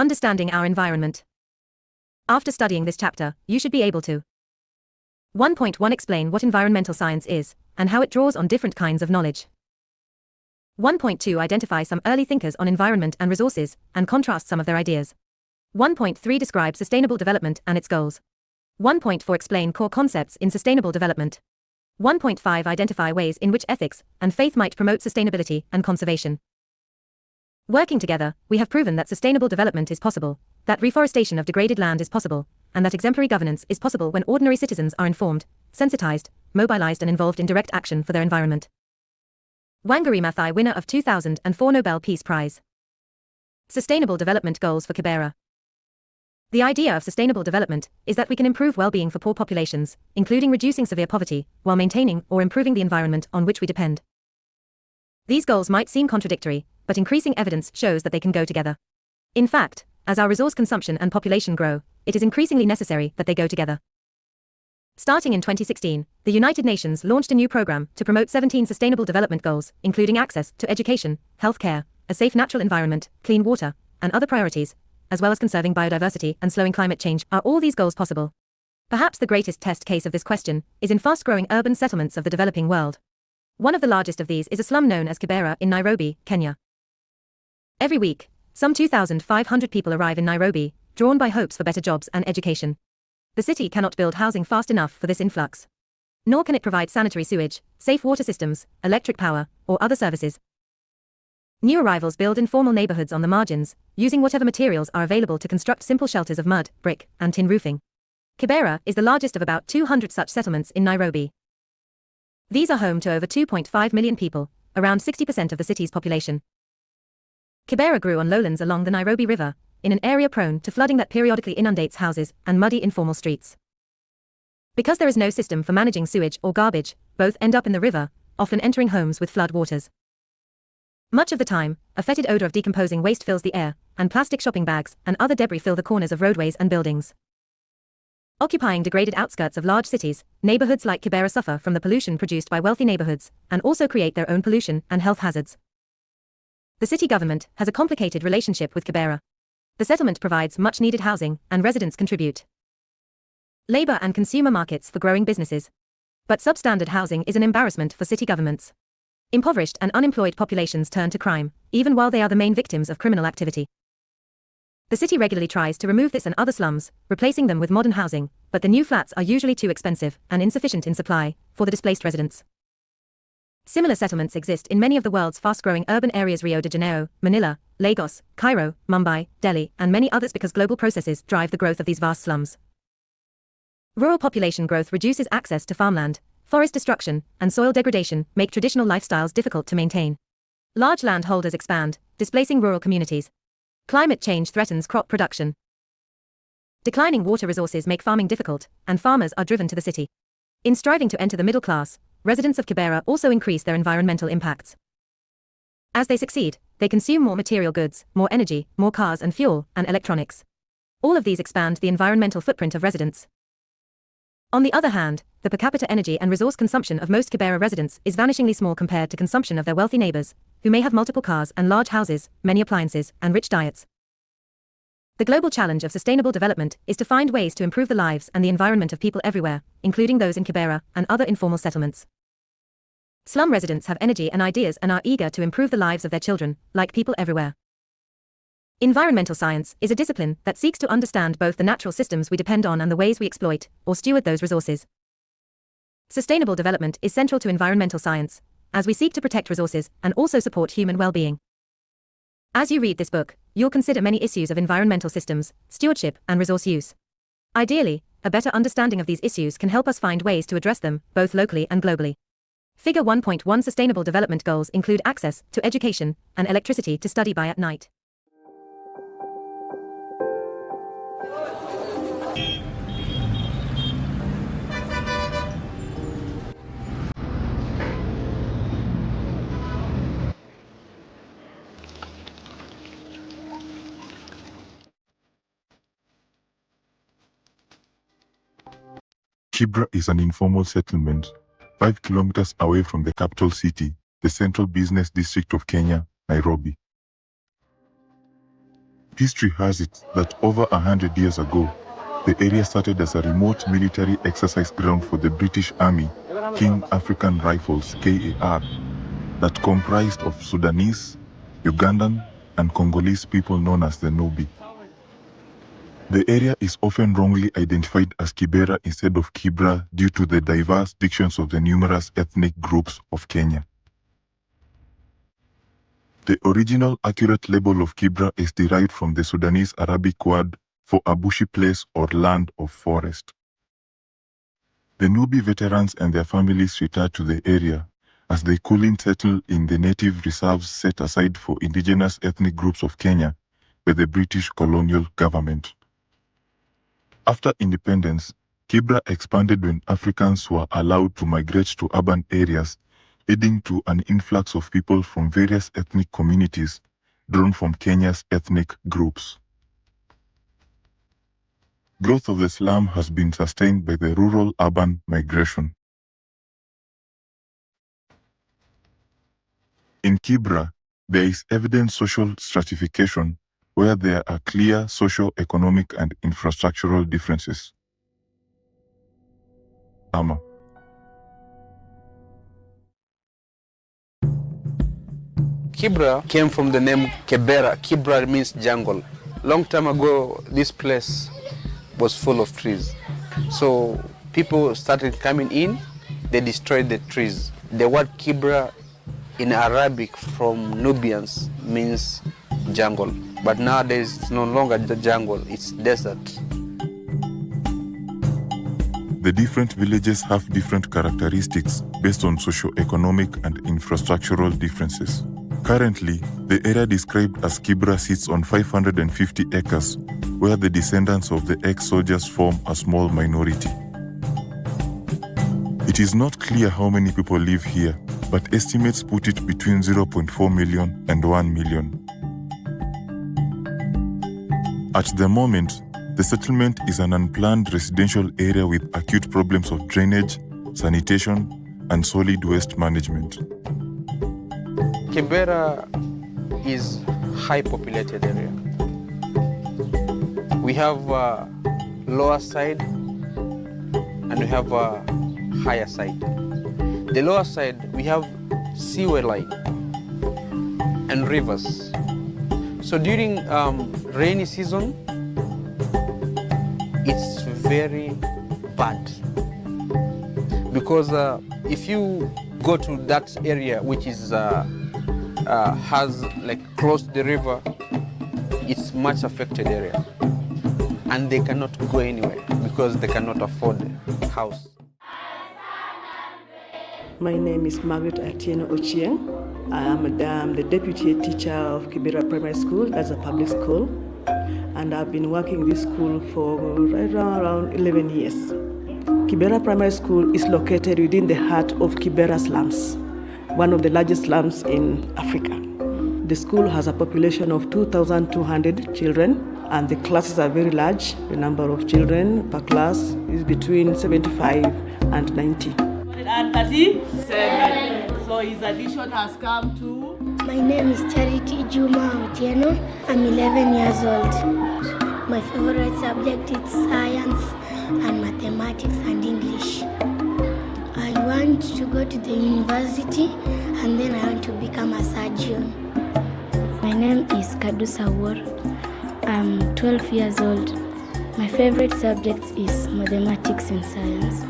Understanding our environment. After studying this chapter, you should be able to 1.1 Explain what environmental science is, and how it draws on different kinds of knowledge. 1.2 Identify some early thinkers on environment and resources, and contrast some of their ideas. 1.3 Describe sustainable development and its goals. 1.4 Explain core concepts in sustainable development. 1.5 Identify ways in which ethics and faith might promote sustainability and conservation. Working together, we have proven that sustainable development is possible, that reforestation of degraded land is possible, and that exemplary governance is possible when ordinary citizens are informed, sensitized, mobilized and involved in direct action for their environment. Wangari Maathai, winner of 2004 Nobel Peace Prize. Sustainable Development Goals for Kibera. The idea of sustainable development is that we can improve well-being for poor populations, including reducing severe poverty, while maintaining or improving the environment on which we depend. These goals might seem contradictory, but increasing evidence shows that they can go together. In fact, as our resource consumption and population grow, it is increasingly necessary that they go together. Starting in 2016, the United Nations launched a new program to promote 17 Sustainable Development Goals, including access to education, health care, a safe natural environment, clean water, and other priorities, as well as conserving biodiversity and slowing climate change. Are all these goals possible? Perhaps the greatest test case of this question is in fast-growing urban settlements of the developing world. One of the largest of these is a slum known as Kibera in Nairobi, Kenya. Every week, some 2,500 people arrive in Nairobi, drawn by hopes for better jobs and education. The city cannot build housing fast enough for this influx. Nor can it provide sanitary sewage, safe water systems, electric power, or other services. New arrivals build informal neighborhoods on the margins, using whatever materials are available to construct simple shelters of mud, brick, and tin roofing. Kibera is the largest of about 200 such settlements in Nairobi. These are home to over 2.5 million people, around 60% of the city's population. Kibera grew on lowlands along the Nairobi River, in an area prone to flooding that periodically inundates houses and muddy informal streets. Because there is no system for managing sewage or garbage, both end up in the river, often entering homes with flood waters. Much of the time, a fetid odor of decomposing waste fills the air, and plastic shopping bags and other debris fill the corners of roadways and buildings. Occupying degraded outskirts of large cities, neighborhoods like Kibera suffer from the pollution produced by wealthy neighborhoods, and also create their own pollution and health hazards. The city government has a complicated relationship with Kibera. The settlement provides much-needed housing, and residents contribute labor and consumer markets for growing businesses. But substandard housing is an embarrassment for city governments. Impoverished and unemployed populations turn to crime, even while they are the main victims of criminal activity. The city regularly tries to remove this and other slums, replacing them with modern housing, but the new flats are usually too expensive and insufficient in supply for the displaced residents. Similar settlements exist in many of the world's fast-growing urban areas: Rio de Janeiro, Manila, Lagos, Cairo, Mumbai, Delhi, and many others, because global processes drive the growth of these vast slums. Rural population growth reduces access to farmland. Forest destruction and soil degradation make traditional lifestyles difficult to maintain. Large landholders expand, displacing rural communities. Climate change threatens crop production. Declining water resources make farming difficult, and farmers are driven to the city. In striving to enter the middle class, residents of Kibera also increase their environmental impacts. As they succeed, they consume more material goods, more energy, more cars and fuel, and electronics. All of these expand the environmental footprint of residents. On the other hand, the per capita energy and resource consumption of most Kibera residents is vanishingly small compared to consumption of their wealthy neighbors, who may have multiple cars and large houses, many appliances, and rich diets. The global challenge of sustainable development is to find ways to improve the lives and the environment of people everywhere, including those in Kibera and other informal settlements. Slum residents have energy and ideas and are eager to improve the lives of their children, like people everywhere. Environmental science is a discipline that seeks to understand both the natural systems we depend on and the ways we exploit or steward those resources. Sustainable development is central to environmental science, as we seek to protect resources and also support human well-being. As you read this book, you'll consider many issues of environmental systems, stewardship, and resource use. Ideally, a better understanding of these issues can help us find ways to address them, both locally and globally. Figure 1.1 Sustainable Development Goals include access to education and electricity to study by at night. Kibera is an informal settlement, 5 kilometers away from the capital city, the central business district of Kenya, Nairobi. History has it that over 100 years ago, the area started as a remote military exercise ground for the British Army, King African Rifles (KAR), that comprised of Sudanese, Ugandan, and Congolese people known as the Nubi. The area is often wrongly identified as Kibera instead of Kibra due to the diverse dictions of the numerous ethnic groups of Kenya. The original accurate label of Kibra is derived from the Sudanese Arabic word for a bushy place or land of forest. The Nubi veterans and their families retired to the area as they couldn't settle in the native reserves set aside for indigenous ethnic groups of Kenya by the British colonial government. After independence, Kibra expanded when Africans were allowed to migrate to urban areas, leading to an influx of people from various ethnic communities drawn from Kenya's ethnic groups. Growth of the slum has been sustained by the rural-urban migration. In Kibra, there is evident social stratification where there are clear socio-economic and infrastructural differences. Kibra came from the name Kebera. Kibra means jungle. Long time ago, this place was full of trees. So people started coming in, they destroyed the trees. The word Kibra in Arabic from Nubians means jungle. But nowadays it's no longer the jungle, it's desert. The different villages have different characteristics based on socio-economic and infrastructural differences. Currently, the area described as Kibra sits on 550 acres, where the descendants of the ex-soldiers form a small minority. It is not clear how many people live here, but estimates put it between 0.4 million and 1 million. At the moment, the settlement is an unplanned residential area with acute problems of drainage, sanitation, and solid waste management. Kibera is a high populated area. We have a lower side and we have a higher side. The lower side, we have sewer line and rivers. So during rainy season, it's very bad because if you go to that area which is has like close to the river, it's much affected area and they cannot go anywhere because they cannot afford a house. My name is Margaret Atieno Ochieng. I am the deputy teacher of Kibera Primary School, that's a public school, and I've been working in this school for right around 11 years. Kibera Primary School is located within the heart of Kibera slums, one of the largest slums in Africa. The school has a population of 2,200 children, and the classes are very large. The number of children per class is between 75 and 90. And 37. So his addition has come to... My name is Charity Juma Otieno. I'm 11 years old. My favorite subject is science and mathematics and English. I want to go to the university and then I want to become a surgeon. My name is Kadusa War. I'm 12 years old. My favorite subject is mathematics and science.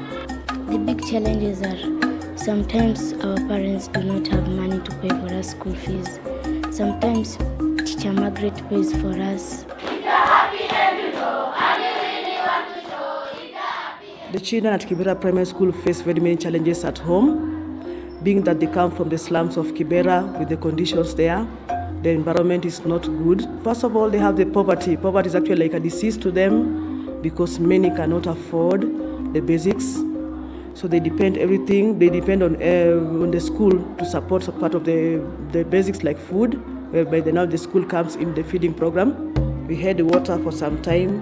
The big challenges are sometimes our parents do not have money to pay for our school fees. Sometimes Teacher Margaret pays for us. The children at Kibera Primary School face very many challenges at home, being that they come from the slums of Kibera with the conditions there. The environment is not good. First of all, they have the poverty. Poverty is actually like a disease to them because many cannot afford the basics. So they depend on the school to support some part of the basics like food, whereby now the school comes in the feeding program. We had water for some time,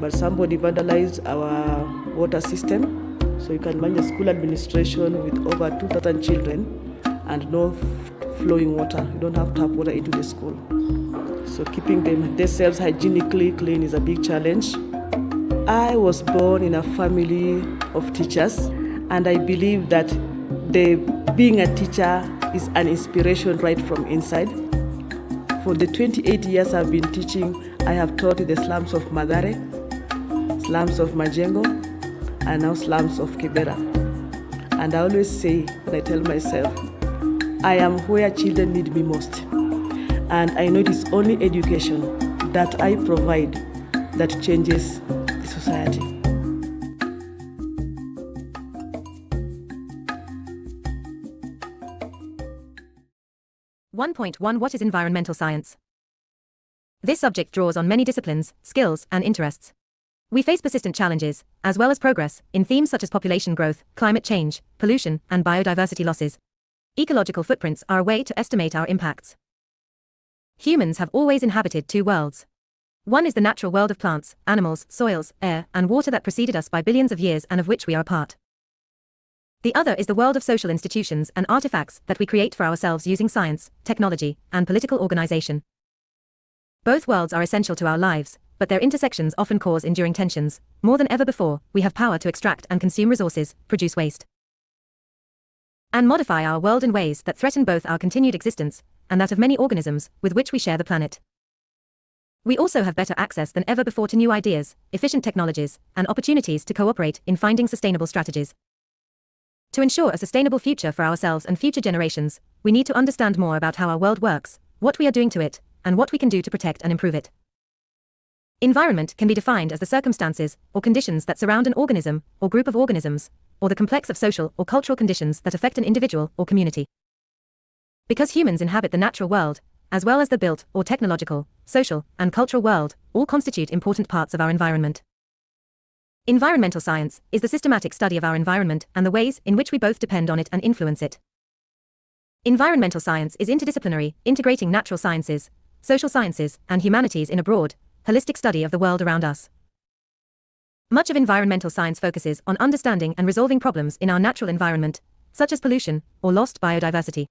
but somebody vandalized our water system. So you can imagine the school administration with over 2,000 children and no flowing water. You don't have tap water into the school. So keeping themselves hygienically clean is a big challenge. I was born in a family of teachers, and I believe that being a teacher is an inspiration right from inside. For the 28 years I've been teaching, I have taught in the slums of Mathare, slums of Majengo, and now slums of Kibera. And I always say, when I tell myself, I am where children need me most. And I know it is only education that I provide that changes the society. What is environmental science? This subject draws on many disciplines, skills, and interests. We face persistent challenges, as well as progress, in themes such as population growth, climate change, pollution, and biodiversity losses. Ecological footprints are a way to estimate our impacts. Humans have always inhabited two worlds. One is the natural world of plants, animals, soils, air, and water that preceded us by billions of years and of which we are a part. The other is the world of social institutions and artifacts that we create for ourselves using science, technology, and political organization. Both worlds are essential to our lives, but their intersections often cause enduring tensions. More than ever before, we have power to extract and consume resources, produce waste, and modify our world in ways that threaten both our continued existence and that of many organisms with which we share the planet. We also have better access than ever before to new ideas, efficient technologies, and opportunities to cooperate in finding sustainable strategies. To ensure a sustainable future for ourselves and future generations, we need to understand more about how our world works, what we are doing to it, and what we can do to protect and improve it. Environment can be defined as the circumstances or conditions that surround an organism or group of organisms, or the complex of social or cultural conditions that affect an individual or community. Because humans inhabit the natural world, as well as the built or technological, social, and cultural world, all constitute important parts of our environment. Environmental science is the systematic study of our environment and the ways in which we both depend on it and influence it. Environmental science is interdisciplinary, integrating natural sciences, social sciences, and humanities in a broad, holistic study of the world around us. Much of environmental science focuses on understanding and resolving problems in our natural environment, such as pollution or lost biodiversity.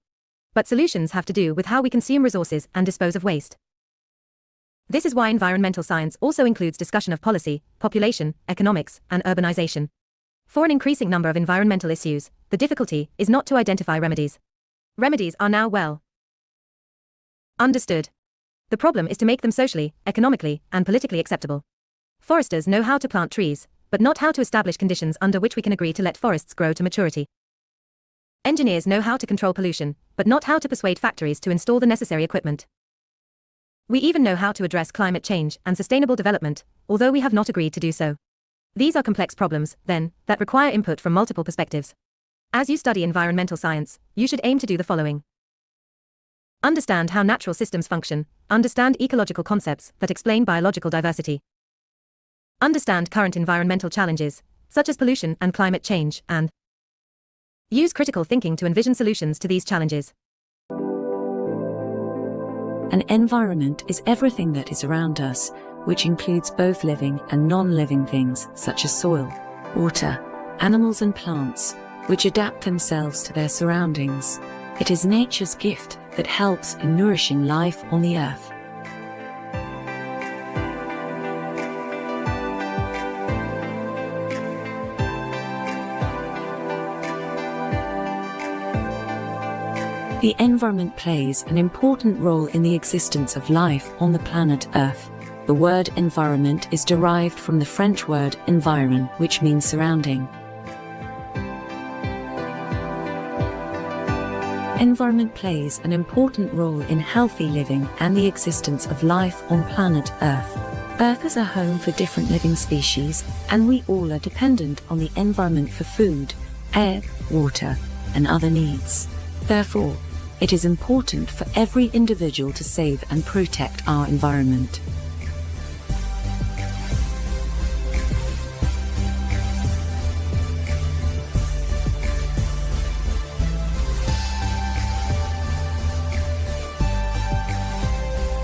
But solutions have to do with how we consume resources and dispose of waste. This is why environmental science also includes discussion of policy, population, economics, and urbanization. For an increasing number of environmental issues, the difficulty is not to identify remedies. Remedies are now well understood. The problem is to make them socially, economically, and politically acceptable. Foresters know how to plant trees, but not how to establish conditions under which we can agree to let forests grow to maturity. Engineers know how to control pollution, but not how to persuade factories to install the necessary equipment. We even know how to address climate change and sustainable development, although we have not agreed to do so. These are complex problems, then, that require input from multiple perspectives. As you study environmental science, you should aim to do the following. Understand how natural systems function, understand ecological concepts that explain biological diversity. Understand current environmental challenges, such as pollution and climate change, and use critical thinking to envision solutions to these challenges. An environment is everything that is around us, which includes both living and non-living things such as soil, water, animals and plants, which adapt themselves to their surroundings. It is nature's gift that helps in nourishing life on the earth. The environment plays an important role in the existence of life on the planet Earth. The word environment is derived from the French word environ, which means surrounding. Environment plays an important role in healthy living and the existence of life on planet Earth. Earth is a home for different living species, and we all are dependent on the environment for food, air, water, and other needs. Therefore, it is important for every individual to save and protect our environment.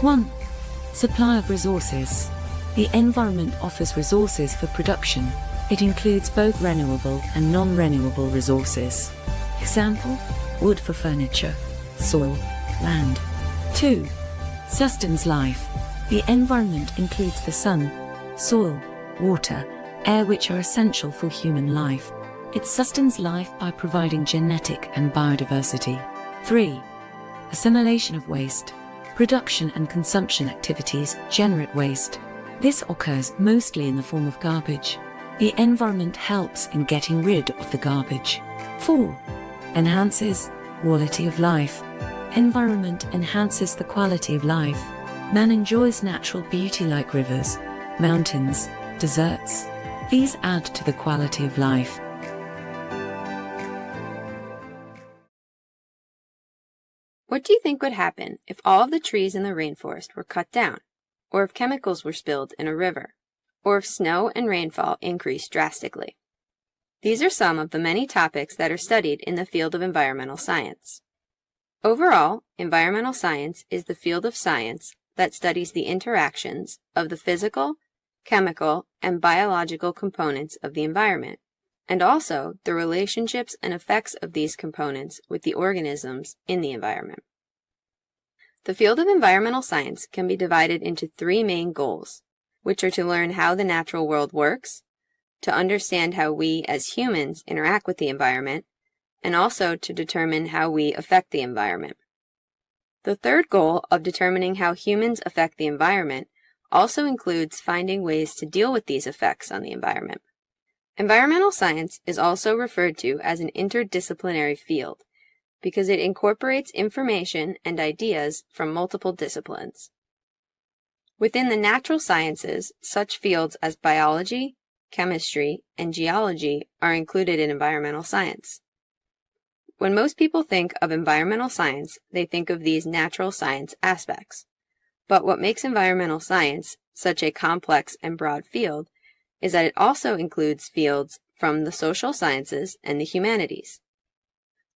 One, supply of resources. The environment offers resources for production. It includes both renewable and non-renewable resources. Example, wood for furniture, soil, land. 2. Sustains life. The environment includes the sun, soil, water, air, which are essential for human life. It sustains life by providing genetic and biodiversity. 3. Assimilation of waste. Production and consumption activities generate waste. This occurs mostly in the form of garbage. The environment helps in getting rid of the garbage. 4. Enhances quality of life. Environment enhances the quality of life. Man enjoys natural beauty like rivers, mountains, deserts. These add to the quality of life. What do you think would happen if all of the trees in the rainforest were cut down, or if chemicals were spilled in a river, or if snow and rainfall increased drastically? These are some of the many topics that are studied in the field of environmental science. Overall, environmental science is the field of science that studies the interactions of the physical, chemical, and biological components of the environment, and also the relationships and effects of these components with the organisms in the environment. The field of environmental science can be divided into 3 main goals, which are to learn how the natural world works, to understand how we as humans interact with the environment, and also to determine how we affect the environment. The third goal of determining how humans affect the environment also includes finding ways to deal with these effects on the environment. Environmental science is also referred to as an interdisciplinary field because it incorporates information and ideas from multiple disciplines. Within the natural sciences, such fields as biology, chemistry, and geology are included in environmental science. When most people think of environmental science, they think of these natural science aspects. But what makes environmental science such a complex and broad field is that it also includes fields from the social sciences and the humanities.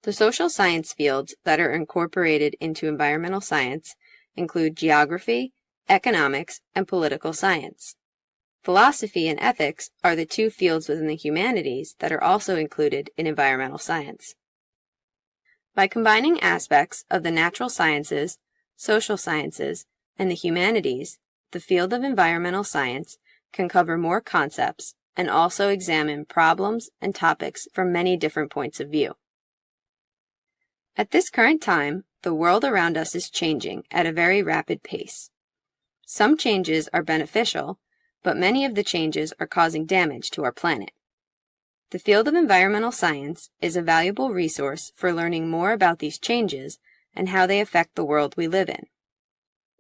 The social science fields that are incorporated into environmental science include geography, economics, and political science. Philosophy and ethics are the 2 fields within the humanities that are also included in environmental science. By combining aspects of the natural sciences, social sciences, and the humanities, the field of environmental science can cover more concepts and also examine problems and topics from many different points of view. At this current time, the world around us is changing at a very rapid pace. Some changes are beneficial, but many of the changes are causing damage to our planet. The field of environmental science is a valuable resource for learning more about these changes and how they affect the world we live in.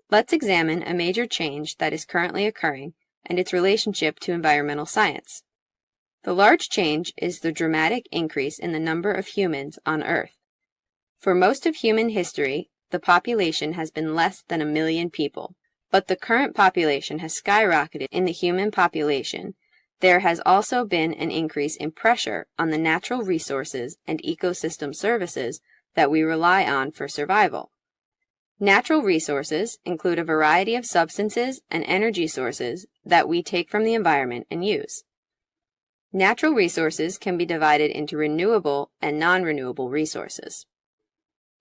Let's examine a major change that is currently occurring and its relationship to environmental science. The large change is the dramatic increase in the number of humans on Earth. For most of human history, the population has been less than 1 million people, but the current population has skyrocketed in the human population. There has also been an increase in pressure on the natural resources and ecosystem services that we rely on for survival. Natural resources include a variety of substances and energy sources that we take from the environment and use. Natural resources can be divided into renewable and non-renewable resources.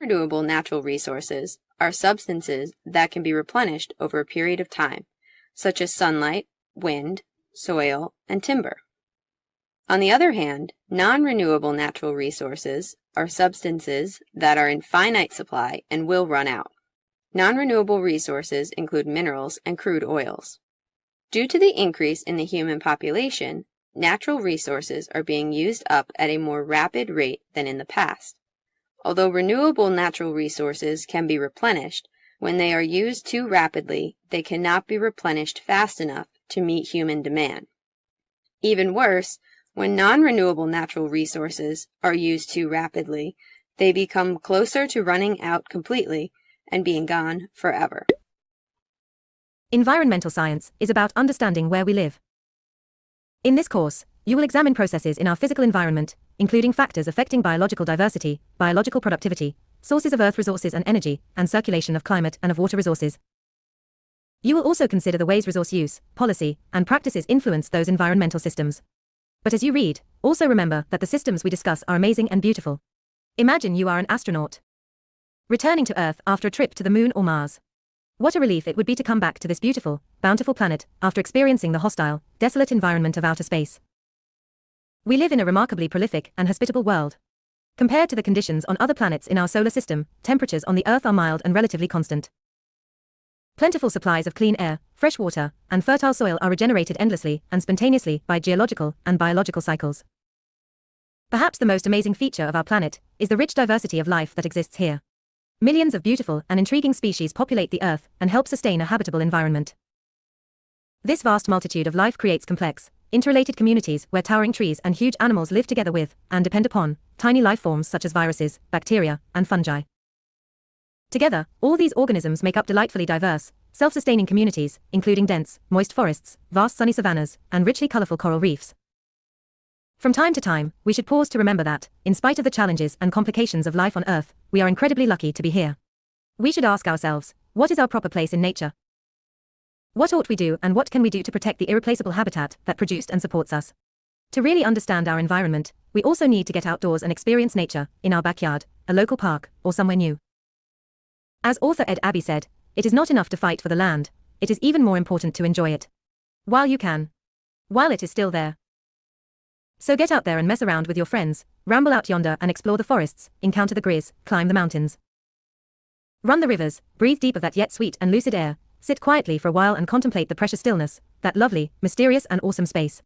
Renewable natural resources are substances that can be replenished over a period of time, such as sunlight, wind, soil, and timber. On the other hand, non-renewable natural resources are substances that are in finite supply and will run out. Non-renewable resources include minerals and crude oils. Due to the increase in the human population, natural resources are being used up at a more rapid rate than in the past. Although renewable natural resources can be replenished, when they are used too rapidly, they cannot be replenished fast enough to meet human demand. Even worse, when non-renewable natural resources are used too rapidly, they become closer to running out completely and being gone forever. Environmental science is about understanding where we live. In this course, you will examine processes in our physical environment, including factors affecting biological diversity, biological productivity, sources of earth resources and energy, and circulation of climate and of water resources. You will also consider the ways resource use, policy, and practices influence those environmental systems. But as you read, also remember that the systems we discuss are amazing and beautiful. Imagine you are an astronaut returning to Earth after a trip to the Moon or Mars. What a relief it would be to come back to this beautiful, bountiful planet after experiencing the hostile, desolate environment of outer space. We live in a remarkably prolific and hospitable world. Compared to the conditions on other planets in our solar system, temperatures on the Earth are mild and relatively constant. Plentiful supplies of clean air, fresh water, and fertile soil are regenerated endlessly and spontaneously by geological and biological cycles. Perhaps the most amazing feature of our planet is the rich diversity of life that exists here. Millions of beautiful and intriguing species populate the Earth and help sustain a habitable environment. This vast multitude of life creates complex, interrelated communities where towering trees and huge animals live together with, and depend upon, tiny life forms such as viruses, bacteria, and fungi. Together, all these organisms make up delightfully diverse, self-sustaining communities, including dense, moist forests, vast sunny savannas, and richly colorful coral reefs. From time to time, we should pause to remember that, in spite of the challenges and complications of life on Earth, we are incredibly lucky to be here. We should ask ourselves, what is our proper place in nature? What ought we do and what can we do to protect the irreplaceable habitat that produced and supports us? To really understand our environment, we also need to get outdoors and experience nature, in our backyard, a local park, or somewhere new. As author Ed Abbey said, it is not enough to fight for the land, it is even more important to enjoy it. While you can. While it is still there. So get out there and mess around with your friends, ramble out yonder and explore the forests, encounter the grizz, climb the mountains. Run the rivers, breathe deep of that yet sweet and lucid air, sit quietly for a while and contemplate the precious stillness, that lovely, mysterious and awesome space.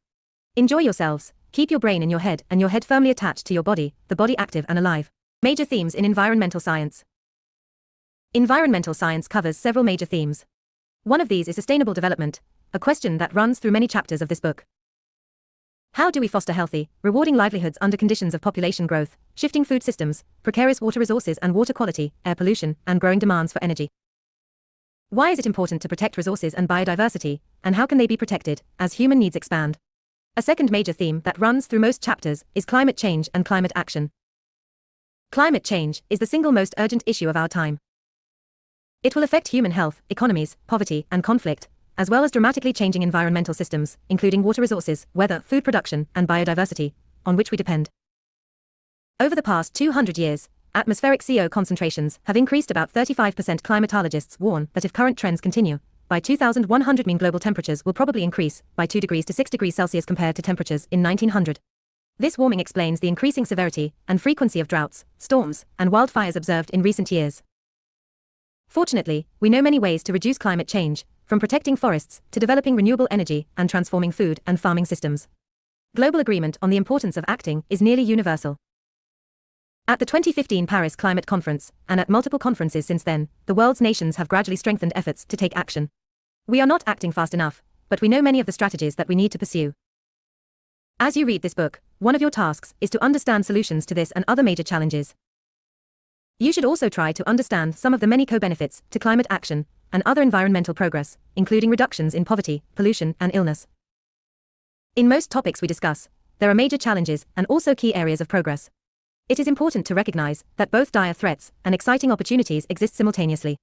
Enjoy yourselves, keep your brain in your head and your head firmly attached to your body, the body active and alive. Major themes in environmental science. Environmental science covers several major themes. One of these is sustainable development, a question that runs through many chapters of this book. How do we foster healthy, rewarding livelihoods under conditions of population growth, shifting food systems, precarious water resources and water quality, air pollution, and growing demands for energy? Why is it important to protect resources and biodiversity, and how can they be protected as human needs expand? A second major theme that runs through most chapters is climate change and climate action. Climate change is the single most urgent issue of our time. It will affect human health, economies, poverty, and conflict, as well as dramatically changing environmental systems, including water resources, weather, food production, and biodiversity, on which we depend. Over the past 200 years, atmospheric CO concentrations have increased about 35%. Climatologists warn that if current trends continue, by 2100 mean global temperatures will probably increase by 2 degrees to 6 degrees Celsius compared to temperatures in 1900. This warming explains the increasing severity and frequency of droughts, storms, and wildfires observed in recent years. Fortunately, we know many ways to reduce climate change, from protecting forests to developing renewable energy and transforming food and farming systems. Global agreement on the importance of acting is nearly universal. At the 2015 Paris Climate Conference, and at multiple conferences since then, the world's nations have gradually strengthened efforts to take action. We are not acting fast enough, but we know many of the strategies that we need to pursue. As you read this book, one of your tasks is to understand solutions to this and other major challenges. You should also try to understand some of the many co-benefits to climate action and other environmental progress, including reductions in poverty, pollution, and illness. In most topics we discuss, there are major challenges and also key areas of progress. It is important to recognize that both dire threats and exciting opportunities exist simultaneously.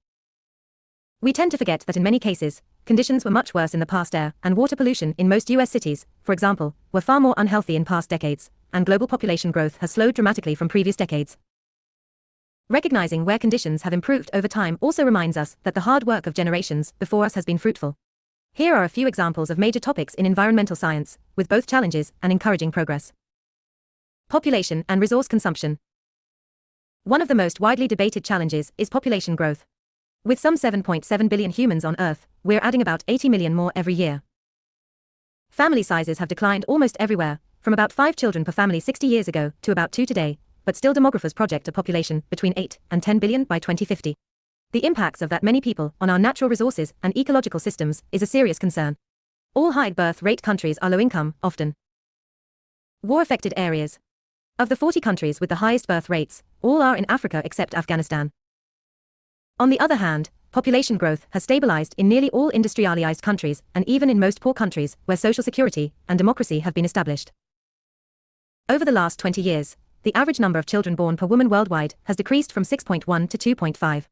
We tend to forget that in many cases, conditions were much worse in the past. Air and water pollution in most US cities, for example, were far more unhealthy in past decades, and global population growth has slowed dramatically from previous decades. Recognizing where conditions have improved over time also reminds us that the hard work of generations before us has been fruitful. Here are a few examples of major topics in environmental science, with both challenges and encouraging progress. Population and resource consumption. One of the most widely debated challenges is population growth. With some 7.7 billion humans on Earth, we're adding about 80 million more every year. Family sizes have declined almost everywhere, from about 5 children per family 60 years ago to about 2 today, but still demographers project a population between 8 and 10 billion by 2050. The impacts of that many people on our natural resources and ecological systems is a serious concern. All high birth rate countries are low income, often war-affected areas. Of the 40 countries with the highest birth rates, all are in Africa except Afghanistan. On the other hand, population growth has stabilized in nearly all industrialized countries and even in most poor countries where social security and democracy have been established. Over the last 20 years, the average number of children born per woman worldwide has decreased from 6.1 to 2.5.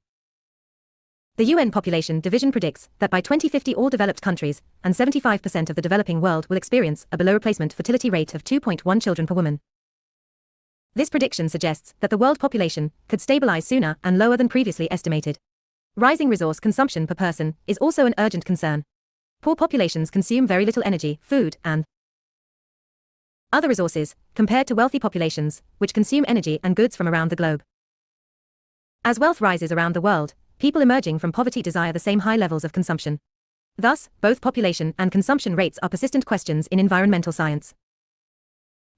The UN Population Division predicts that by 2050 all developed countries and 75% of the developing world will experience a below replacement fertility rate of 2.1 children per woman. This prediction suggests that the world population could stabilize sooner and lower than previously estimated. Rising resource consumption per person is also an urgent concern. Poor populations consume very little energy, food, and other resources, compared to wealthy populations, which consume energy and goods from around the globe. As wealth rises around the world, people emerging from poverty desire the same high levels of consumption. Thus, both population and consumption rates are persistent questions in environmental science.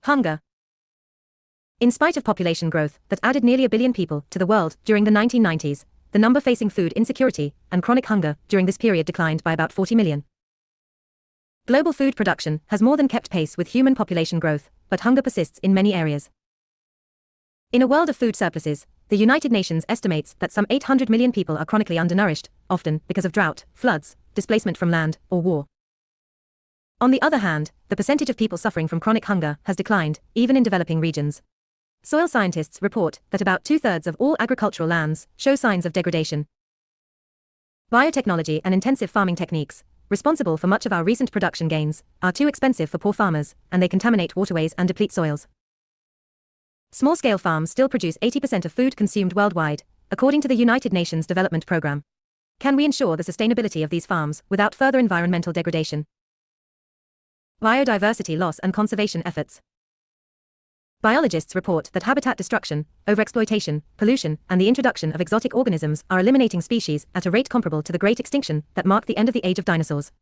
Hunger. In spite of population growth that added nearly 1 billion people to the world during the 1990s, the number facing food insecurity and chronic hunger during this period declined by about 40 million. Global food production has more than kept pace with human population growth, but hunger persists in many areas. In a world of food surpluses, the United Nations estimates that some 800 million people are chronically undernourished, often because of drought, floods, displacement from land, or war. On the other hand, the percentage of people suffering from chronic hunger has declined, even in developing regions. Soil scientists report that about 2/3 of all agricultural lands show signs of degradation. Biotechnology and intensive farming techniques, responsible for much of our recent production gains, are too expensive for poor farmers, and they contaminate waterways and deplete soils. Small-scale farms still produce 80% of food consumed worldwide, according to the United Nations Development Programme. Can we ensure the sustainability of these farms without further environmental degradation? Biodiversity loss and conservation efforts. Biologists report that habitat destruction, overexploitation, pollution, and the introduction of exotic organisms are eliminating species at a rate comparable to the Great Extinction that marked the end of the age of dinosaurs.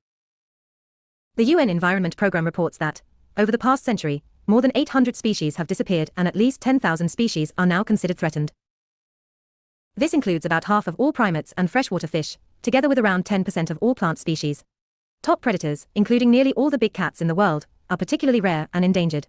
The UN Environment Programme reports that, over the past century, more than 800 species have disappeared and at least 10,000 species are now considered threatened. This includes about half of all primates and freshwater fish, together with around 10% of all plant species. Top predators, including nearly all the big cats in the world, are particularly rare and endangered.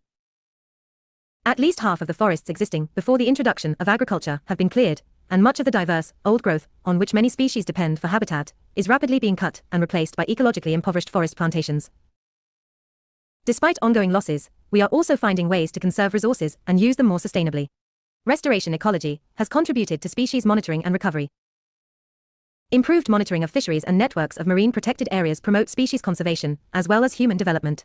At least half of the forests existing before the introduction of agriculture have been cleared, and much of the diverse, old growth, on which many species depend for habitat, is rapidly being cut and replaced by ecologically impoverished forest plantations. Despite ongoing losses, we are also finding ways to conserve resources and use them more sustainably. Restoration ecology has contributed to species monitoring and recovery. Improved monitoring of fisheries and networks of marine protected areas promote species conservation, as well as human development.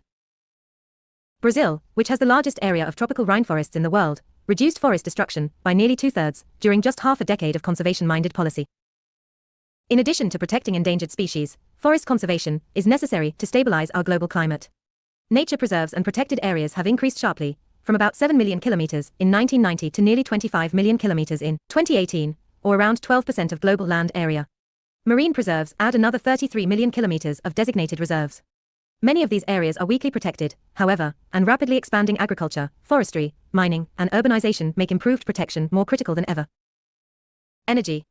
Brazil, which has the largest area of tropical rainforests in the world, reduced forest destruction by nearly 2/3 during just half a decade of conservation-minded policy. In addition to protecting endangered species, forest conservation is necessary to stabilize our global climate. Nature preserves and protected areas have increased sharply, from about 7 million kilometers in 1990 to nearly 25 million kilometers in 2018, or around 12% of global land area. Marine preserves add another 33 million kilometers of designated reserves. Many of these areas are weakly protected, however, and rapidly expanding agriculture, forestry, mining, and urbanization make improved protection more critical than ever. Energy.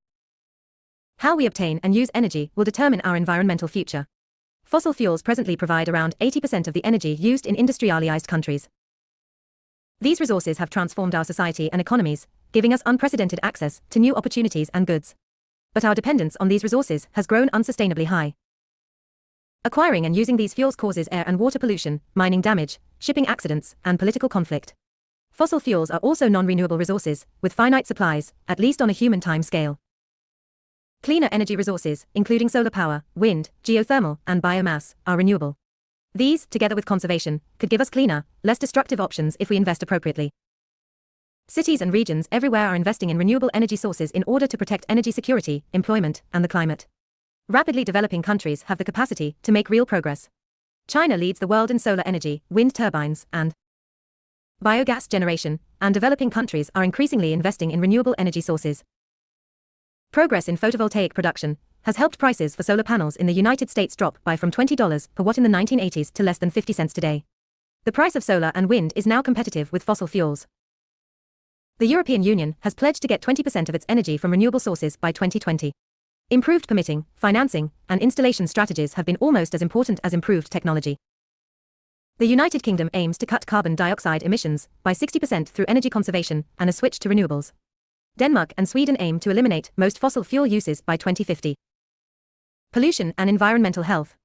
How we obtain and use energy will determine our environmental future. Fossil fuels presently provide around 80% of the energy used in industrialized countries. These resources have transformed our society and economies, giving us unprecedented access to new opportunities and goods. But our dependence on these resources has grown unsustainably high. Acquiring and using these fuels causes air and water pollution, mining damage, shipping accidents, and political conflict. Fossil fuels are also non-renewable resources, with finite supplies, at least on a human time scale. Cleaner energy resources, including solar power, wind, geothermal, and biomass, are renewable. These, together with conservation, could give us cleaner, less destructive options if we invest appropriately. Cities and regions everywhere are investing in renewable energy sources in order to protect energy security, employment, and the climate. Rapidly developing countries have the capacity to make real progress. China leads the world in solar energy, wind turbines, and biogas generation, and developing countries are increasingly investing in renewable energy sources. Progress in photovoltaic production has helped prices for solar panels in the United States drop by from $20 per watt in the 1980s to less than 50 cents today. The price of solar and wind is now competitive with fossil fuels. The European Union has pledged to get 20% of its energy from renewable sources by 2020. Improved permitting, financing, and installation strategies have been almost as important as improved technology. The United Kingdom aims to cut carbon dioxide emissions by 60% through energy conservation and a switch to renewables. Denmark and Sweden aim to eliminate most fossil fuel uses by 2050. Pollution and environmental health.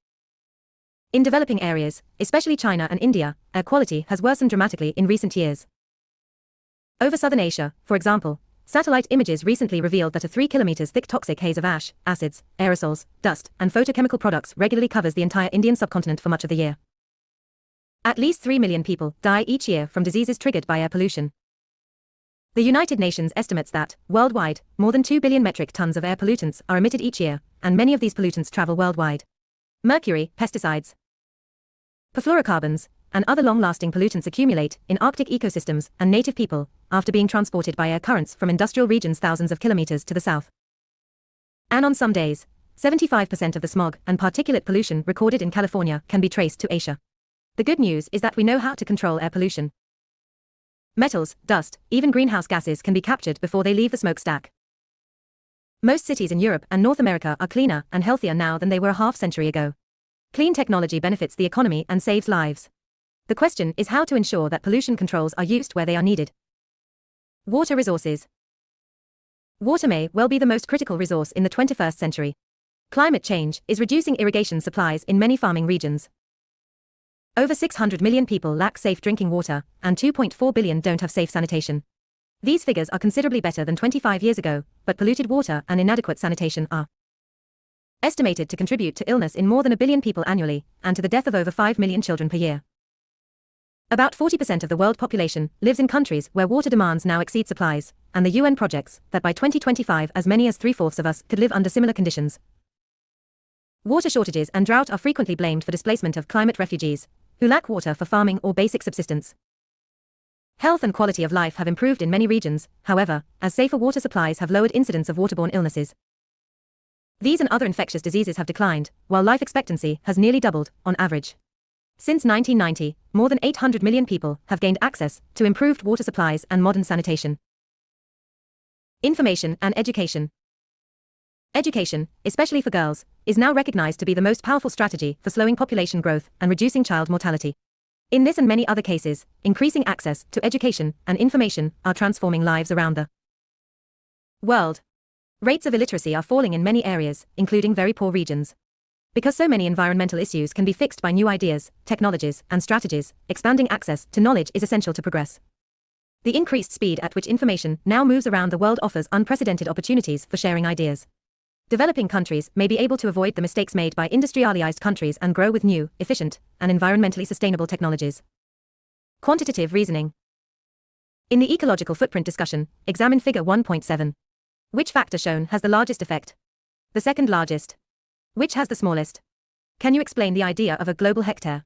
In developing areas, especially China and India, air quality has worsened dramatically in recent years. Over southern Asia, for example, satellite images recently revealed that a 3 kilometers thick toxic haze of ash, acids, aerosols, dust, and photochemical products regularly covers the entire Indian subcontinent for much of the year. At least 3 million people die each year from diseases triggered by air pollution. The United Nations estimates that, worldwide, more than 2 billion metric tons of air pollutants are emitted each year, and many of these pollutants travel worldwide. Mercury, pesticides, perfluorocarbons, and other long-lasting pollutants accumulate in Arctic ecosystems and native people after being transported by air currents from industrial regions thousands of kilometers to the south. And on some days, 75% of the smog and particulate pollution recorded in California can be traced to Asia. The good news is that we know how to control air pollution. Metals, dust, even greenhouse gases can be captured before they leave the smokestack. Most cities in Europe and North America are cleaner and healthier now than they were a half-century ago. Clean technology benefits the economy and saves lives. The question is how to ensure that pollution controls are used where they are needed. Water resources. Water may well be the most critical resource in the 21st century. Climate change is reducing irrigation supplies in many farming regions. Over 600 million people lack safe drinking water, and 2.4 billion don't have safe sanitation. These figures are considerably better than 25 years ago, but polluted water and inadequate sanitation are estimated to contribute to illness in more than 1 billion people annually, and to the death of over 5 million children per year. About 40% of the world population lives in countries where water demands now exceed supplies, and the UN projects that by 2025 as many as 3/4 of us could live under similar conditions. Water shortages and drought are frequently blamed for displacement of climate refugees, who lack water for farming or basic subsistence. Health and quality of life have improved in many regions, however, as safer water supplies have lowered incidence of waterborne illnesses. These and other infectious diseases have declined, while life expectancy has nearly doubled, on average. Since 1990, more than 800 million people have gained access to improved water supplies and modern sanitation. Information and education. Education, especially for girls, is now recognized to be the most powerful strategy for slowing population growth and reducing child mortality. In this and many other cases, increasing access to education and information are transforming lives around the world. Rates of illiteracy are falling in many areas, including very poor regions. Because so many environmental issues can be fixed by new ideas, technologies, and strategies, expanding access to knowledge is essential to progress. The increased speed at which information now moves around the world offers unprecedented opportunities for sharing ideas. Developing countries may be able to avoid the mistakes made by industrialized countries and grow with new, efficient, and environmentally sustainable technologies. Quantitative reasoning. In the ecological footprint discussion, examine figure 1.7. Which factor shown has the largest effect? The second largest. Which has the smallest? Can you explain the idea of a global hectare?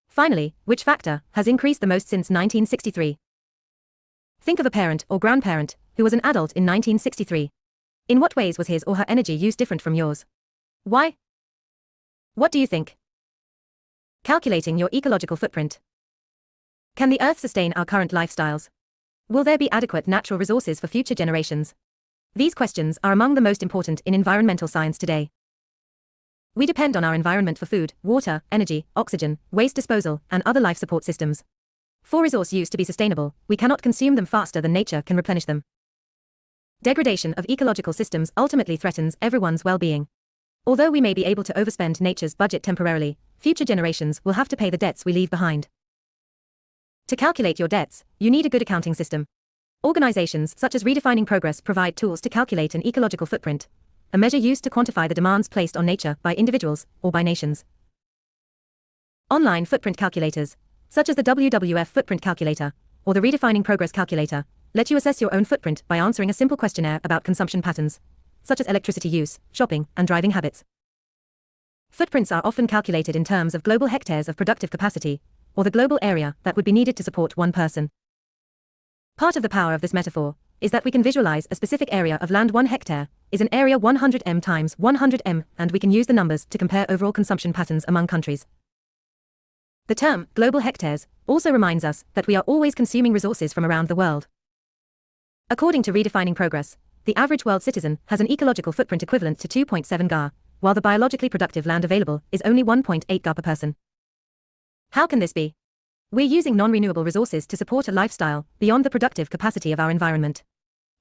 Finally, which factor has increased the most since 1963? Think of a parent or grandparent who was an adult in 1963. In what ways was his or her energy use different from yours? Why? What do you think? Calculating your ecological footprint. Can the Earth sustain our current lifestyles? Will there be adequate natural resources for future generations? These questions are among the most important in environmental science today. We depend on our environment for food, water, energy, oxygen, waste disposal, and other life support systems. For resource use to be sustainable, we cannot consume them faster than nature can replenish them. Degradation of ecological systems ultimately threatens everyone's well-being. Although we may be able to overspend nature's budget temporarily, future generations will have to pay the debts we leave behind. To calculate your debts, you need a good accounting system. Organizations such as Redefining Progress provide tools to calculate an ecological footprint, a measure used to quantify the demands placed on nature by individuals or by nations. Online footprint calculators, such as the WWF Footprint Calculator or the Redefining Progress Calculator, let you assess your own footprint by answering a simple questionnaire about consumption patterns, such as electricity use, shopping, and driving habits. Footprints are often calculated in terms of global hectares of productive capacity, or the global area that would be needed to support one person. Part of the power of this metaphor is that we can visualize a specific area of land. 1 hectare is an area 100 m times 100 m, and we can use the numbers to compare overall consumption patterns among countries. The term global hectares also reminds us that we are always consuming resources from around the world. According to Redefining Progress, the average world citizen has an ecological footprint equivalent to 2.7 ga, while the biologically productive land available is only 1.8 ga per person. How can this be? We're using non-renewable resources to support a lifestyle beyond the productive capacity of our environment.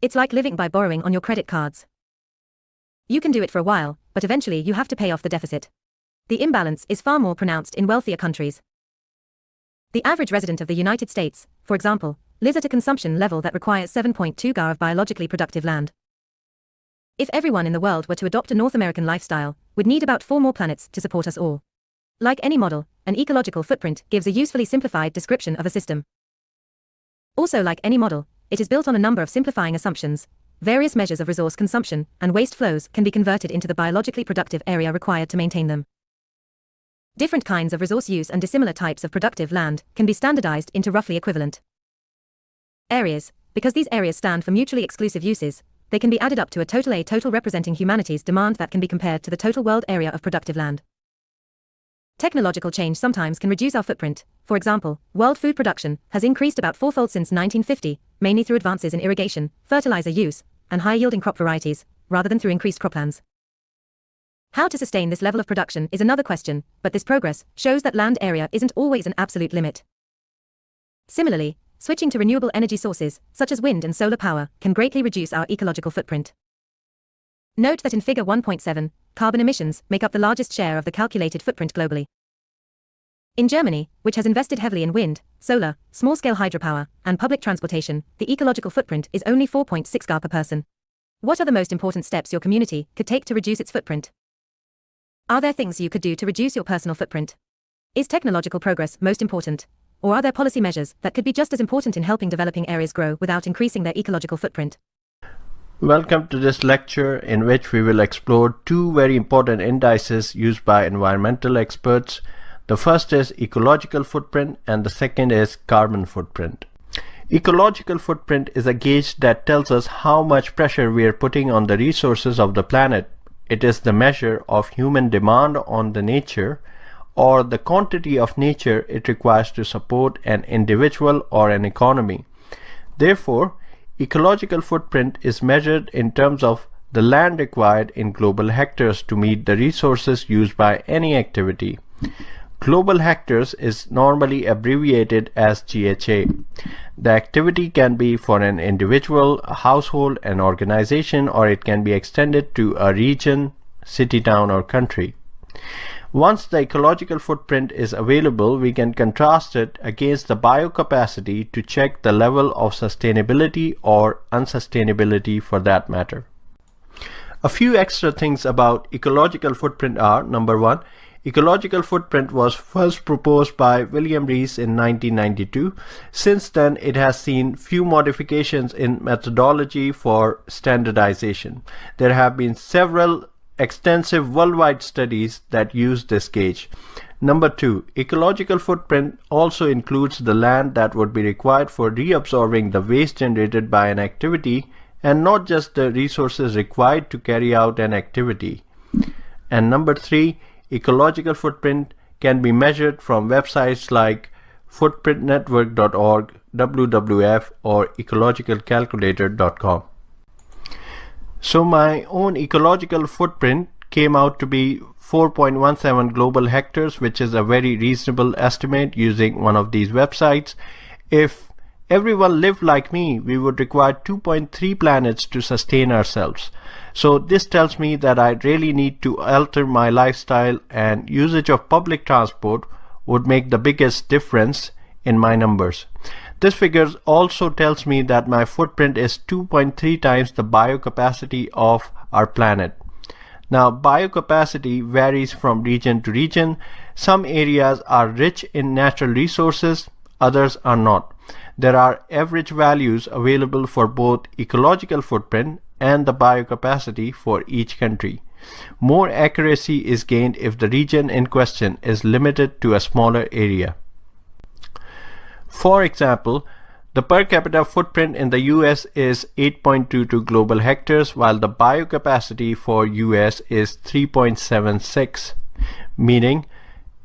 It's like living by borrowing on your credit cards. You can do it for a while, but eventually you have to pay off the deficit. The imbalance is far more pronounced in wealthier countries. The average resident of the United States, for example, lives at a consumption level that requires 7.2 ga of biologically productive land. If everyone in the world were to adopt a North American lifestyle, we'd need about 4 more planets to support us all. Like any model, an ecological footprint gives a usefully simplified description of a system. Also, like any model, it is built on a number of simplifying assumptions. Various measures of resource consumption and waste flows can be converted into the biologically productive area required to maintain them. Different kinds of resource use and dissimilar types of productive land can be standardized into roughly equivalent areas. Because these areas stand for mutually exclusive uses, they can be added up to a total representing humanity's demand that can be compared to the total world area of productive land. Technological change sometimes can reduce our footprint. For example, world food production has increased about fourfold since 1950, mainly through advances in irrigation, fertilizer use, and high-yielding crop varieties, rather than through increased croplands. How to sustain this level of production is another question, but this progress shows that land area isn't always an absolute limit. Similarly, switching to renewable energy sources, such as wind and solar power, can greatly reduce our ecological footprint. Note that in Figure 1.7, carbon emissions make up the largest share of the calculated footprint globally. In Germany, which has invested heavily in wind, solar, small-scale hydropower, and public transportation, the ecological footprint is only 4.6 gar per person. What are the most important steps your community could take to reduce its footprint? Are there things you could do to reduce your personal footprint? Is technological progress most important? Or are there policy measures that could be just as important in helping developing areas grow without increasing their ecological footprint? Welcome to this lecture in which we will explore two very important indices used by environmental experts. The first is ecological footprint and the second is carbon footprint. Ecological footprint is a gauge that tells us how much pressure we are putting on the resources of the planet. It is the measure of human demand on the nature, or the quantity of nature it requires to support an individual or an economy. Therefore, ecological footprint is measured in terms of the land required in global hectares to meet the resources used by any activity. Global hectares is normally abbreviated as GHA. The activity can be for an individual, a household, an organization, or it can be extended to a region, city, town, or country. Once the ecological footprint is available, we can contrast it against the biocapacity to check the level of sustainability or unsustainability for that matter. A few extra things about ecological footprint are: number one, ecological footprint was first proposed by William Rees in 1992. Since then, it has seen few modifications in methodology for standardization. There have been several extensive worldwide studies that use this gauge. Number two, ecological footprint also includes the land that would be required for reabsorbing the waste generated by an activity and not just the resources required to carry out an activity. And number three, ecological footprint can be measured from websites like footprintnetwork.org, WWF, or ecologicalcalculator.com. So my own ecological footprint came out to be 4.17 global hectares, which is a very reasonable estimate using one of these websites. If everyone lived like me, we would require 2.3 planets to sustain ourselves. So this tells me that I really need to alter my lifestyle, and usage of public transport would make the biggest difference in my numbers. This figure also tells me that my footprint is 2.3 times the biocapacity of our planet. Now, biocapacity varies from region to region. Some areas are rich in natural resources, others are not. There are average values available for both ecological footprint and the biocapacity for each country. More accuracy is gained if the region in question is limited to a smaller area. For example, the per capita footprint in the US is 8.22 global hectares, while the biocapacity for US is 3.76, meaning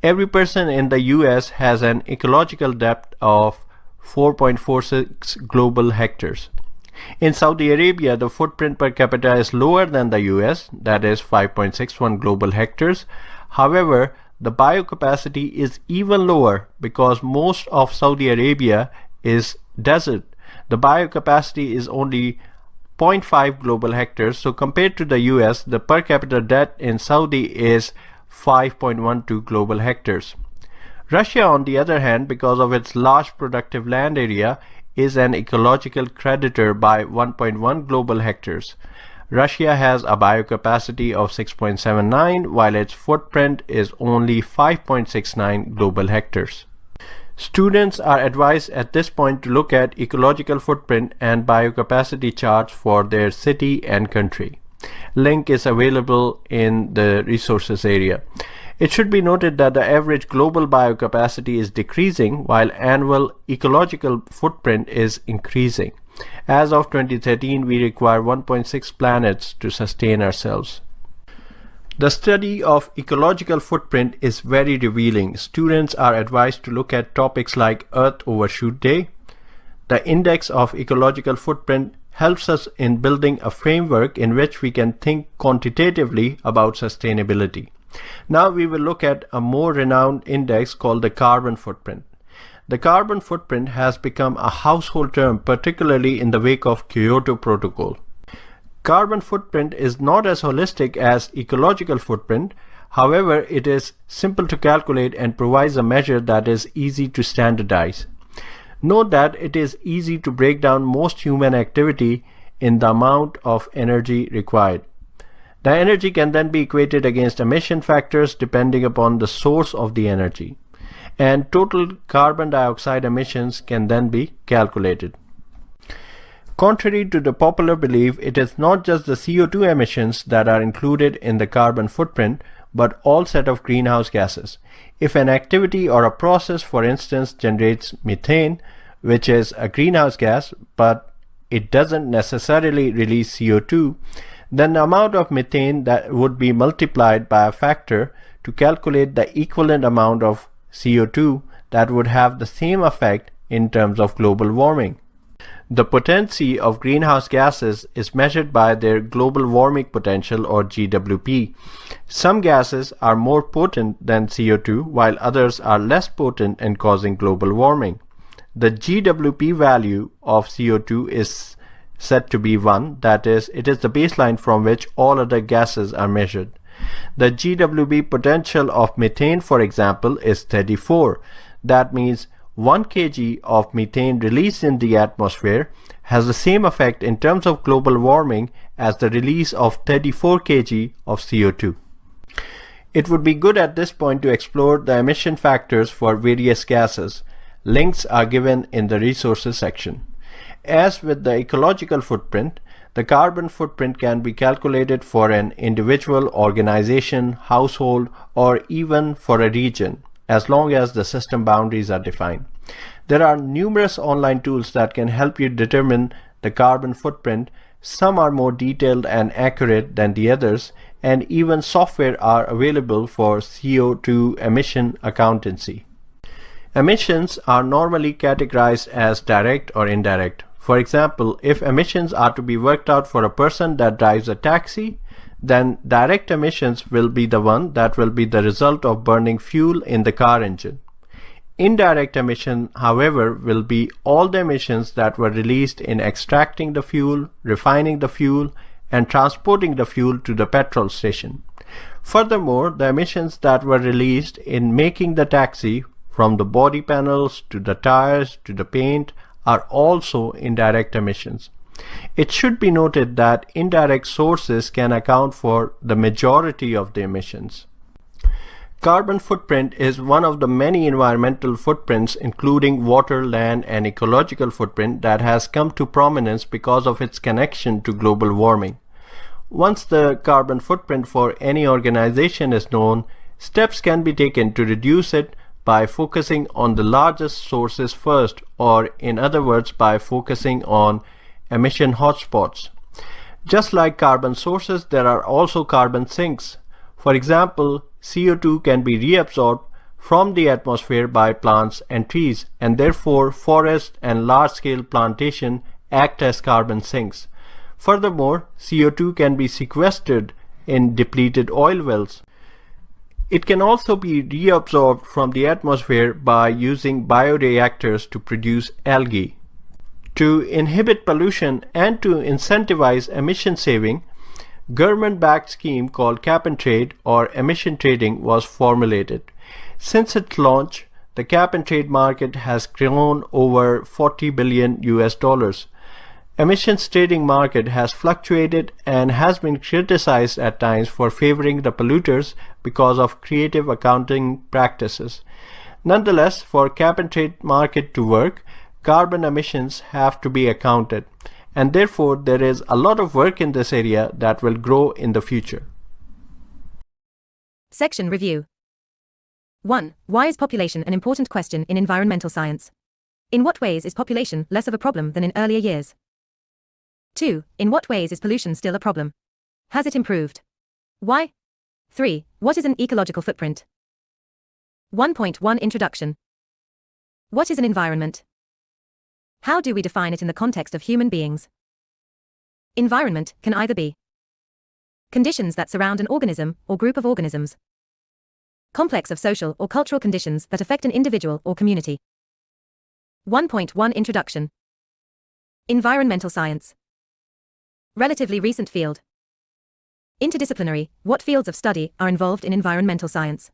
every person in the US has an ecological depth of 4.46 global hectares. In Saudi Arabia, the footprint per capita is lower than the US, that is 5.61 global hectares. However, the biocapacity is even lower because most of Saudi Arabia is desert. The biocapacity is only 0.5 global hectares. So compared to the US, the per capita depth in Saudi is 5.12 global hectares. Russia, on the other hand, because of its large productive land area, is an ecological creditor by 1.1 global hectares. Russia has a biocapacity of 6.79, while its footprint is only 5.69 global hectares. Students are advised at this point to look at ecological footprint and biocapacity charts for their city and country. Link is available in the resources area. It should be noted that the average global biocapacity is decreasing while annual ecological footprint is increasing. As of 2013, we require 1.6 planets to sustain ourselves. The study of ecological footprint is very revealing. Students are advised to look at topics like Earth Overshoot Day. The index of ecological footprint helps us in building a framework in which we can think quantitatively about sustainability. Now we will look at a more renowned index called the carbon footprint. The carbon footprint has become a household term, particularly in the wake of Kyoto Protocol. Carbon footprint is not as holistic as ecological footprint. However, it is simple to calculate and provides a measure that is easy to standardize. Note that it is easy to break down most human activity in the amount of energy required. The energy can then be equated against emission factors depending upon the source of the energy, and total carbon dioxide emissions can then be calculated. Contrary to the popular belief, it is not just the CO2 emissions that are included in the carbon footprint, but all set of greenhouse gases. If an activity or a process, for instance, generates methane, which is a greenhouse gas, but it doesn't necessarily release CO2, then the amount of methane that would be multiplied by a factor to calculate the equivalent amount of CO2 that would have the same effect in terms of global warming. The potency of greenhouse gases is measured by their global warming potential, or GWP. Some gases are more potent than CO2, while others are less potent in causing global warming. The GWP value of CO2 is said to be 1, that is, it is the baseline from which all other gases are measured. The GWP potential of methane, for example, is 34. That means 1 kg of methane released in the atmosphere has the same effect in terms of global warming as the release of 34 kg of CO2. It would be good at this point to explore the emission factors for various gases. Links are given in the resources section. As with the ecological footprint, the carbon footprint can be calculated for an individual, organization, household, or even for a region, as long as the system boundaries are defined. There are numerous online tools that can help you determine the carbon footprint. Some are more detailed and accurate than the others, and even software are available for CO2 emission accountancy. Emissions are normally categorized as direct or indirect. For example, if emissions are to be worked out for a person that drives a taxi, then direct emissions will be the one that will be the result of burning fuel in the car engine. Indirect emission, however, will be all the emissions that were released in extracting the fuel, refining the fuel, and transporting the fuel to the petrol station. Furthermore, the emissions that were released in making the taxi, from the body panels to the tires to the paint, are also indirect emissions. It should be noted that indirect sources can account for the majority of the emissions. Carbon footprint is one of the many environmental footprints, including water, land, and ecological footprint, that has come to prominence because of its connection to global warming. Once the carbon footprint for any organization is known, steps can be taken to reduce it by focusing on the largest sources first, or in other words, by focusing on emission hotspots. Just like carbon sources, there are also carbon sinks. For example, CO2 can be reabsorbed from the atmosphere by plants and trees, and therefore forests and large-scale plantation act as carbon sinks. Furthermore, CO2 can be sequestered in depleted oil wells. It can also be reabsorbed from the atmosphere by using bioreactors to produce algae. To inhibit pollution and to incentivize emission saving, government-backed scheme called cap and trade, or emission trading, was formulated. Since its launch, the cap and trade market has grown over $40 billion. Emissions trading market has fluctuated and has been criticized at times for favoring the polluters because of creative accounting practices. Nonetheless, for cap and trade market to work, carbon emissions have to be accounted, and therefore there is a lot of work in this area that will grow in the future. Section Review. 1. Why is population an important question in environmental science? In what ways is population less of a problem than in earlier years? 2. In what ways is pollution still a problem? Has it improved? Why? 3. What is an ecological footprint? 1.1 Introduction. What is an environment? How do we define it in the context of human beings? Environment can either be conditions that surround an organism or group of organisms, complex of social or cultural conditions that affect an individual or community. 1.1 Introduction. Environmental science. Relatively recent field. Interdisciplinary. What fields of study are involved in environmental science?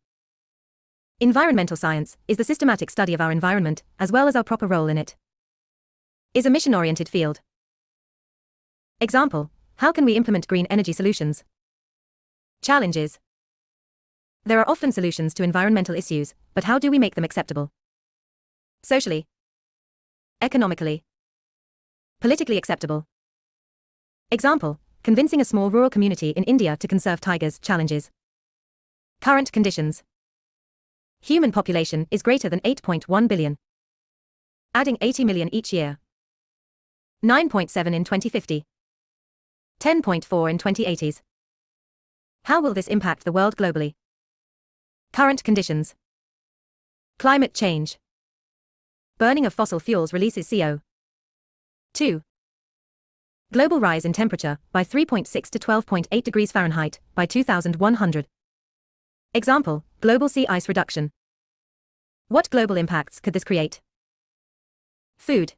Environmental science is the systematic study of our environment, as well as our proper role in it. Is a mission-oriented field. Example: how can we implement green energy solutions? Challenges. There are often solutions to environmental issues, but how do we make them acceptable? Socially, economically, politically acceptable. Example: convincing a small rural community in India to conserve tigers. Challenges. Current conditions. Human population is greater than 8.1 billion. Adding 80 million each year. 9.7 in 2050. 10.4 in 2080s. How will this impact the world globally? Current conditions. Climate change. Burning of fossil fuels releases CO2. Global rise in temperature by 3.6 to 12.8 degrees Fahrenheit by 2100. Example: global sea ice reduction. What global impacts could this create? Food.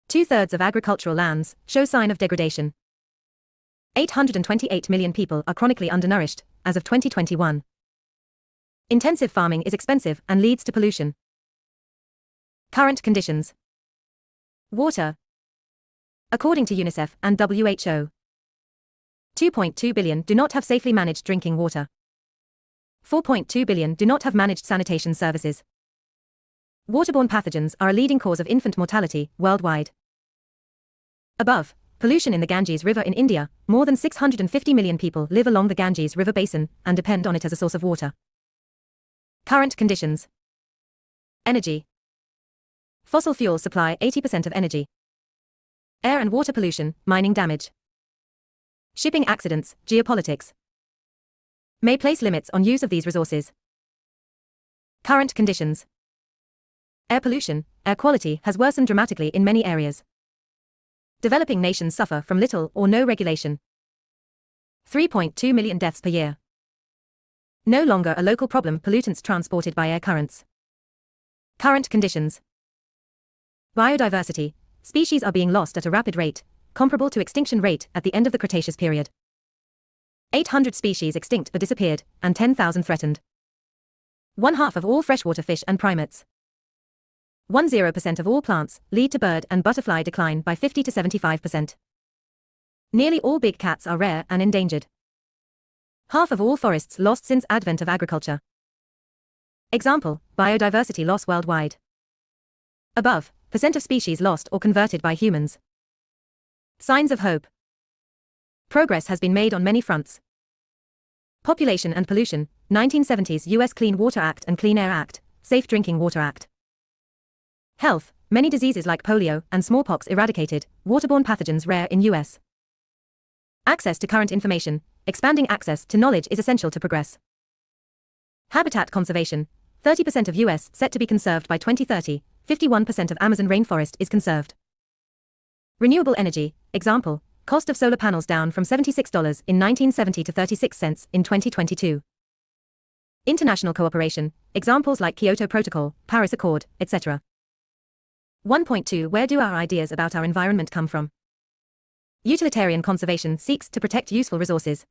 2/3 of agricultural lands show sign of degradation. 828 million people are chronically undernourished as of 2021. Intensive farming is expensive and leads to pollution. Current conditions. Water. According to UNICEF and WHO, 2.2 billion do not have safely managed drinking water. 4.2 billion do not have managed sanitation services. Waterborne pathogens are a leading cause of infant mortality worldwide. Above, pollution in the Ganges River in India. More than 650 million people live along the Ganges River basin and depend on it as a source of water. Current conditions. Energy. Fossil fuels supply 80% of energy. Air and water pollution, mining damage. Shipping accidents, geopolitics. May place limits on use of these resources. Current conditions. Air pollution. Air quality has worsened dramatically in many areas. Developing nations suffer from little or no regulation. 3.2 million deaths per year. No longer a local problem. Pollutants transported by air currents. Current conditions. Biodiversity. Species are being lost at a rapid rate, comparable to extinction rate at the end of the Cretaceous period. 800 species extinct or disappeared, and 10,000 threatened. 1/2 of all freshwater fish and primates. 10% of all plants lead to bird and butterfly decline by 50 to 75%. Nearly all big cats are rare and endangered. 1/2 of all forests lost since advent of agriculture. Example: biodiversity loss worldwide. Above, percent of species lost or converted by humans. Signs of hope. Progress has been made on many fronts. Population and pollution, 1970s U.S. Clean Water Act and Clean Air Act, Safe Drinking Water Act. Health, many diseases like polio and smallpox eradicated, waterborne pathogens rare in U.S. Access to current information, expanding access to knowledge is essential to progress. Habitat conservation, 30% of U.S. set to be conserved by 2030, 51% of Amazon rainforest is conserved. Renewable energy, example: cost of solar panels down from $76 in 1970 to 36 cents in 2022. International cooperation, examples like Kyoto Protocol, Paris Accord, etc. 1.2 Where do our ideas about our environment come from? Utilitarian conservation seeks to protect useful resources.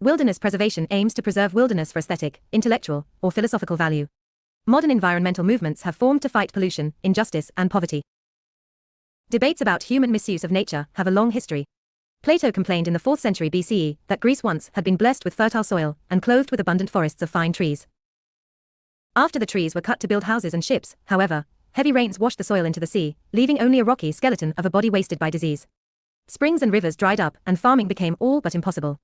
Wilderness preservation aims to preserve wilderness for aesthetic, intellectual, or philosophical value. Modern environmental movements have formed to fight pollution, injustice, and poverty. Debates about human misuse of nature have a long history. Plato complained in the 4th century BCE that Greece once had been blessed with fertile soil and clothed with abundant forests of fine trees. After the trees were cut to build houses and ships, however, heavy rains washed the soil into the sea, leaving only a rocky skeleton of a body wasted by disease. Springs and rivers dried up, and farming became all but impossible.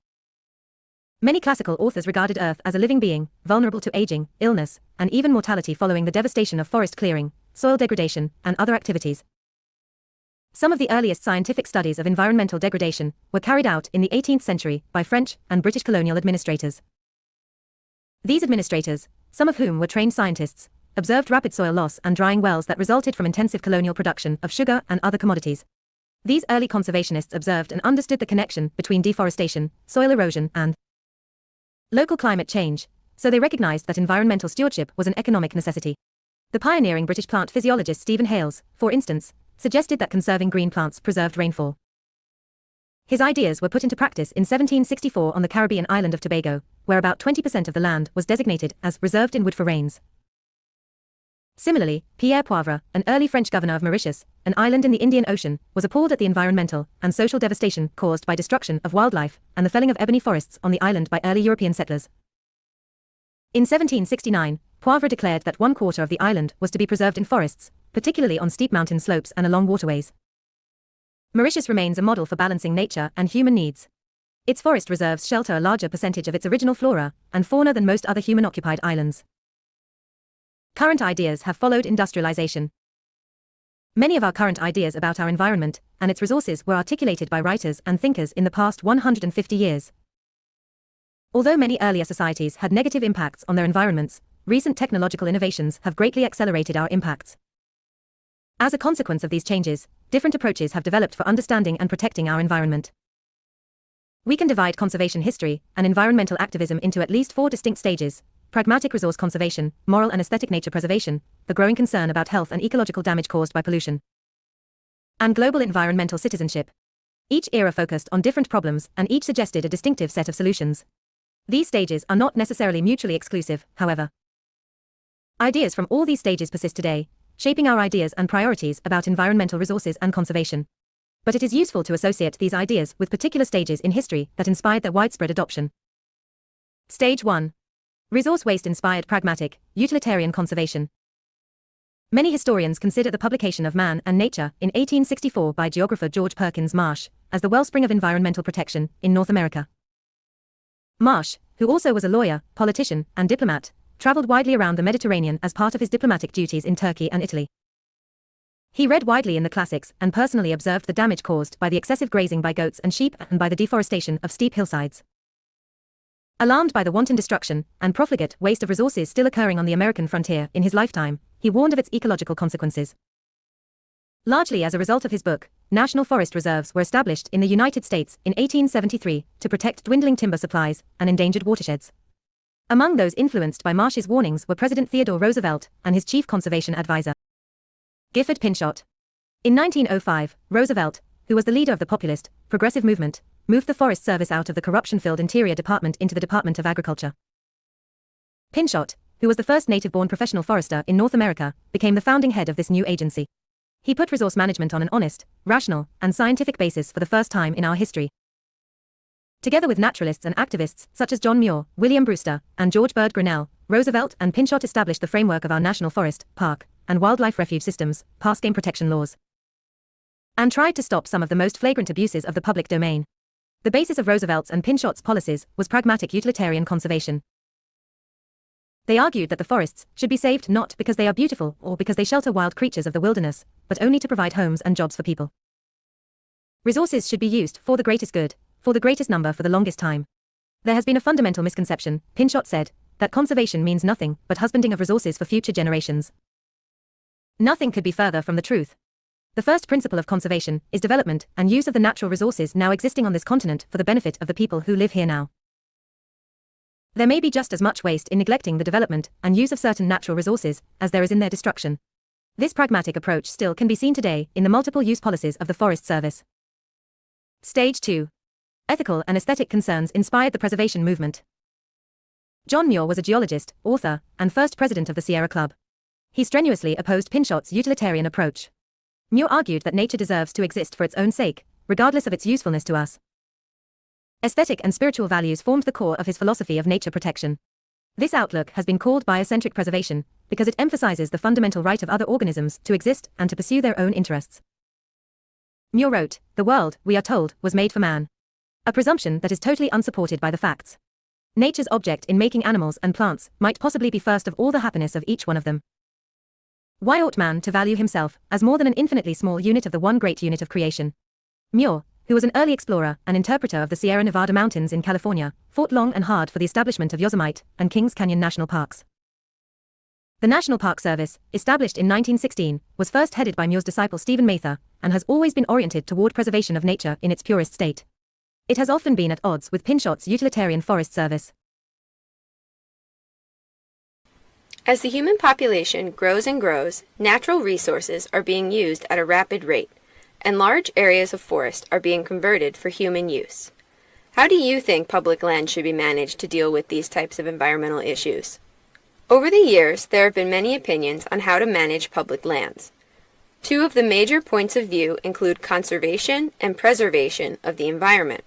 Many classical authors regarded Earth as a living being, vulnerable to aging, illness, and even mortality following the devastation of forest clearing, soil degradation, and other activities. Some of the earliest scientific studies of environmental degradation were carried out in the 18th century by French and British colonial administrators. These administrators, some of whom were trained scientists, observed rapid soil loss and drying wells that resulted from intensive colonial production of sugar and other commodities. These early conservationists observed and understood the connection between deforestation, soil erosion, and local climate change, so they recognized that environmental stewardship was an economic necessity. The pioneering British plant physiologist Stephen Hales, for instance, suggested that conserving green plants preserved rainfall. His ideas were put into practice in 1764 on the Caribbean island of Tobago, where about 20% of the land was designated as reserved in wood for rains. Similarly, Pierre Poivre, an early French governor of Mauritius, an island in the Indian Ocean, was appalled at the environmental and social devastation caused by destruction of wildlife and the felling of ebony forests on the island by early European settlers. In 1769, Poivre declared that 1/4 of the island was to be preserved in forests, particularly on steep mountain slopes and along waterways. Mauritius remains a model for balancing nature and human needs. Its forest reserves shelter a larger percentage of its original flora and fauna than most other human-occupied islands. Current ideas have followed industrialization. Many of our current ideas about our environment and its resources were articulated by writers and thinkers in the past 150 years. Although many earlier societies had negative impacts on their environments, recent technological innovations have greatly accelerated our impacts. As a consequence of these changes, different approaches have developed for understanding and protecting our environment. We can divide conservation history and environmental activism into at least 4 distinct stages: pragmatic resource conservation, moral and aesthetic nature preservation, the growing concern about health and ecological damage caused by pollution, and global environmental citizenship. Each era focused on different problems and each suggested a distinctive set of solutions. These stages are not necessarily mutually exclusive, however. Ideas from all these stages persist today, shaping our ideas and priorities about environmental resources and conservation. But it is useful to associate these ideas with particular stages in history that inspired their widespread adoption. Stage 1. Resource waste-inspired pragmatic, utilitarian conservation. Many historians consider the publication of Man and Nature in 1864 by geographer George Perkins Marsh as the wellspring of environmental protection in North America. Marsh, who also was a lawyer, politician, and diplomat, traveled widely around the Mediterranean as part of his diplomatic duties in Turkey and Italy. He read widely in the classics and personally observed the damage caused by the excessive grazing by goats and sheep and by the deforestation of steep hillsides. Alarmed by the wanton destruction and profligate waste of resources still occurring on the American frontier in his lifetime, he warned of its ecological consequences. Largely as a result of his book, national forest reserves were established in the United States in 1873 to protect dwindling timber supplies and endangered watersheds. Among those influenced by Marsh's warnings were President Theodore Roosevelt and his chief conservation advisor, Gifford Pinchot. In 1905, Roosevelt, who was the leader of the populist, progressive movement, moved the Forest Service out of the corruption-filled Interior Department into the Department of Agriculture. Pinchot, who was the first native-born professional forester in North America, became the founding head of this new agency. He put resource management on an honest, rational, and scientific basis for the first time in our history. Together with naturalists and activists such as John Muir, William Brewster, and George Bird Grinnell, Roosevelt and Pinchot established the framework of our national forest, park, and wildlife refuge systems, past game protection laws, and tried to stop some of the most flagrant abuses of the public domain. The basis of Roosevelt's and Pinchot's policies was pragmatic utilitarian conservation. They argued that the forests should be saved not because they are beautiful or because they shelter wild creatures of the wilderness, but only to provide homes and jobs for people. Resources should be used for the greatest good, for the greatest number for the longest time. There has been a fundamental misconception, Pinchot said, that conservation means nothing but husbanding of resources for future generations. Nothing could be further from the truth. The first principle of conservation is development and use of the natural resources now existing on this continent for the benefit of the people who live here now. There may be just as much waste in neglecting the development and use of certain natural resources as there is in their destruction. This pragmatic approach still can be seen today in the multiple use policies of the Forest Service. Stage 2. Ethical and aesthetic concerns inspired the preservation movement. John Muir was a geologist, author, and first president of the Sierra Club. He strenuously opposed Pinchot's utilitarian approach. Muir argued that nature deserves to exist for its own sake, regardless of its usefulness to us. Aesthetic and spiritual values formed the core of his philosophy of nature protection. This outlook has been called biocentric preservation because it emphasizes the fundamental right of other organisms to exist and to pursue their own interests. Muir wrote, "The world, we are told, was made for man." A presumption that is totally unsupported by the facts. Nature's object in making animals and plants might possibly be first of all the happiness of each one of them. Why ought man to value himself as more than an infinitely small unit of the one great unit of creation? Muir, who was an early explorer and interpreter of the Sierra Nevada mountains in California, fought long and hard for the establishment of Yosemite and Kings Canyon National Parks. The National Park Service, established in 1916, was first headed by Muir's disciple Stephen Mather, and has always been oriented toward preservation of nature in its purest state. It has often been at odds with Pinchot's utilitarian Forest Service. As the human population grows and grows, natural resources are being used at a rapid rate, and large areas of forest are being converted for human use. How do you think public land should be managed to deal with these types of environmental issues? Over the years, there have been many opinions on how to manage public lands. Two of the major points of view include conservation and preservation of the environment.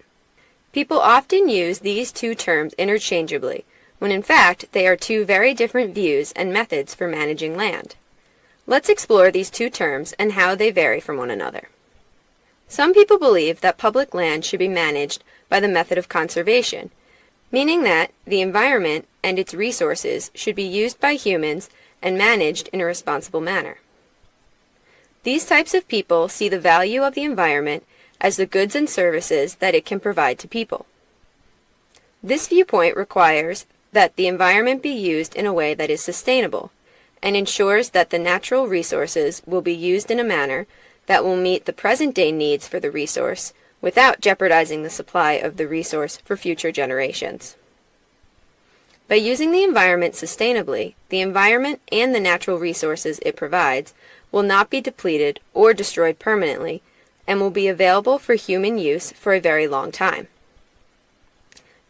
People often use these two terms interchangeably, when in fact they are two very different views and methods for managing land. Let's explore these two terms and how they vary from one another. Some people believe that public land should be managed by the method of conservation, meaning that the environment and its resources should be used by humans and managed in a responsible manner. These types of people see the value of the environment as the goods and services that it can provide to people. This viewpoint requires that the environment be used in a way that is sustainable, and ensures that the natural resources will be used in a manner that will meet the present-day needs for the resource without jeopardizing the supply of the resource for future generations. By using the environment sustainably, the environment and the natural resources it provides will not be depleted or destroyed permanently, and will be available for human use for a very long time.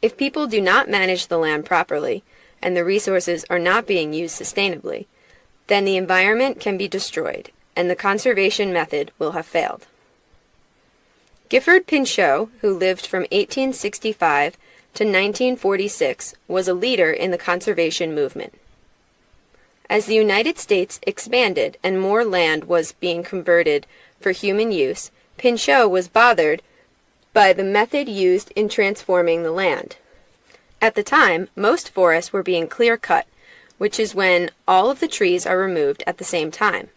If people do not manage the land properly, and the resources are not being used sustainably, then the environment can be destroyed, and the conservation method will have failed. Gifford Pinchot, who lived from 1865 to 1946, was a leader in the conservation movement. As the United States expanded and more land was being converted for human use, Pinchot was bothered by the method used in transforming the land. At the time, most forests were being clear-cut, which is when all of the trees are removed at the same time.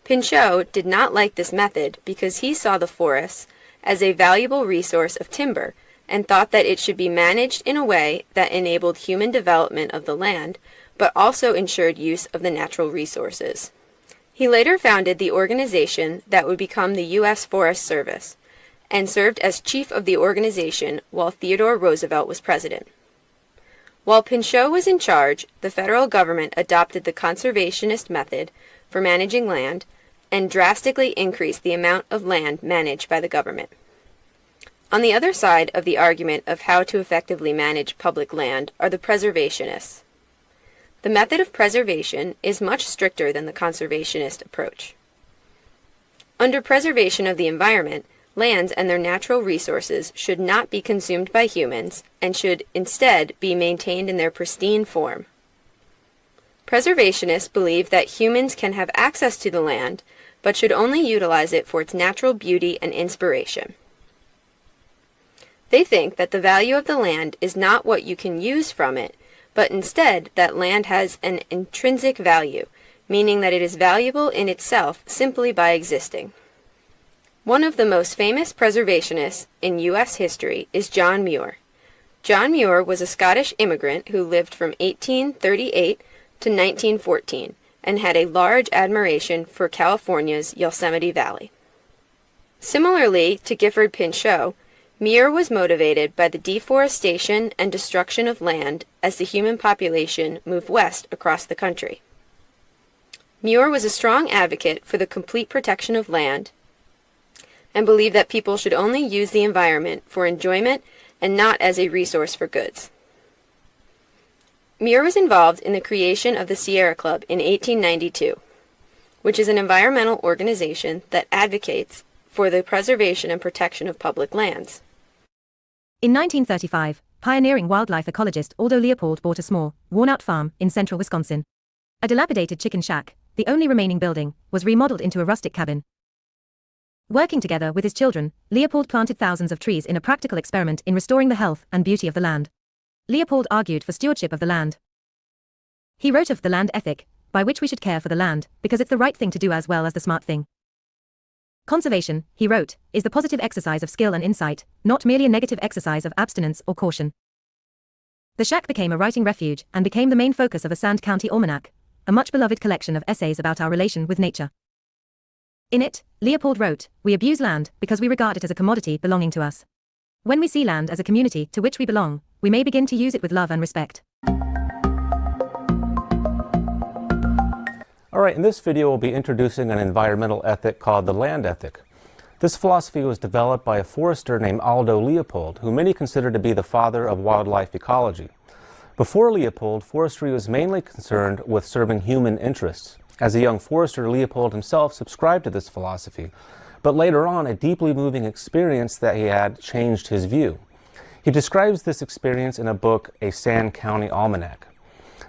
Pinchot did not like this method because he saw the forests as a valuable resource of timber and thought that it should be managed in a way that enabled human development of the land, but also ensured use of the natural resources. He later founded the organization that would become the U.S. Forest Service, and served as chief of the organization while Theodore Roosevelt was president. While Pinchot was in charge, the federal government adopted the conservationist method for managing land and drastically increased the amount of land managed by the government. On the other side of the argument of how to effectively manage public land are the preservationists. The method of preservation is much stricter than the conservationist approach. Under preservation of the environment, lands and their natural resources should not be consumed by humans and should instead be maintained in their pristine form. Preservationists believe that humans can have access to the land, but should only utilize it for its natural beauty and inspiration. They think that the value of the land is not what you can use from it, but instead that land has an intrinsic value, meaning that it is valuable in itself simply by existing. One of the most famous preservationists in U.S. history is John Muir. John Muir was a Scottish immigrant who lived from 1838 to 1914 and had a large admiration for California's Yosemite Valley. Similarly to Gifford Pinchot, Muir was motivated by the deforestation and destruction of land as the human population moved west across the country. Muir was a strong advocate for the complete protection of land and believed that people should only use the environment for enjoyment and not as a resource for goods. Muir was involved in the creation of the Sierra Club in 1892, which is an environmental organization that advocates for the preservation and protection of public lands. In 1935, pioneering wildlife ecologist Aldo Leopold bought a small, worn-out farm in central Wisconsin. A dilapidated chicken shack, the only remaining building, was remodeled into a rustic cabin. Working together with his children, Leopold planted thousands of trees in a practical experiment in restoring the health and beauty of the land. Leopold argued for stewardship of the land. He wrote of the land ethic, by which we should care for the land, because it's the right thing to do as well as the smart thing. Conservation, he wrote, is the positive exercise of skill and insight, not merely a negative exercise of abstinence or caution. The shack became a writing refuge and became the main focus of a Sand County Almanac, a much-beloved collection of essays about our relation with nature. In it, Leopold wrote, "We abuse land because we regard it as a commodity belonging to us. When we see land as a community to which we belong, we may begin to use it with love and respect." Alright, in this video we'll be introducing an environmental ethic called the land ethic. This philosophy was developed by a forester named Aldo Leopold, who many consider to be the father of wildlife ecology. Before Leopold, forestry was mainly concerned with serving human interests. As a young forester, Leopold himself subscribed to this philosophy, but later on a deeply moving experience that he had changed his view. He describes this experience in a book, A Sand County Almanac.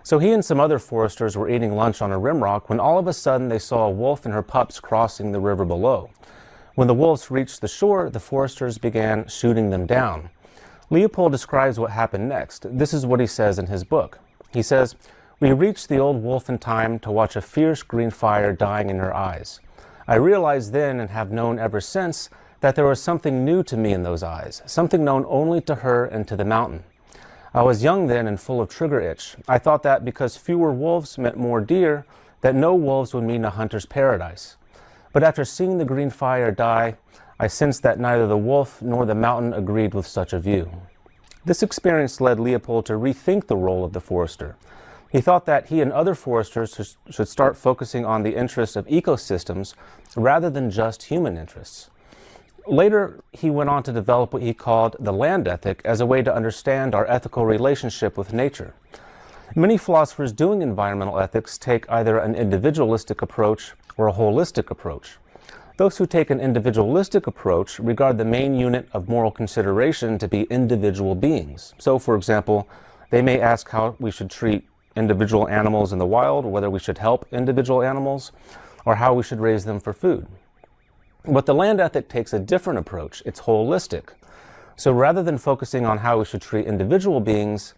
So he and some other foresters were eating lunch on a rimrock when all of a sudden they saw a wolf and her pups crossing the river below. When the wolves reached the shore, the foresters began shooting them down. Leopold describes what happened next. This is what he says in his book. He says, "We reached the old wolf in time to watch a fierce green fire dying in her eyes. I realized then and have known ever since that there was something new to me in those eyes, something known only to her and to the mountain. I was young then and full of trigger itch. I thought that because fewer wolves meant more deer, that no wolves would mean a hunter's paradise. But after seeing the green fire die, I sensed that neither the wolf nor the mountain agreed with such a view." This experience led Leopold to rethink the role of the forester. He thought that he and other foresters should start focusing on the interests of ecosystems rather than just human interests. Later, he went on to develop what he called the land ethic as a way to understand our ethical relationship with nature. Many philosophers doing environmental ethics take either an individualistic approach or a holistic approach. Those who take an individualistic approach regard the main unit of moral consideration to be individual beings. So, for example, they may ask how we should treat individual animals in the wild, or whether we should help individual animals, or how we should raise them for food. But the land ethic takes a different approach. It's holistic. So rather than focusing on how we should treat individual beings,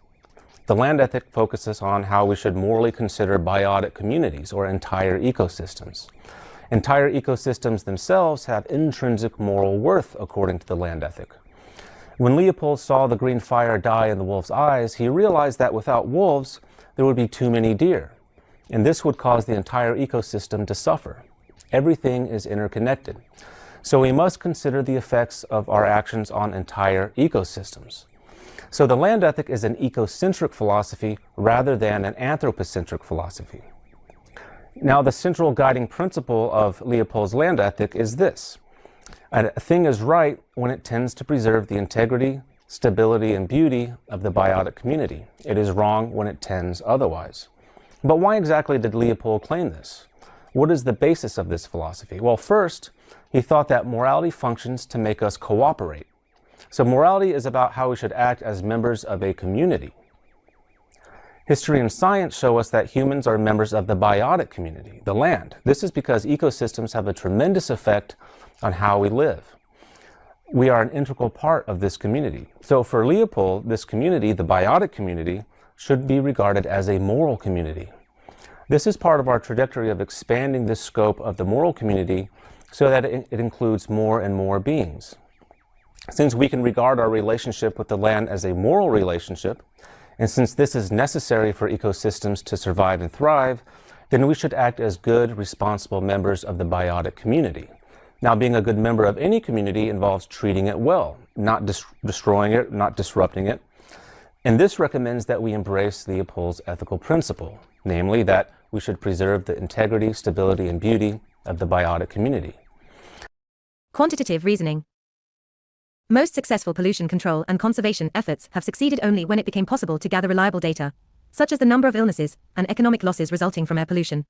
the land ethic focuses on how we should morally consider biotic communities or entire ecosystems. Entire ecosystems themselves have intrinsic moral worth according to the land ethic. When Leopold saw the green fire die in the wolf's eyes, he realized that without wolves, there would be too many deer, and this would cause the entire ecosystem to suffer. Everything is interconnected. So we must consider the effects of our actions on entire ecosystems. So the land ethic is an ecocentric philosophy rather than an anthropocentric philosophy. Now, the central guiding principle of Leopold's land ethic is this: a thing is right when it tends to preserve the integrity, stability, and beauty of the biotic community. It is wrong when it tends otherwise. But why exactly did Leopold claim this? What is the basis of this philosophy? Well, first, he thought that morality functions to make us cooperate. So morality is about how we should act as members of a community. History and science show us that humans are members of the biotic community, the land. This is because ecosystems have a tremendous effect on how we live. We are an integral part of this community. So for Leopold, this community, the biotic community, should be regarded as a moral community. This is part of our trajectory of expanding the scope of the moral community so that it includes more and more beings. Since we can regard our relationship with the land as a moral relationship, and since this is necessary for ecosystems to survive and thrive, then we should act as good, responsible members of the biotic community. Now, being a good member of any community involves treating it well, not destroying it, not disrupting it. And this recommends that we embrace Leopold's ethical principle, namely that we should preserve the integrity, stability, and beauty of the biotic community. Quantitative reasoning. Most successful pollution control and conservation efforts have succeeded only when it became possible to gather reliable data, such as the number of illnesses and economic losses resulting from air pollution.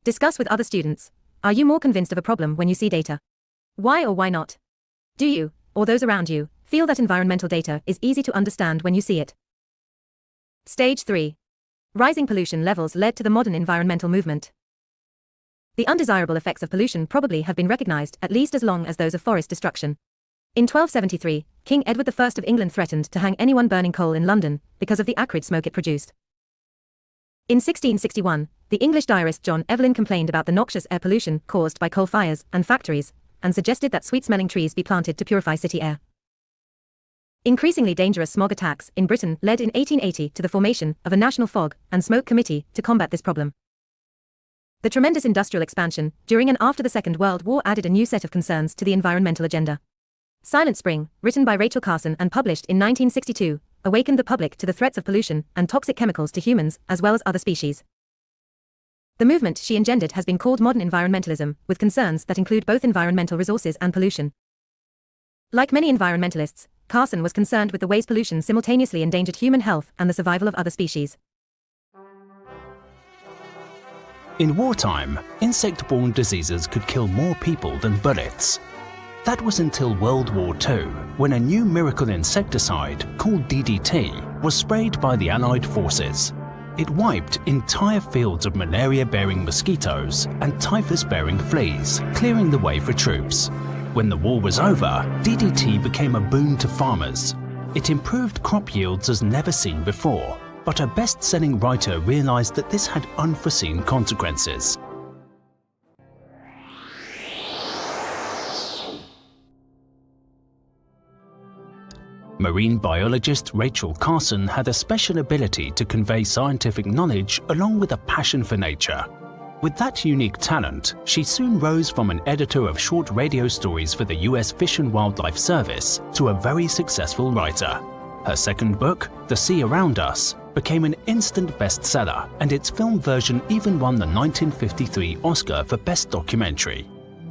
Discuss with other students. Are you more convinced of a problem when you see data? Why or why not? Do you, or those around you, Feel that environmental data is easy to understand when you see it. Stage 3. Rising pollution levels led to the modern environmental movement. The undesirable effects of pollution probably have been recognized at least as long as those of forest destruction. In 1273, King Edward I of England threatened to hang anyone burning coal in London because of the acrid smoke it produced. In 1661, the English diarist John Evelyn complained about the noxious air pollution caused by coal fires and factories, and suggested that sweet-smelling trees be planted to purify city air. Increasingly dangerous smog attacks in Britain led in 1880 to the formation of a National Fog and Smoke Committee to combat this problem. The tremendous industrial expansion during and after the Second World War added a new set of concerns to the environmental agenda. Silent Spring, written by Rachel Carson and published in 1962, awakened the public to the threats of pollution and toxic chemicals to humans as well as other species. The movement she engendered has been called modern environmentalism, with concerns that include both environmental resources and pollution. Like many environmentalists, Carson was concerned with the ways pollution simultaneously endangered human health and the survival of other species. In wartime, insect-borne diseases could kill more people than bullets. That was until World War II, when a new miracle insecticide called DDT was sprayed by the Allied forces. It wiped entire fields of malaria-bearing mosquitoes and typhus-bearing fleas, clearing the way for troops. When the war was over, DDT became a boon to farmers. It improved crop yields as never seen before, but a best-selling writer realized that this had unforeseen consequences. Marine biologist Rachel Carson had a special ability to convey scientific knowledge along with a passion for nature. With that unique talent, she soon rose from an editor of short radio stories for the US Fish and Wildlife Service to a very successful writer. Her second book, The Sea Around Us, became an instant bestseller, and its film version even won the 1953 Oscar for Best Documentary.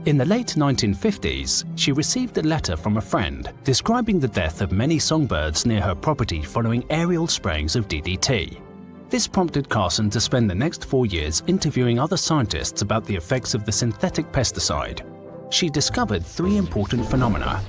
In the late 1950s, she received a letter from a friend describing the death of many songbirds near her property following aerial sprayings of DDT. This prompted Carson to spend the next 4 years interviewing other scientists about the effects of the synthetic pesticide. She discovered 3 important phenomena.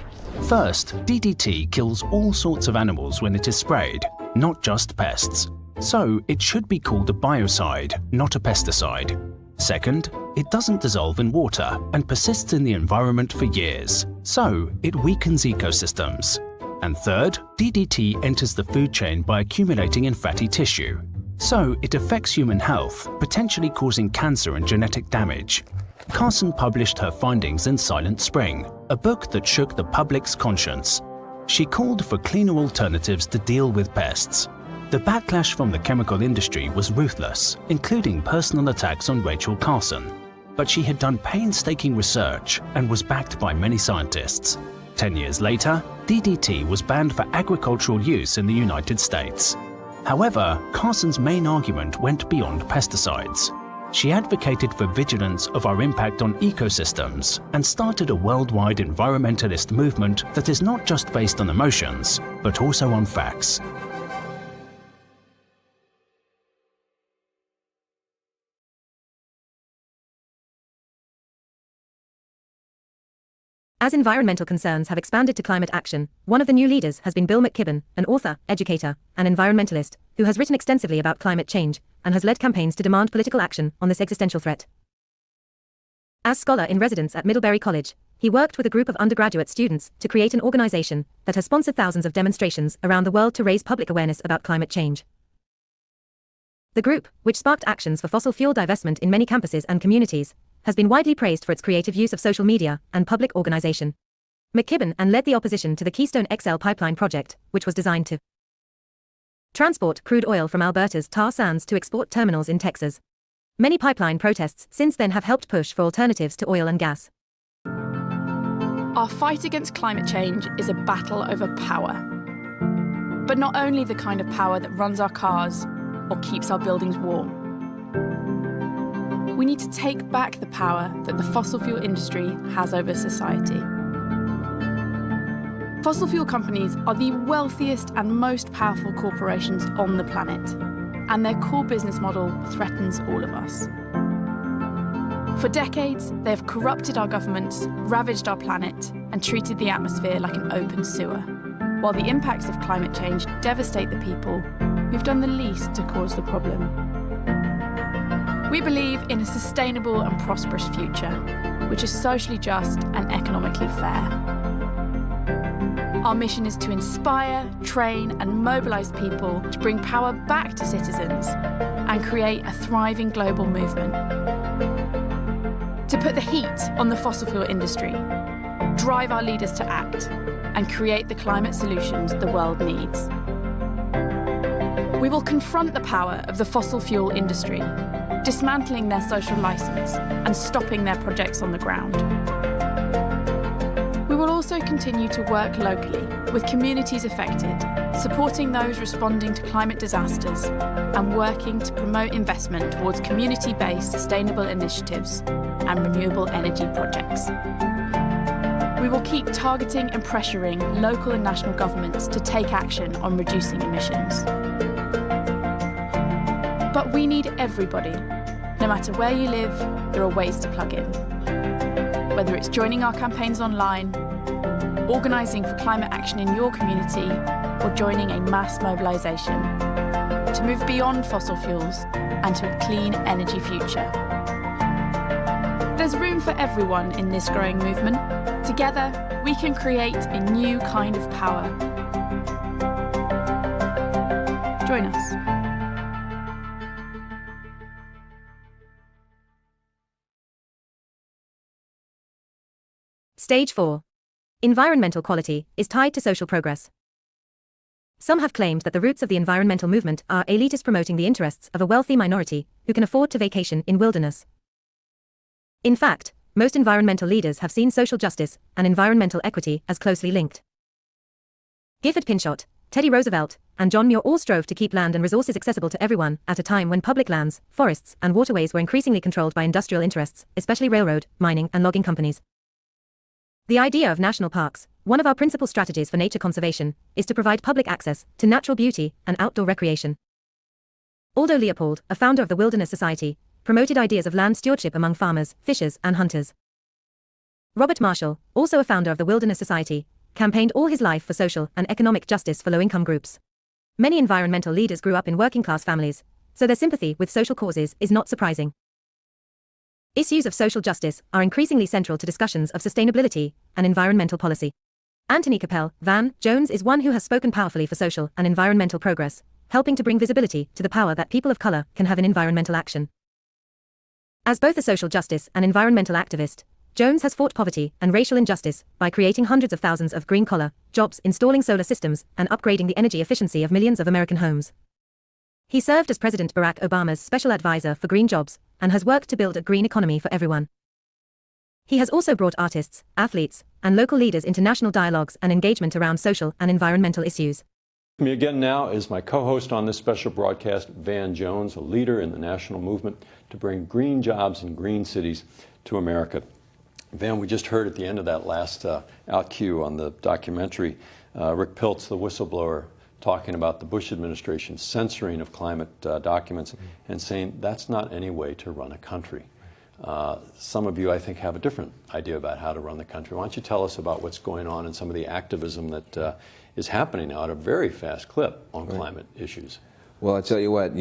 First, DDT kills all sorts of animals when it is sprayed, not just pests. So it should be called a biocide, not a pesticide. Second, it doesn't dissolve in water and persists in the environment for years, so it weakens ecosystems. And third, DDT enters the food chain by accumulating in fatty tissue. So it affects human health, potentially causing cancer and genetic damage. Carson published her findings in Silent Spring, a book that shook the public's conscience. She called for cleaner alternatives to deal with pests. The backlash from the chemical industry was ruthless, including personal attacks on Rachel Carson. But she had done painstaking research and was backed by many scientists. 10 years later, DDT was banned for agricultural use in the United States. However, Carson's main argument went beyond pesticides. She advocated for vigilance of our impact on ecosystems and started a worldwide environmentalist movement that is not just based on emotions, but also on facts. As environmental concerns have expanded to climate action, one of the new leaders has been Bill McKibben, an author, educator, and environmentalist, who has written extensively about climate change and has led campaigns to demand political action on this existential threat. As scholar in residence at Middlebury College, he worked with a group of undergraduate students to create an organization that has sponsored thousands of demonstrations around the world to raise public awareness about climate change. The group, which sparked actions for fossil fuel divestment in many campuses and communities, has been widely praised for its creative use of social media and public organization. McKibben led the opposition to the Keystone XL pipeline project, which was designed to transport crude oil from Alberta's tar sands to export terminals in Texas. Many pipeline protests since then have helped push for alternatives to oil and gas. Our fight against climate change is a battle over power. But not only the kind of power that runs our cars or keeps our buildings warm. We need to take back the power that the fossil fuel industry has over society. Fossil fuel companies are the wealthiest and most powerful corporations on the planet, and their core business model threatens all of us. For decades, they have corrupted our governments, ravaged our planet, and treated the atmosphere like an open sewer. while the impacts of climate change devastate the people who've done the least to cause the problem. We believe in a sustainable and prosperous future, which is socially just and economically fair. Our mission is to inspire, train and mobilise people to bring power back to citizens and create a thriving global movement. To put the heat on the fossil fuel industry, drive our leaders to act and create the climate solutions the world needs. We will confront the power of the fossil fuel industry, dismantling their social licence and stopping their projects on the ground. We will also continue to work locally with communities affected, supporting those responding to climate disasters and working to promote investment towards community-based sustainable initiatives and renewable energy projects. We will keep targeting and pressuring local and national governments to take action on reducing emissions. But we need everybody. No matter where you live, there are ways to plug in. Whether it's joining our campaigns online, organising for climate action in your community, or joining a mass mobilisation to move beyond fossil fuels and to a clean energy future. There's room for everyone in this growing movement. Together, we can create a new kind of power. Join us. Stage 4. Environmental quality is tied to social progress. Some have claimed that the roots of the environmental movement are elitists promoting the interests of a wealthy minority who can afford to vacation in wilderness. In fact, most environmental leaders have seen social justice and environmental equity as closely linked. Gifford Pinchot, Teddy Roosevelt, and John Muir all strove to keep land and resources accessible to everyone at a time when public lands, forests, and waterways were increasingly controlled by industrial interests, especially railroad, mining, and logging companies. The idea of national parks, one of our principal strategies for nature conservation, is to provide public access to natural beauty and outdoor recreation. Aldo Leopold, a founder of the Wilderness Society, promoted ideas of land stewardship among farmers, fishers, and hunters. Robert Marshall, also a founder of the Wilderness Society, campaigned all his life for social and economic justice for low-income groups. Many environmental leaders grew up in working-class families, so their sympathy with social causes is not surprising. Issues of social justice are increasingly central to discussions of sustainability and environmental policy. Anthony Capel Van Jones is one who has spoken powerfully for social and environmental progress, helping to bring visibility to the power that people of color can have in environmental action. As both a social justice and environmental activist, Jones has fought poverty and racial injustice by creating hundreds of thousands of green-collar jobs, installing solar systems, and upgrading the energy efficiency of millions of American homes. He served as President Barack Obama's special advisor for green jobs and has worked to build a green economy for everyone. He has also brought artists, athletes, and local leaders into national dialogues and engagement around social and environmental issues. With me again now is my co-host on this special broadcast, Van Jones, a leader in the national movement to bring green jobs and green cities to America. Van, we just heard at the end of that last out cue on the documentary, Rick Piltz, the whistleblower, talking about the Bush administration's censoring of climate documents and saying that's not any way to run a country. Some of you, I think, have a different idea about how to run the country. Why don't you tell us about what's going on and some of the activism that is happening now at a very fast clip on climate issues? Well, I tell you what,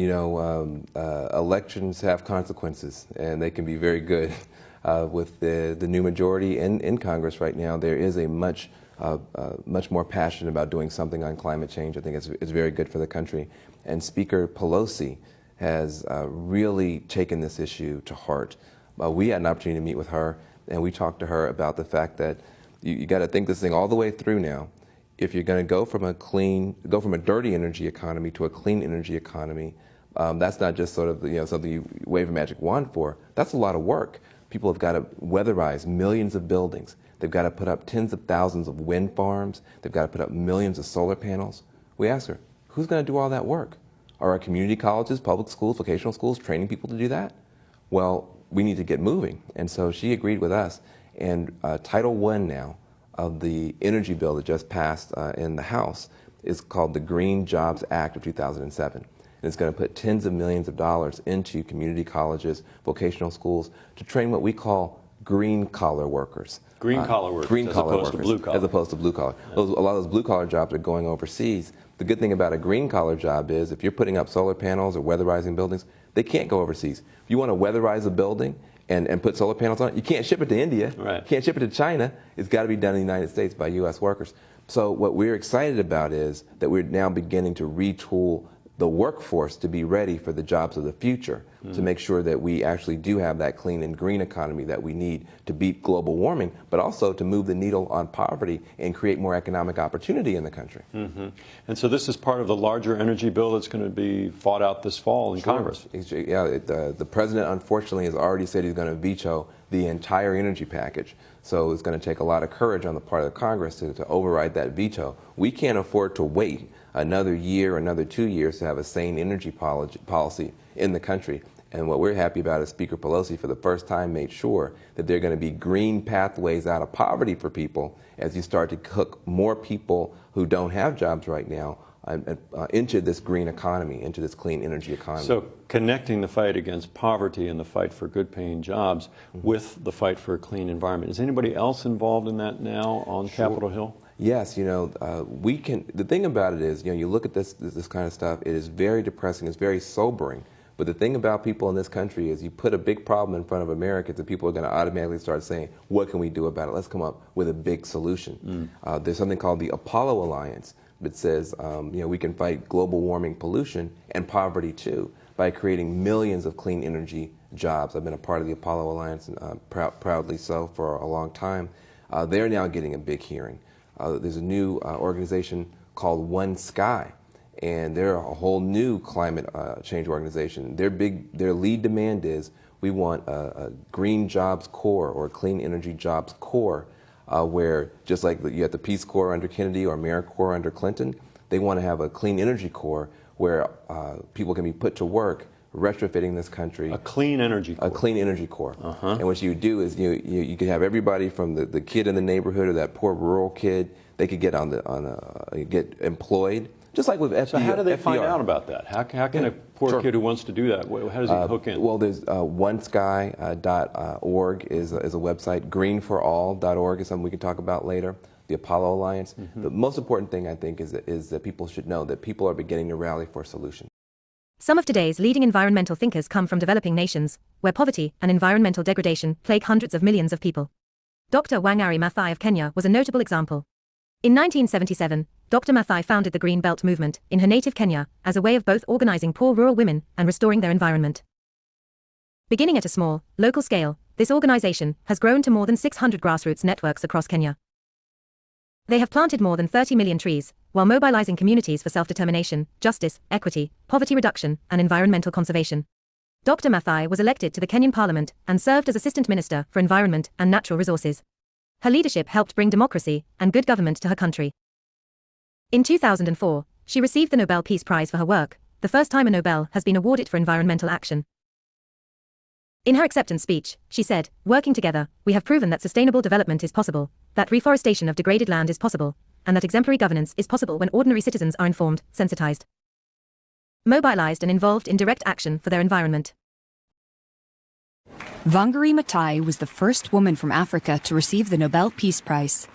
elections have consequences, and they can be very good. With the new majority in Congress right now, there is a much more passion about doing something on climate change. I think it's very good for the country. And Speaker Pelosi has really taken this issue to heart. We had an opportunity to meet with her, and we talked to her about the fact that you got to think this thing all the way through now. If you're going to go from a dirty energy economy to a clean energy economy, that's not just sort of something you wave a magic wand for. That's a lot of work. People have got to weatherize millions of buildings. They've got to put up tens of thousands of wind farms. They've got to put up millions of solar panels. We asked her, who's going to do all that work? Are our community colleges, public schools, vocational schools training people to do that? Well, we need to get moving. And so she agreed with us. And Title I now of the energy bill that just passed in the House is called the Green Jobs Act of 2007. And it's going to put tens of millions of dollars into community colleges, vocational schools, to train what we call green-collar workers. Green-collar workers, Green as collar opposed to workers, blue-collar. as opposed to blue-collar. A lot of those blue-collar jobs are going overseas. The good thing about a green-collar job is if you're putting up solar panels or weatherizing buildings, they can't go overseas. If you want to weatherize a building and put solar panels on it, you can't ship it to India. Right. You can't ship it to China. It's got to be done in the United States by U.S. workers. So what we're excited about is that we're now beginning to retool the workforce to be ready for the jobs of the future, to make sure that we actually do have that clean and green economy that we need to beat global warming, but also to move the needle on poverty and create more economic opportunity in the country. And so this is part of the larger energy bill that's going to be fought out this fall in Congress. Yeah, the president unfortunately has already said he's going to veto the entire energy package. So it's going to take a lot of courage on the part of the Congress to override that veto. We can't afford to wait another year, another 2 years to have a sane energy policy in the country. And what we're happy about is Speaker Pelosi for the first time made sure that there are going to be green pathways out of poverty for people as you start to hook more people who don't have jobs right now into this green economy, into this clean energy economy. So connecting the fight against poverty and the fight for good paying jobs with the fight for a clean environment. Is anybody else involved in that now on Capitol Hill? Yes, you know, we can. The thing about it is, you know, you look at this kind of stuff. It is very depressing. It's very sobering. But the thing about people in this country is, you put a big problem in front of Americans, and people are going to automatically start saying, "What can we do about it? Let's come up with a big solution." There's something called the Apollo Alliance that says, you know, we can fight global warming, pollution, and poverty too by creating millions of clean energy jobs. I've been a part of the Apollo Alliance, and proudly so, for a long time. They're now getting a big hearing. There's a new organization called One Sky, and they're a whole new climate change organization. Their lead demand is, we want a green jobs corps or a clean energy jobs corps, where just like you had the Peace Corps under Kennedy or AmeriCorps under Clinton, they want to have a clean energy corps where people can be put to work retrofitting this country. A clean energy corps. A clean energy corps. And what you do is you could have everybody from the kid in the neighborhood or that poor rural kid, they could get get employed, just like with FDR. So how do they find out about that? How can a poor kid who wants to do that, how does he hook in? Well, there's onesky.org is a website. Greenforall.org is something we can talk about later. The Apollo Alliance. The most important thing, I think, is that people should know that people are beginning to rally for solutions. Some of today's leading environmental thinkers come from developing nations, where poverty and environmental degradation plague hundreds of millions of people. Dr. Wangari Maathai of Kenya was a notable example. In 1977, Dr. Maathai founded the Green Belt movement in her native Kenya as a way of both organizing poor rural women and restoring their environment. Beginning at a small, local scale, this organization has grown to more than 600 grassroots networks across Kenya. They have planted more than 30 million trees, while mobilizing communities for self-determination, justice, equity, poverty reduction, and environmental conservation. Dr. Maathai was elected to the Kenyan Parliament and served as Assistant Minister for Environment and Natural Resources. Her leadership helped bring democracy and good government to her country. In 2004, she received the Nobel Peace Prize for her work, the first time a Nobel has been awarded for environmental action. In her acceptance speech, she said, "Working together, we have proven that sustainable development is possible, that reforestation of degraded land is possible, and that exemplary governance is possible when ordinary citizens are informed, sensitized, mobilized and involved in direct action for their environment." Wangari Maathai was the first woman from Africa to receive the Nobel Peace Prize.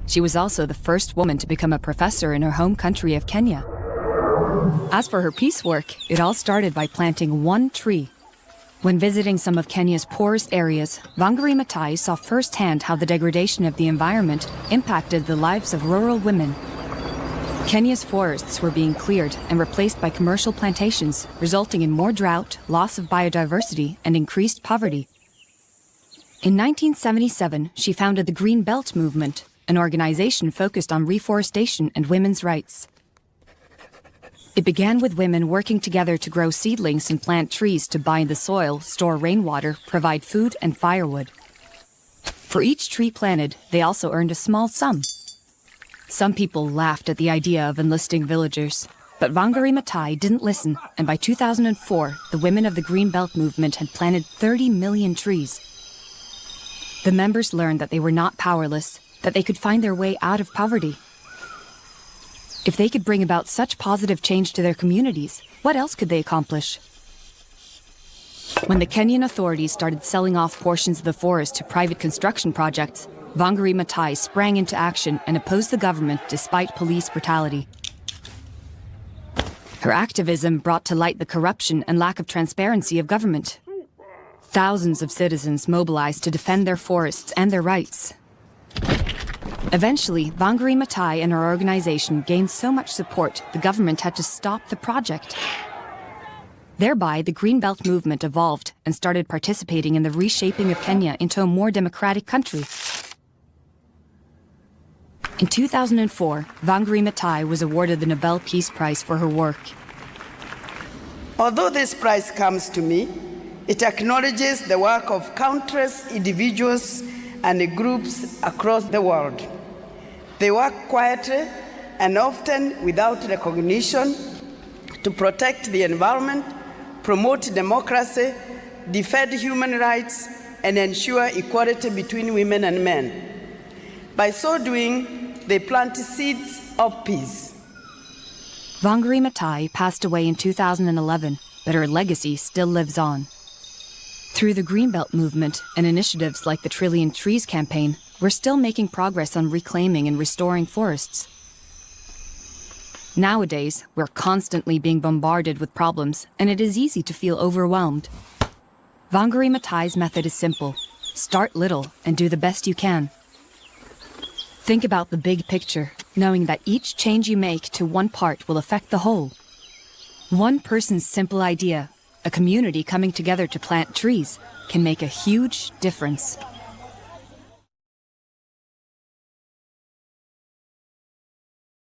She was also the first woman to become a professor in her home country of Kenya. As for her peace work, it all started by planting one tree. When visiting some of Kenya's poorest areas, Wangari Maathai saw firsthand how the degradation of the environment impacted the lives of rural women. Kenya's forests were being cleared and replaced by commercial plantations, resulting in more drought, loss of biodiversity, and increased poverty. In 1977, she founded the Green Belt Movement, an organization focused on reforestation and women's rights. It began with women working together to grow seedlings and plant trees to bind the soil, store rainwater, provide food and firewood. For each tree planted, they also earned a small sum. Some people laughed at the idea of enlisting villagers, but Wangari Maathai didn't listen, and by 2004, the women of the Green Belt Movement had planted 30 million trees. The members learned that they were not powerless, that they could find their way out of poverty. If they could bring about such positive change to their communities, what else could they accomplish? When the Kenyan authorities started selling off portions of the forest to private construction projects, Wangari Maathai sprang into action and opposed the government despite police brutality. Her activism brought to light the corruption and lack of transparency of government. Thousands of citizens mobilized to defend their forests and their rights. Eventually, Wangari Maathai and her organization gained so much support, the government had to stop the project. Thereby, the Greenbelt movement evolved and started participating in the reshaping of Kenya into a more democratic country. In 2004, Wangari Maathai was awarded the Nobel Peace Prize for her work. Although this prize comes to me, it acknowledges the work of countless individuals and groups across the world. They work quietly and often without recognition to protect the environment, promote democracy, defend human rights, and ensure equality between women and men. By so doing, they plant seeds of peace. Wangari Maathai passed away in 2011, but her legacy still lives on. Through the Greenbelt movement and initiatives like the Trillion Trees campaign, we're still making progress on reclaiming and restoring forests. Nowadays, we're constantly being bombarded with problems, and it is easy to feel overwhelmed. Wangari Maathai's method is simple. Start little and do the best you can. Think about the big picture, knowing that each change you make to one part will affect the whole. One person's simple idea, a community coming together to plant trees, can make a huge difference.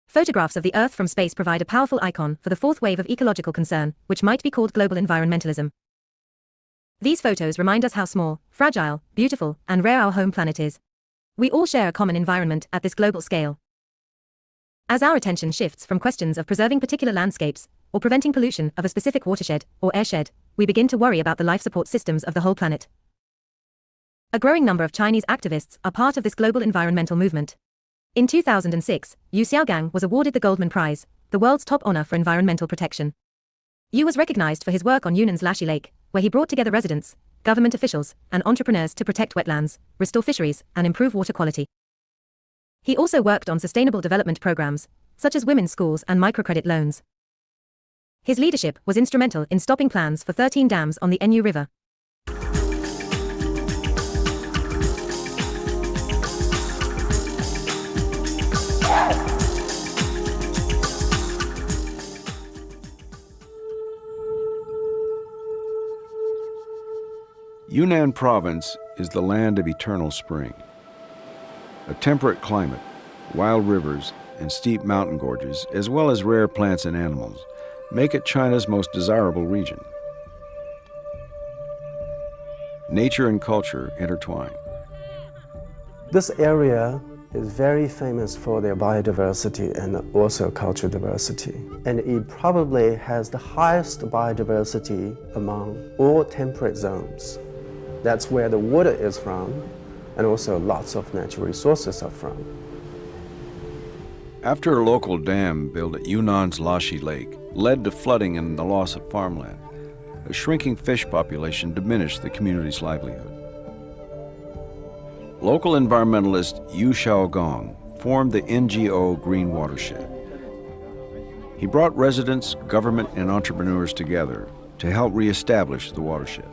Photographs of the Earth from space provide a powerful icon for the fourth wave of ecological concern, which might be called global environmentalism. These photos remind us how small, fragile, beautiful, and rare our home planet is. We all share a common environment at this global scale. As our attention shifts from questions of preserving particular landscapes, or preventing pollution of a specific watershed or airshed, we begin to worry about the life support systems of the whole planet. A growing number of Chinese activists are part of this global environmental movement. In 2006, Yu Xiaogang was awarded the Goldman Prize, the world's top honor for environmental protection. Yu was recognized for his work on Yunnan's Lashi Lake, where he brought together residents, government officials, and entrepreneurs to protect wetlands, restore fisheries, and improve water quality. He also worked on sustainable development programs, such as women's schools and microcredit loans. His leadership was instrumental in stopping plans for 13 dams on the Nu River. Yunnan Province is the land of eternal spring. A temperate climate, wild rivers, and steep mountain gorges, as well as rare plants and animals, make it China's most desirable region. Nature and culture intertwine. This area is very famous for their biodiversity and also cultural diversity. And it probably has the highest biodiversity among all temperate zones. That's where the water is from, and also lots of natural resources are from. After a local dam built at Yunnan's Lashi Lake led to flooding and the loss of farmland, a shrinking fish population diminished the community's livelihood. Local environmentalist Yu Xiaogong formed the NGO Green Watershed. He brought residents, government, and entrepreneurs together to help reestablish the watershed.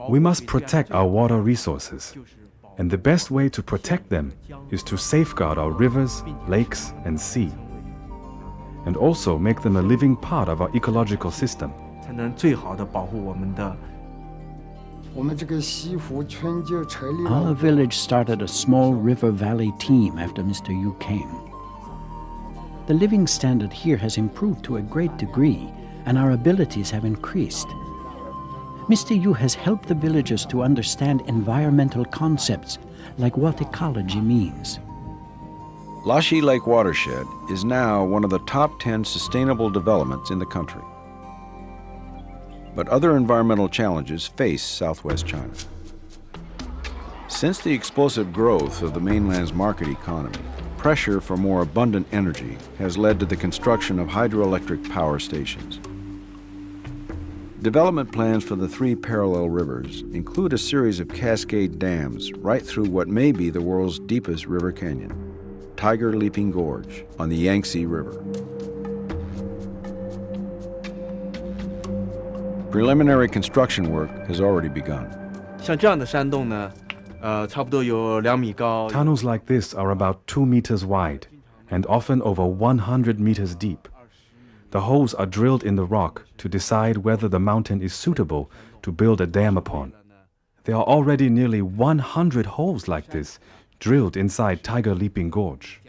We must protect our water resources, and the best way to protect them is to safeguard our rivers, lakes, and sea, and also make them a living part of our ecological system. Our village started a small river valley team after Mr. Yu came. The living standard here has improved to a great degree, and our abilities have increased. Mr. Yu has helped the villagers to understand environmental concepts like what ecology means. Lashi Lake Watershed is now one of the top 10 sustainable developments in the country. But other environmental challenges face southwest China. Since the explosive growth of the mainland's market economy, pressure for more abundant energy has led to the construction of hydroelectric power stations. Development plans for the 3 parallel rivers include a series of cascade dams right through what may be the world's deepest river canyon, Tiger Leaping Gorge on the Yangtze River. Preliminary construction work has already begun. Tunnels like this are about 2 meters wide and often over 100 meters deep. The holes are drilled in the rock to decide whether the mountain is suitable to build a dam upon. There are already nearly 100 holes like this drilled inside Tiger Leaping Gorge.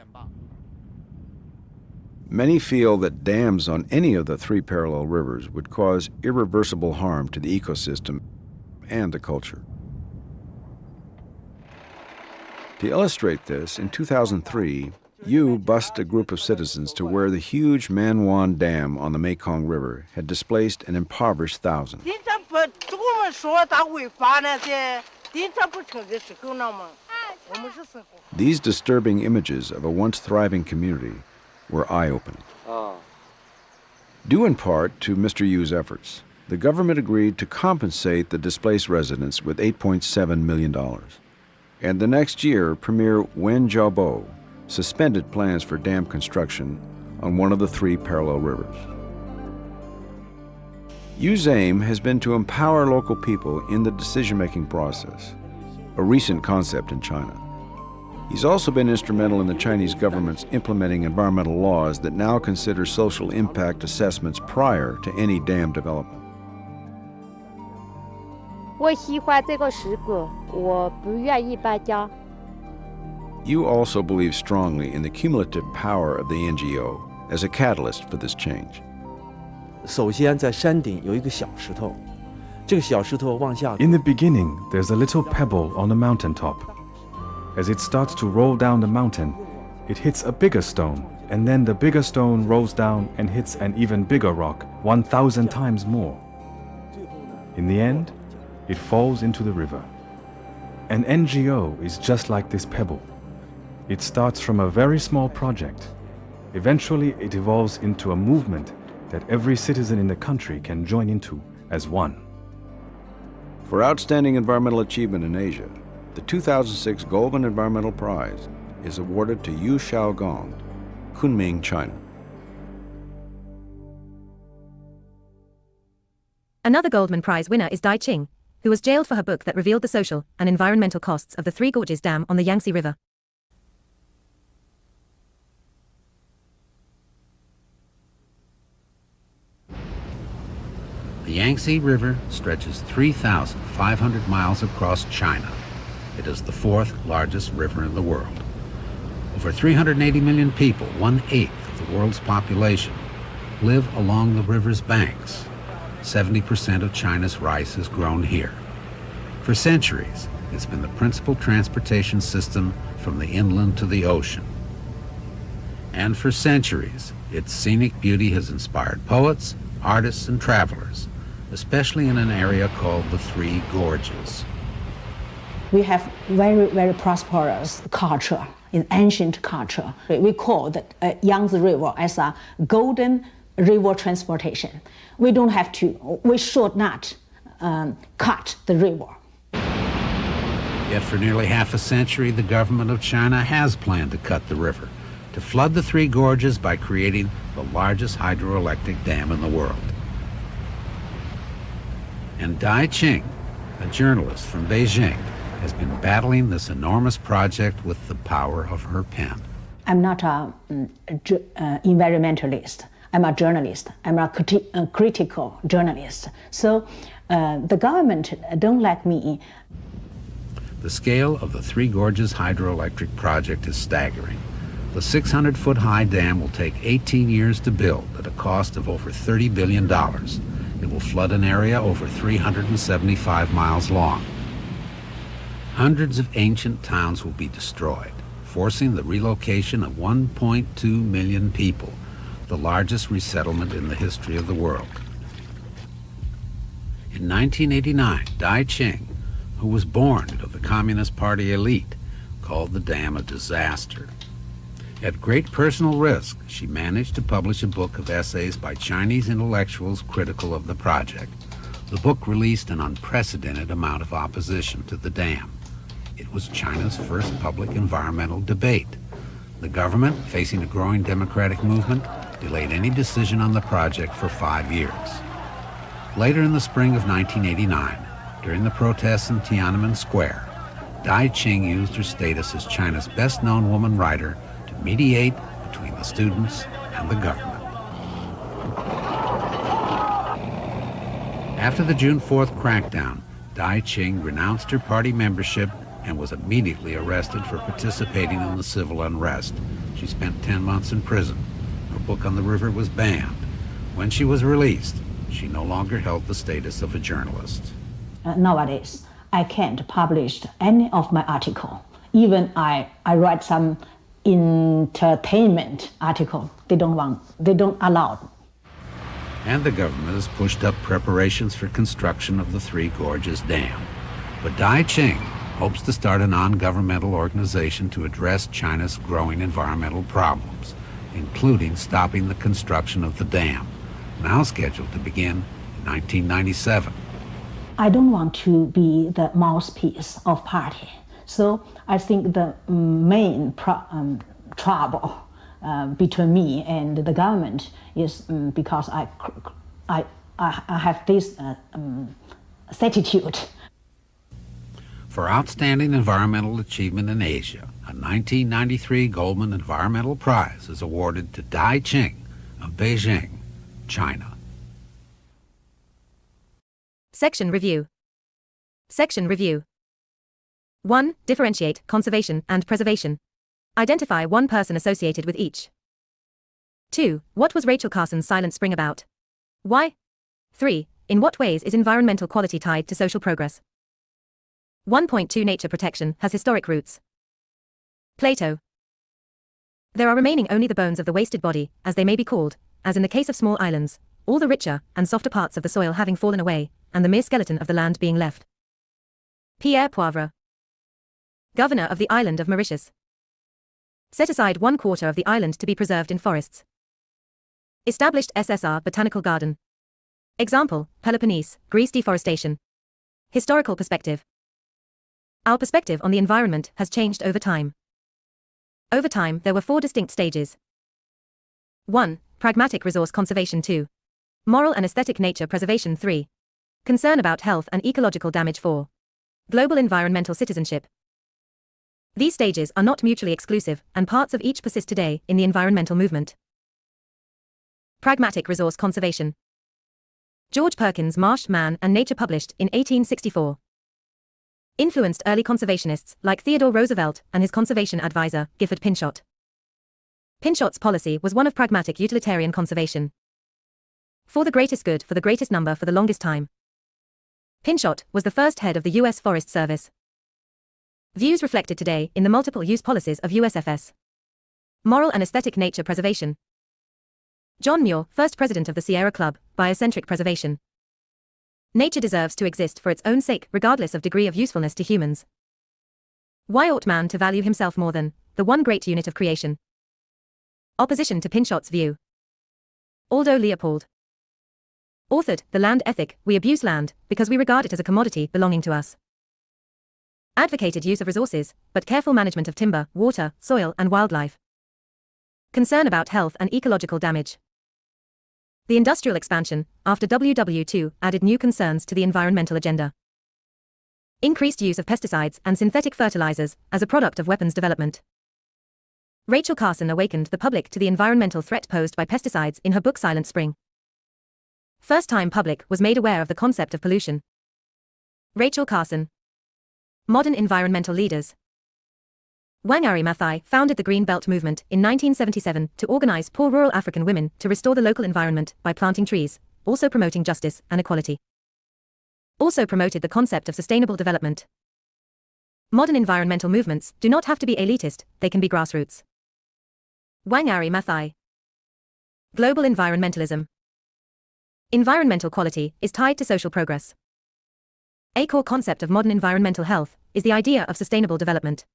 Many feel that dams on any of the 3 parallel rivers would cause irreversible harm to the ecosystem and the culture. To illustrate this, in 2003, Yu bussed a group of citizens to where the huge Manwan Dam on the Mekong River had displaced and impoverished thousands. These disturbing images of a once thriving community were eye-opening. Due in part to Mr. Yu's efforts, the government agreed to compensate the displaced residents with $8.7 million. And the next year, Premier Wen Jiabo suspended plans for dam construction on one of the 3 parallel rivers. Yu's aim has been to empower local people in the decision-making process, a recent concept in China. He's also been instrumental in the Chinese government's implementing environmental laws that now consider social impact assessments prior to any dam development. Yu also believes strongly in the cumulative power of the NGO as a catalyst for this change. In the beginning, there's a little pebble on the mountaintop. As it starts to roll down the mountain, it hits a bigger stone, and then the bigger stone rolls down and hits an even bigger rock, 1,000 times more. In the end, it falls into the river. An NGO is just like this pebble. It starts from a very small project. Eventually, it evolves into a movement that every citizen in the country can join into as one. For outstanding environmental achievement in Asia, the 2006 Goldman Environmental Prize is awarded to Yu Xiaogong, Kunming, China. Another Goldman Prize winner is Dai Qing, who was jailed for her book that revealed the social and environmental costs of the 3 Gorges Dam on the Yangtze River. The Yangtze River stretches 3,500 miles across China. It is the 4th largest river in the world. Over 380 million people, 1/8 of the world's population, live along the river's banks. 70% of China's rice is grown here. For centuries, it's been the principal transportation system from the inland to the ocean. And for centuries, its scenic beauty has inspired poets, artists, and travelers, especially in an area called the 3 Gorges. We have very, very prosperous culture, in ancient culture. We call the Yangtze River as a golden river transportation. We should not cut the river. Yet for nearly half a century, the government of China has planned to cut the river, to flood the 3 Gorges by creating the largest hydroelectric dam in the world. And Dai Qing, a journalist from Beijing, has been battling this enormous project with the power of her pen. I'm not an environmentalist. I'm a journalist. I'm a critical journalist. So the government don't like me. The scale of the 3 Gorges hydroelectric project is staggering. The 600-foot-high dam will take 18 years to build at a cost of over $30 billion. It will flood an area over 375 miles long. Hundreds of ancient towns will be destroyed, forcing the relocation of 1.2 million people, the largest resettlement in the history of the world. In 1989, Dai Qing, who was born into the Communist Party elite, called the dam a disaster. At great personal risk, she managed to publish a book of essays by Chinese intellectuals critical of the project. The book released an unprecedented amount of opposition to the dam. It was China's first public environmental debate. The government, facing a growing democratic movement, delayed any decision on the project for 5 years. Later in the spring of 1989, during the protests in Tiananmen Square, Dai Qing used her status as China's best-known woman writer to mediate between the students and the government. After the June 4th crackdown, Dai Qing renounced her party membership and was immediately arrested for participating in the civil unrest. She spent 10 months in prison. Her book on the river was banned. When she was released, she no longer held the status of a journalist. Nowadays, I can't publish any of my article. Even I write some entertainment article. They don't allow. And the government has pushed up preparations for construction of the Three Gorges Dam. But Dai Qing hopes to start a non-governmental organization to address China's growing environmental problems, including stopping the construction of the dam, now scheduled to begin in 1997. I don't want to be the mouthpiece of party. So I think the main trouble between me and the government is because I have this attitude. For outstanding environmental achievement in Asia, a 1993 Goldman Environmental Prize is awarded to Dai Qing of Beijing, China. Section Review. Section Review. 1. Differentiate conservation and preservation. Identify one person associated with each. 2. What was Rachel Carson's Silent Spring about? Why? 3. In what ways is environmental quality tied to social progress? 1.2 Nature protection has historic roots. Plato. There are remaining only the bones of the wasted body, as they may be called, as in the case of small islands, all the richer and softer parts of the soil having fallen away, and the mere skeleton of the land being left. Pierre Poivre. Governor of the island of Mauritius. Set aside 1/4 of the island to be preserved in forests. Established SSR Botanical Garden. Example, Peloponnese, Greece deforestation. Historical perspective. Our perspective on the environment has changed over time. Over time, there were 4 distinct stages. 1. Pragmatic resource conservation. 2. Moral and aesthetic nature preservation. 3. Concern about health and ecological damage. 4. Global environmental citizenship. These stages are not mutually exclusive, and parts of each persist today in the environmental movement. Pragmatic resource conservation. George Perkins' Marsh, Man and Nature, published in 1864. Influenced early conservationists like Theodore Roosevelt and his conservation advisor, Gifford Pinchot. Pinchot's policy was one of pragmatic utilitarian conservation. For the greatest good for the greatest number for the longest time. Pinchot was the first head of the U.S. Forest Service. Views reflected today in the multiple use policies of USFS. Moral and aesthetic nature preservation. John Muir, first president of the Sierra Club, biocentric preservation. Nature deserves to exist for its own sake, regardless of degree of usefulness to humans. Why ought man to value himself more than the one great unit of creation? Opposition to Pinchot's view. Aldo Leopold. Authored The Land Ethic, We Abuse Land because we regard it as a commodity belonging to us. Advocated use of resources, but careful management of timber, water, soil, and wildlife. Concern about health and ecological damage. The industrial expansion, after WW2, added new concerns to the environmental agenda. Increased use of pesticides and synthetic fertilizers as a product of weapons development. Rachel Carson awakened the public to the environmental threat posed by pesticides in her book Silent Spring. First time public was made aware of the concept of pollution. Rachel Carson. Modern environmental leaders. Wangari Maathai founded the Green Belt movement in 1977 to organize poor rural African women to restore the local environment by planting trees, also promoting justice and equality. Also promoted the concept of sustainable development. Modern environmental movements do not have to be elitist, they can be grassroots. Wangari Maathai. Global environmentalism. Environmental quality is tied to social progress. A core concept of modern environmental health is the idea of sustainable development.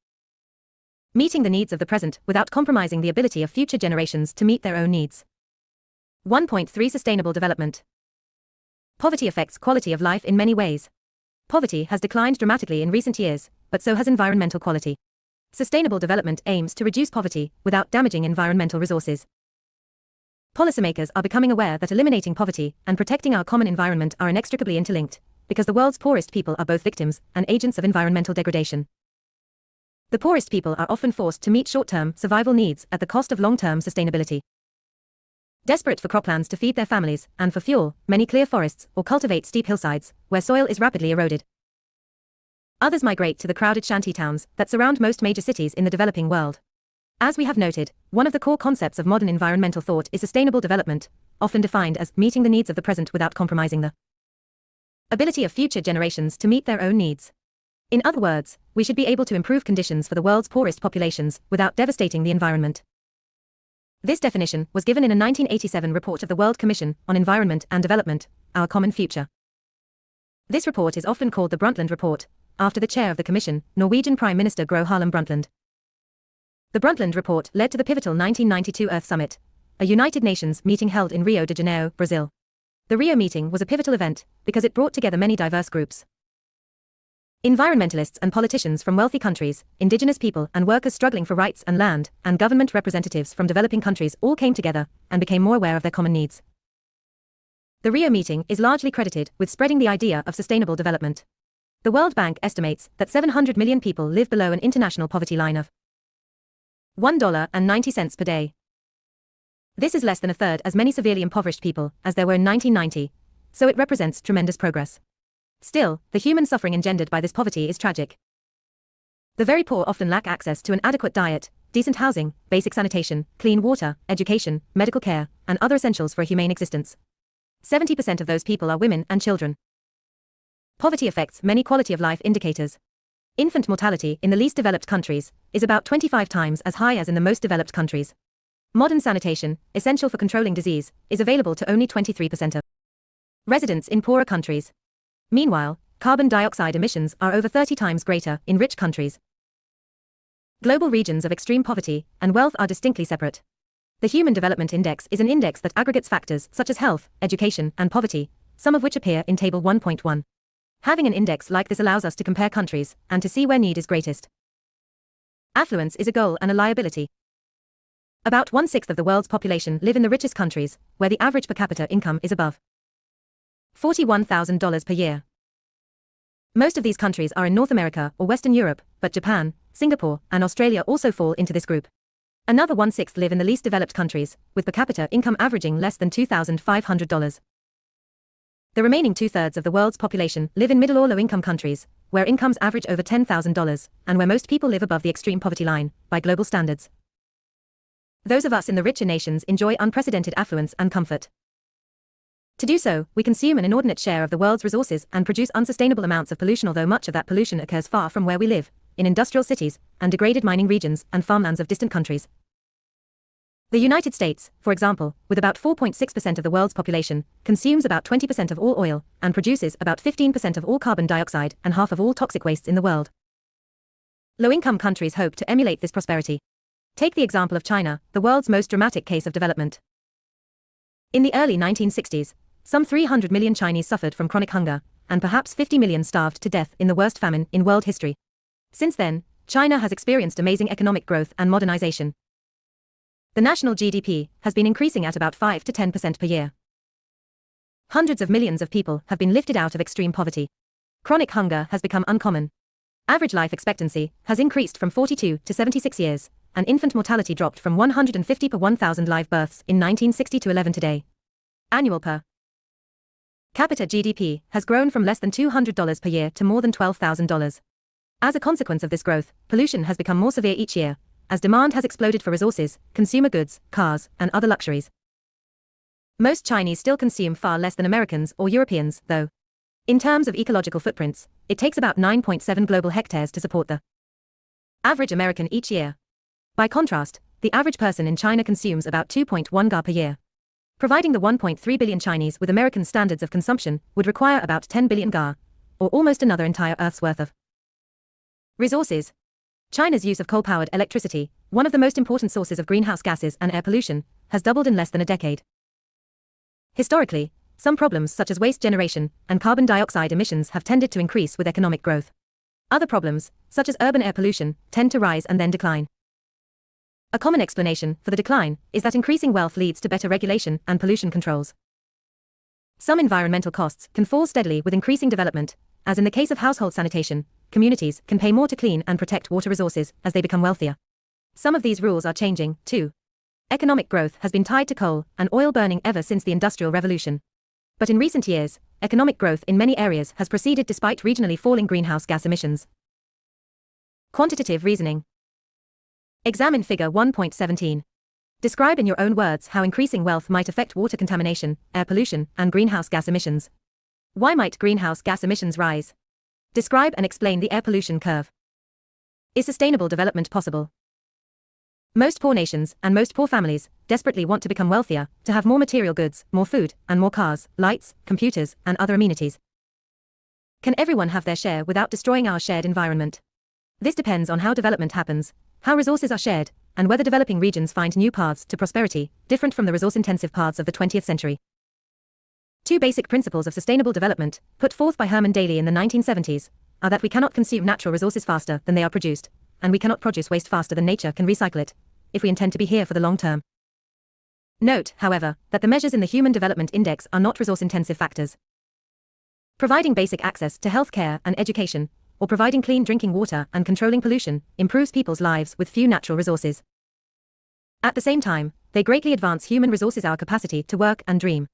Meeting the needs of the present without compromising the ability of future generations to meet their own needs. 1.3 Sustainable development. Poverty affects quality of life in many ways. Poverty has declined dramatically in recent years, but so has environmental quality. Sustainable development aims to reduce poverty without damaging environmental resources. Policymakers are becoming aware that eliminating poverty and protecting our common environment are inextricably interlinked, because the world's poorest people are both victims and agents of environmental degradation. The poorest people are often forced to meet short-term survival needs at the cost of long-term sustainability. Desperate for croplands to feed their families and for fuel, many clear forests or cultivate steep hillsides where soil is rapidly eroded. Others migrate to the crowded shanty towns that surround most major cities in the developing world. As we have noted, one of the core concepts of modern environmental thought is sustainable development, often defined as meeting the needs of the present without compromising the ability of future generations to meet their own needs. In other words, we should be able to improve conditions for the world's poorest populations without devastating the environment. This definition was given in a 1987 report of the World Commission on Environment and Development, Our Common Future. This report is often called the Brundtland Report, after the chair of the Commission, Norwegian Prime Minister Gro Harlem Brundtland. The Brundtland Report led to the pivotal 1992 Earth Summit, a United Nations meeting held in Rio de Janeiro, Brazil. The Rio meeting was a pivotal event because it brought together many diverse groups. Environmentalists and politicians from wealthy countries, indigenous people and workers struggling for rights and land, and government representatives from developing countries all came together and became more aware of their common needs. The Rio meeting is largely credited with spreading the idea of sustainable development. The World Bank estimates that 700 million people live below an international poverty line of $1.90 per day. This is less than a third as many severely impoverished people as there were in 1990, so it represents tremendous progress. Still, the human suffering engendered by this poverty is tragic. The very poor often lack access to an adequate diet, decent housing, basic sanitation, clean water, education, medical care, and other essentials for a humane existence. 70% of those people are women and children. Poverty affects many quality of life indicators. Infant mortality in the least developed countries is about 25 times as high as in the most developed countries. Modern sanitation, essential for controlling disease, is available to only 23% of residents in poorer countries. Meanwhile, carbon dioxide emissions are over 30 times greater in rich countries. Global regions of extreme poverty and wealth are distinctly separate. The Human Development Index is an index that aggregates factors such as health, education, and poverty, some of which appear in Table 1.1. Having an index like this allows us to compare countries and to see where need is greatest. Affluence is a goal and a liability. About 1/6 of the world's population live in the richest countries, where the average per capita income is above $41,000 per year. Most of these countries are in North America or Western Europe, but Japan, Singapore, and Australia also fall into this group. Another 1/6 live in the least developed countries, with per capita income averaging less than $2,500. The remaining 2/3 of the world's population live in middle or low-income countries, where incomes average over $10,000, and where most people live above the extreme poverty line, by global standards. Those of us in the richer nations enjoy unprecedented affluence and comfort. To do so, we consume an inordinate share of the world's resources and produce unsustainable amounts of pollution, although much of that pollution occurs far from where we live, in industrial cities, and degraded mining regions and farmlands of distant countries. The United States, for example, with about 4.6% of the world's population, consumes about 20% of all oil, and produces about 15% of all carbon dioxide and half of all toxic wastes in the world. Low-income countries hope to emulate this prosperity. Take the example of China, the world's most dramatic case of development. In the early 1960s, some 300 million Chinese suffered from chronic hunger, and perhaps 50 million starved to death in the worst famine in world history. Since then, China has experienced amazing economic growth and modernization. The national GDP has been increasing at about 5 to 10% per year. Hundreds of millions of people have been lifted out of extreme poverty. Chronic hunger has become uncommon. Average life expectancy has increased from 42 to 76 years, and infant mortality dropped from 150 per 1,000 live births in 1960 to 11 today. Annual per capita GDP has grown from less than $200 per year to more than $12,000. As a consequence of this growth, pollution has become more severe each year, as demand has exploded for resources, consumer goods, cars, and other luxuries. Most Chinese still consume far less than Americans or Europeans, though. In terms of ecological footprints, it takes about 9.7 global hectares to support the average American each year. By contrast, the average person in China consumes about 2.1 ga per year. Providing the 1.3 billion Chinese with American standards of consumption would require about 10 billion ga, or almost another entire Earth's worth of resources. China's use of coal-powered electricity, one of the most important sources of greenhouse gases and air pollution, has doubled in less than a decade. Historically, some problems such as waste generation and carbon dioxide emissions have tended to increase with economic growth. Other problems, such as urban air pollution, tend to rise and then decline. A common explanation for the decline is that increasing wealth leads to better regulation and pollution controls. Some environmental costs can fall steadily with increasing development, as in the case of household sanitation. Communities can pay more to clean and protect water resources as they become wealthier. Some of these rules are changing, too. Economic growth has been tied to coal and oil burning ever since the Industrial Revolution. But in recent years, economic growth in many areas has proceeded despite regionally falling greenhouse gas emissions. Quantitative reasoning. Examine Figure 1.17. Describe in your own words how increasing wealth might affect water contamination, air pollution, and greenhouse gas emissions. Why might greenhouse gas emissions rise? Describe and explain the air pollution curve. Is sustainable development possible? Most poor nations and most poor families desperately want to become wealthier, to have more material goods, more food, and more cars, lights, computers, and other amenities. Can everyone have their share without destroying our shared environment? This depends on how development happens, how resources are shared, and whether developing regions find new paths to prosperity, different from the resource-intensive paths of the 20th century. Two basic principles of sustainable development, put forth by Herman Daly in the 1970s, are that we cannot consume natural resources faster than they are produced, and we cannot produce waste faster than nature can recycle it, if we intend to be here for the long term. Note, however, that the measures in the Human Development Index are not resource-intensive factors. Providing basic access to health care and education, or providing clean drinking water and controlling pollution, improves people's lives with few natural resources. At the same time, they greatly advance human resources, our capacity to work and dream.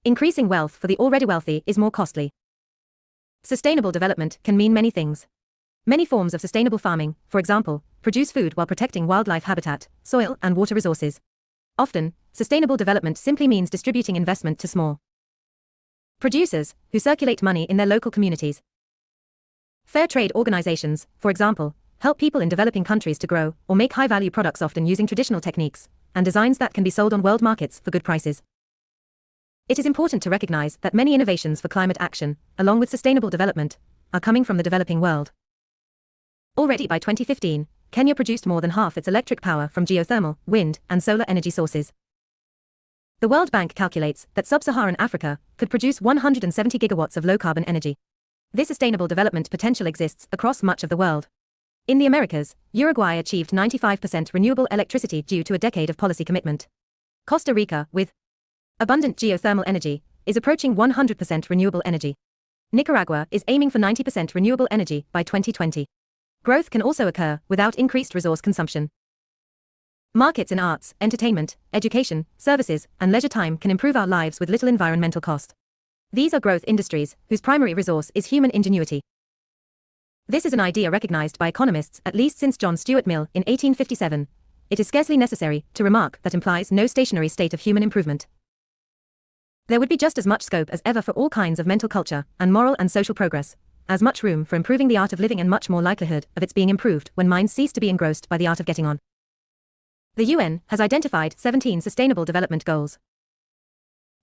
Increasing wealth for the already wealthy is more costly. Sustainable development can mean many things. Many forms of sustainable farming, for example, produce food while protecting wildlife habitat, soil, and water resources. Often, sustainable development simply means distributing investment to small producers who circulate money in their local communities. Fair trade organizations, for example, help people in developing countries to grow or make high-value products, often using traditional techniques and designs that can be sold on world markets for good prices. It is important to recognize that many innovations for climate action, along with sustainable development, are coming from the developing world. Already by 2015, Kenya produced more than half its electric power from geothermal, wind, and solar energy sources. The World Bank calculates that sub-Saharan Africa could produce 170 gigawatts of low-carbon energy. This sustainable development potential exists across much of the world. In the Americas, Uruguay achieved 95% renewable electricity due to a decade of policy commitment. Costa Rica, with abundant geothermal energy, is approaching 100% renewable energy. Nicaragua is aiming for 90% renewable energy by 2020. Growth can also occur without increased resource consumption. Markets in arts, entertainment, education, services, and leisure time can improve our lives with little environmental cost. These are growth industries whose primary resource is human ingenuity. This is an idea recognized by economists at least since John Stuart Mill in 1857. It is scarcely necessary to remark that implies no stationary state of human improvement. There would be just as much scope as ever for all kinds of mental culture and moral and social progress, as much room for improving the art of living, and much more likelihood of its being improved when minds cease to be engrossed by the art of getting on. The UN has identified 17 Sustainable Development Goals.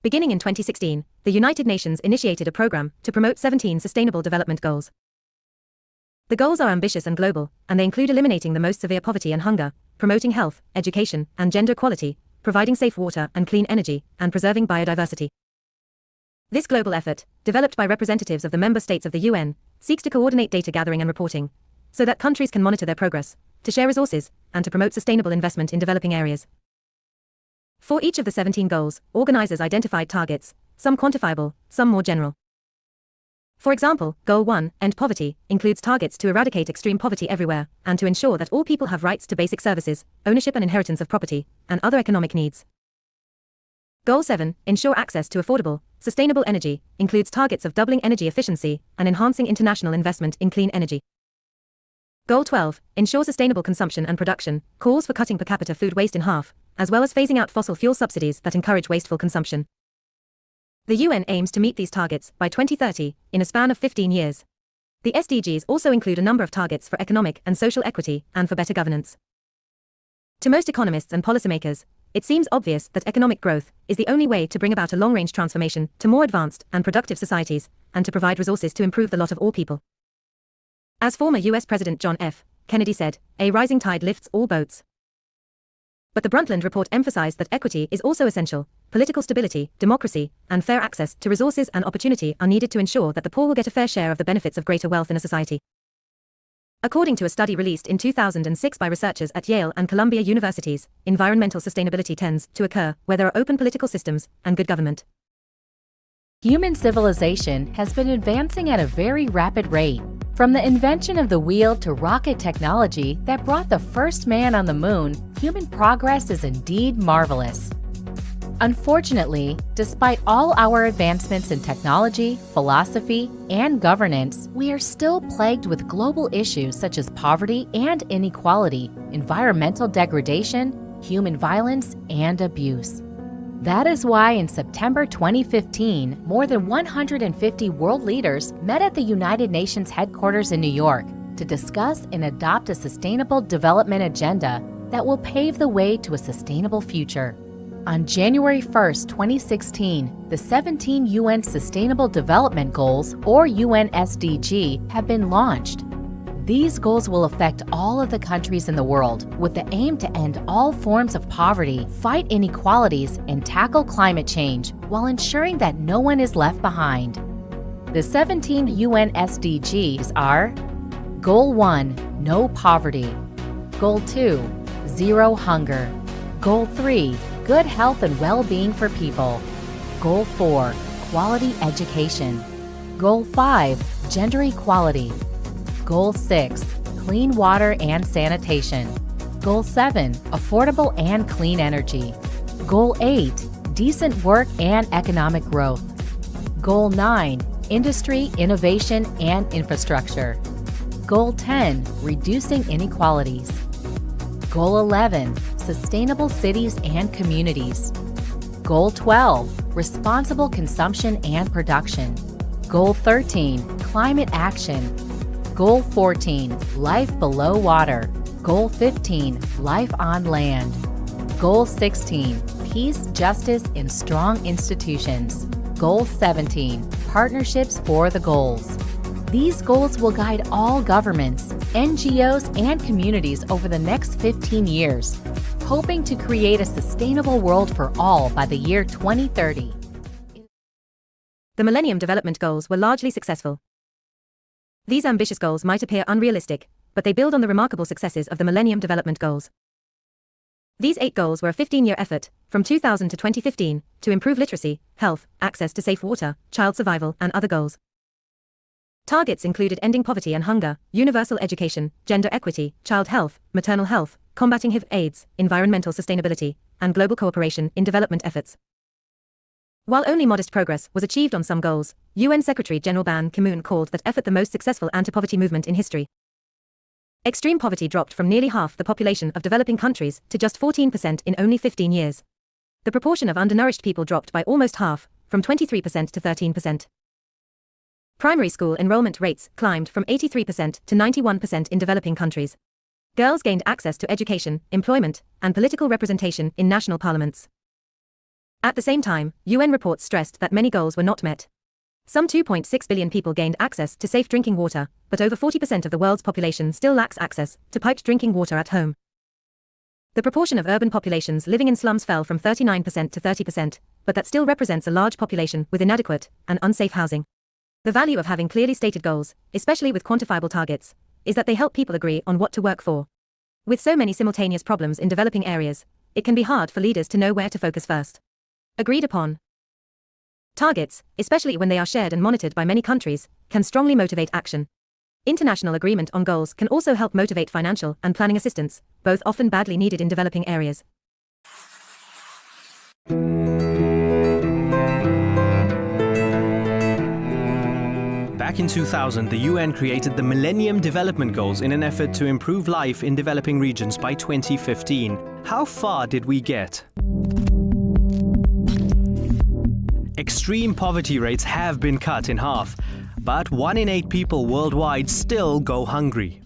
Beginning in 2016, the United Nations initiated a program to promote 17 Sustainable Development Goals. The goals are ambitious and global, and they include eliminating the most severe poverty and hunger, promoting health, education, and gender equality, providing safe water and clean energy, and preserving biodiversity. This global effort, developed by representatives of the member states of the UN, seeks to coordinate data gathering and reporting, so that countries can monitor their progress, to share resources, and to promote sustainable investment in developing areas. For each of the 17 goals, organizers identified targets, some quantifiable, some more general. For example, Goal 1, End Poverty, includes targets to eradicate extreme poverty everywhere, and to ensure that all people have rights to basic services, ownership and inheritance of property, and other economic needs. Goal 7, Ensure access to affordable, sustainable energy, includes targets of doubling energy efficiency and enhancing international investment in clean energy. Goal 12, Ensure sustainable consumption and production, calls for cutting per capita food waste in half, as well as phasing out fossil fuel subsidies that encourage wasteful consumption. The UN aims to meet these targets by 2030, in a span of 15 years. The SDGs also include a number of targets for economic and social equity and for better governance. To most economists and policymakers, it seems obvious that economic growth is the only way to bring about a long-range transformation to more advanced and productive societies, and to provide resources to improve the lot of all people. As former US President John F. Kennedy said, "A rising tide lifts all boats." But the Brundtland report emphasized that equity is also essential. Political stability, democracy, and fair access to resources and opportunity are needed to ensure that the poor will get a fair share of the benefits of greater wealth in a society. According to a study released in 2006 by researchers at Yale and Columbia Universities, environmental sustainability tends to occur where there are open political systems and good government. Human civilization has been advancing at a very rapid rate. From the invention of the wheel to rocket technology that brought the first man on the moon, human progress is indeed marvelous. Unfortunately, despite all our advancements in technology, philosophy, and governance, we are still plagued with global issues such as poverty and inequality, environmental degradation, human violence, and abuse. That is why in September 2015, more than 150 world leaders met at the United Nations headquarters in New York to discuss and adopt a sustainable development agenda that will pave the way to a sustainable future. On January 1st, 2016, the 17 UN Sustainable Development Goals, or UN SDG, have been launched. These goals will affect all of the countries in the world with the aim to end all forms of poverty, fight inequalities, and tackle climate change while ensuring that no one is left behind. The 17 UN SDGs are: Goal 1, no poverty. Goal 2, zero hunger. Goal 3, good health and well-being for people. Goal 4, quality education. Goal 5, gender equality. Goal 6, clean water and sanitation. Goal 7, affordable and clean energy. Goal 8, decent work and economic growth. Goal 9, industry, innovation, and infrastructure. Goal 10, reducing inequalities. Goal 11, sustainable cities and communities. Goal 12, responsible consumption and production. Goal 13, climate action. Goal 14, life below water. Goal 15, life on land. Goal 16, peace, justice, and strong institutions. Goal 17, partnerships for the goals. These goals will guide all governments, NGOs, and communities over the next 15 years, hoping to create a sustainable world for all by the year 2030. The Millennium Development Goals were largely successful. These ambitious goals might appear unrealistic, but they build on the remarkable successes of the Millennium Development Goals. These 8 goals were a 15-year effort, from 2000 to 2015, to improve literacy, health, access to safe water, child survival, and other goals. Targets included ending poverty and hunger, universal education, gender equity, child health, maternal health, combating HIV/AIDS, environmental sustainability, and global cooperation in development efforts. While only modest progress was achieved on some goals, UN Secretary-General Ban Ki-moon called that effort the most successful anti-poverty movement in history. Extreme poverty dropped from nearly half the population of developing countries to just 14% in only 15 years. The proportion of undernourished people dropped by almost half, from 23% to 13%. Primary school enrollment rates climbed from 83% to 91% in developing countries. Girls gained access to education, employment, and political representation in national parliaments. At the same time, UN reports stressed that many goals were not met. Some 2.6 billion people gained access to safe drinking water, but over 40% of the world's population still lacks access to piped drinking water at home. The proportion of urban populations living in slums fell from 39% to 30%, but that still represents a large population with inadequate and unsafe housing. The value of having clearly stated goals, especially with quantifiable targets, is that they help people agree on what to work for. With so many simultaneous problems in developing areas, it can be hard for leaders to know where to focus first. Agreed upon targets, especially when they are shared and monitored by many countries, can strongly motivate action. International agreement on goals can also help motivate financial and planning assistance, both often badly needed in developing areas. Back in 2000, the UN created the Millennium Development Goals in an effort to improve life in developing regions by 2015. How far did we get? Extreme poverty rates have been cut in half, but 1 in 8 people worldwide still go hungry.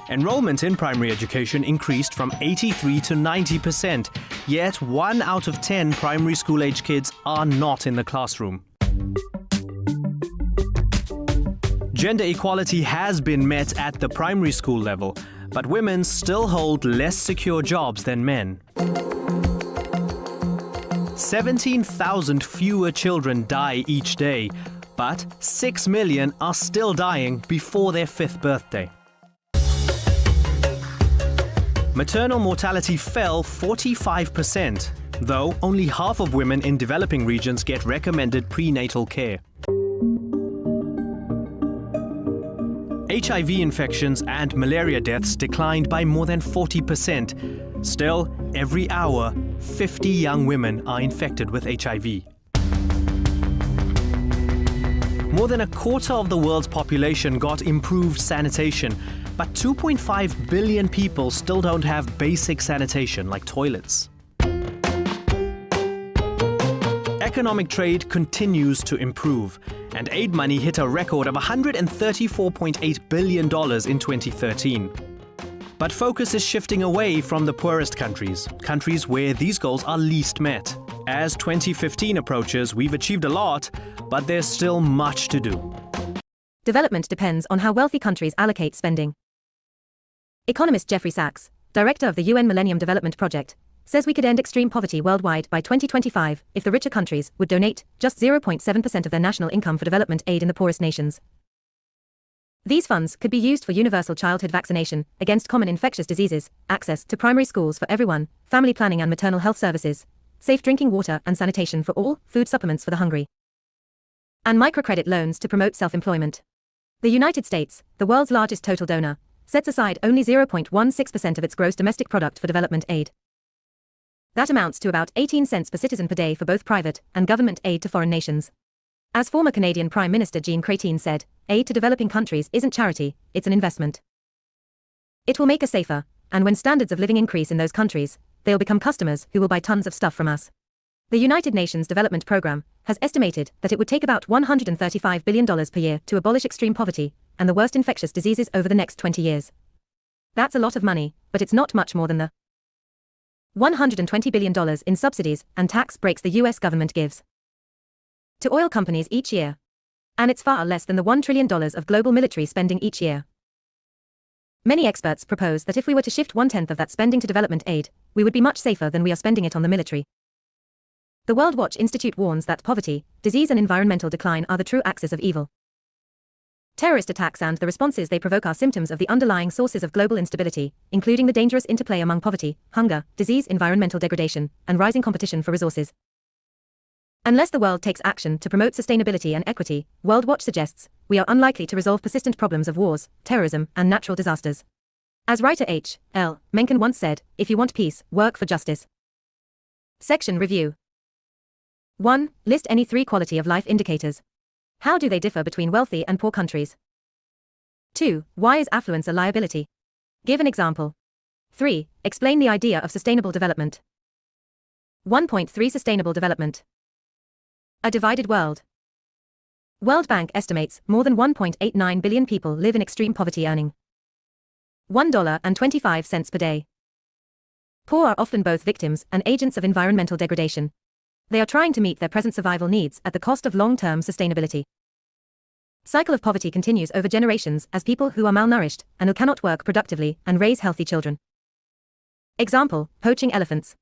Enrollment in primary education increased from 83 to 90%, yet 1 out of 10 primary school-age kids are not in the classroom. Gender equality has been met at the primary school level, but women still hold less secure jobs than men. 17,000 fewer children die each day, but 6 million are still dying before their 5th birthday. Maternal mortality fell 45%, though only half of women in developing regions get recommended prenatal care. HIV infections and malaria deaths declined by more than 40%. Still, every hour, 50 young women are infected with HIV. More than a quarter of the world's population got improved sanitation, but 2.5 billion people still don't have basic sanitation like toilets. Economic trade continues to improve, and aid money hit a record of $134.8 billion in 2013. But focus is shifting away from the poorest countries where these goals are least met. As 2015 approaches, we've achieved a lot, but there's still much to do. Development depends on how wealthy countries allocate spending. Economist Jeffrey Sachs, director of the UN Millennium Development Project, says we could end extreme poverty worldwide by 2025 if the richer countries would donate just 0.7% of their national income for development aid in the poorest nations. These funds could be used for universal childhood vaccination against common infectious diseases, access to primary schools for everyone, family planning and maternal health services, safe drinking water and sanitation for all, food supplements for the hungry, and microcredit loans to promote self-employment. The United States, the world's largest total donor, sets aside only 0.16% of its gross domestic product for development aid. That amounts to about 18 cents per citizen per day for both private and government aid to foreign nations. As former Canadian Prime Minister Jean Chrétien said, aid to developing countries isn't charity, it's an investment. It will make us safer, and when standards of living increase in those countries, they'll become customers who will buy tons of stuff from us. The United Nations Development Programme has estimated that it would take about $135 billion per year to abolish extreme poverty and the worst infectious diseases over the next 20 years. That's a lot of money, but it's not much more than the $120 billion in subsidies and tax breaks the US government gives to oil companies each year. And it's far less than the $1 trillion of global military spending each year. Many experts propose that if we were to shift 1/10 of that spending to development aid, we would be much safer than we are spending it on the military. The World Watch Institute warns that poverty, disease and environmental decline are the true axis of evil. Terrorist attacks and the responses they provoke are symptoms of the underlying sources of global instability, including the dangerous interplay among poverty, hunger, disease, environmental degradation, and rising competition for resources. Unless the world takes action to promote sustainability and equity, World Watch suggests, we are unlikely to resolve persistent problems of wars, terrorism, and natural disasters. As writer H.L. Mencken once said, if you want peace, work for justice. Section Review. 1. List any 3 quality of life indicators. How do they differ between wealthy and poor countries? 2. Why is affluence a liability? Give an example. 3. Explain the idea of sustainable development. 1.3 Sustainable development. A divided world. World Bank estimates more than 1.89 billion people live in extreme poverty earning $1.25 per day. Poor are often both victims and agents of environmental degradation. They are trying to meet their present survival needs at the cost of long-term sustainability. Cycle of poverty continues over generations as people who are malnourished and who cannot work productively and raise healthy children. Example, poaching elephants.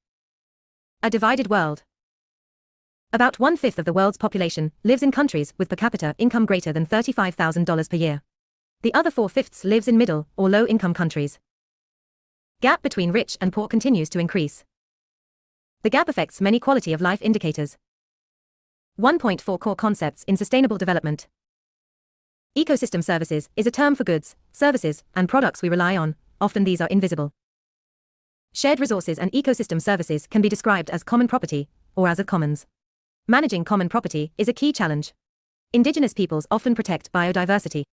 A divided world. About 1/5 of the world's population lives in countries with per capita income greater than $35,000 per year. The other 4/5 lives in middle or low-income countries. Gap between rich and poor continues to increase. The gap affects many quality of life indicators. 1.4 Core concepts in sustainable development. Ecosystem services is a term for goods, services, and products we rely on. Often these are invisible. Shared resources and ecosystem services can be described as common property, or as of commons. Managing common property is a key challenge. Indigenous peoples often protect biodiversity.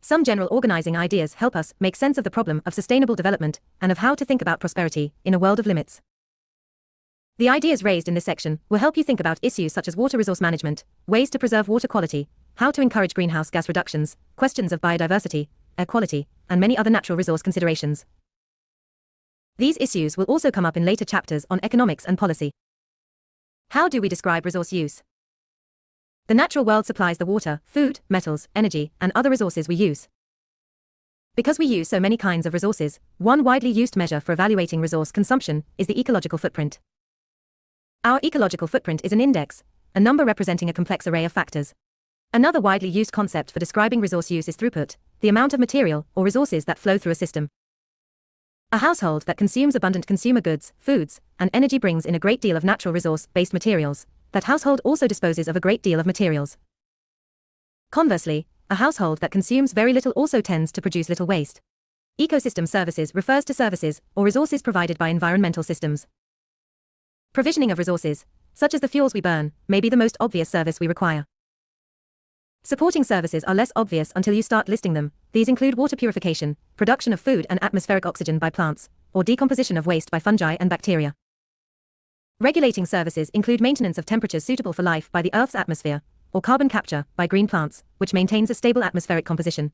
Some general organizing ideas help us make sense of the problem of sustainable development and of how to think about prosperity in a world of limits. The ideas raised in this section will help you think about issues such as water resource management, ways to preserve water quality, how to encourage greenhouse gas reductions, questions of biodiversity, air quality, and many other natural resource considerations. These issues will also come up in later chapters on economics and policy. How do we describe resource use? The natural world supplies the water, food, metals, energy, and other resources we use. Because we use so many kinds of resources, one widely used measure for evaluating resource consumption is the ecological footprint. Our ecological footprint is an index, a number representing a complex array of factors. Another widely used concept for describing resource use is throughput, the amount of material or resources that flow through a system. A household that consumes abundant consumer goods, foods, and energy brings in a great deal of natural resource-based materials. That household also disposes of a great deal of materials. Conversely, a household that consumes very little also tends to produce little waste. Ecosystem services refers to services or resources provided by environmental systems. Provisioning of resources, such as the fuels we burn, may be the most obvious service we require. Supporting services are less obvious until you start listing them. These include water purification, production of food and atmospheric oxygen by plants, or decomposition of waste by fungi and bacteria. Regulating services include maintenance of temperatures suitable for life by the Earth's atmosphere, or carbon capture by green plants, which maintains a stable atmospheric composition.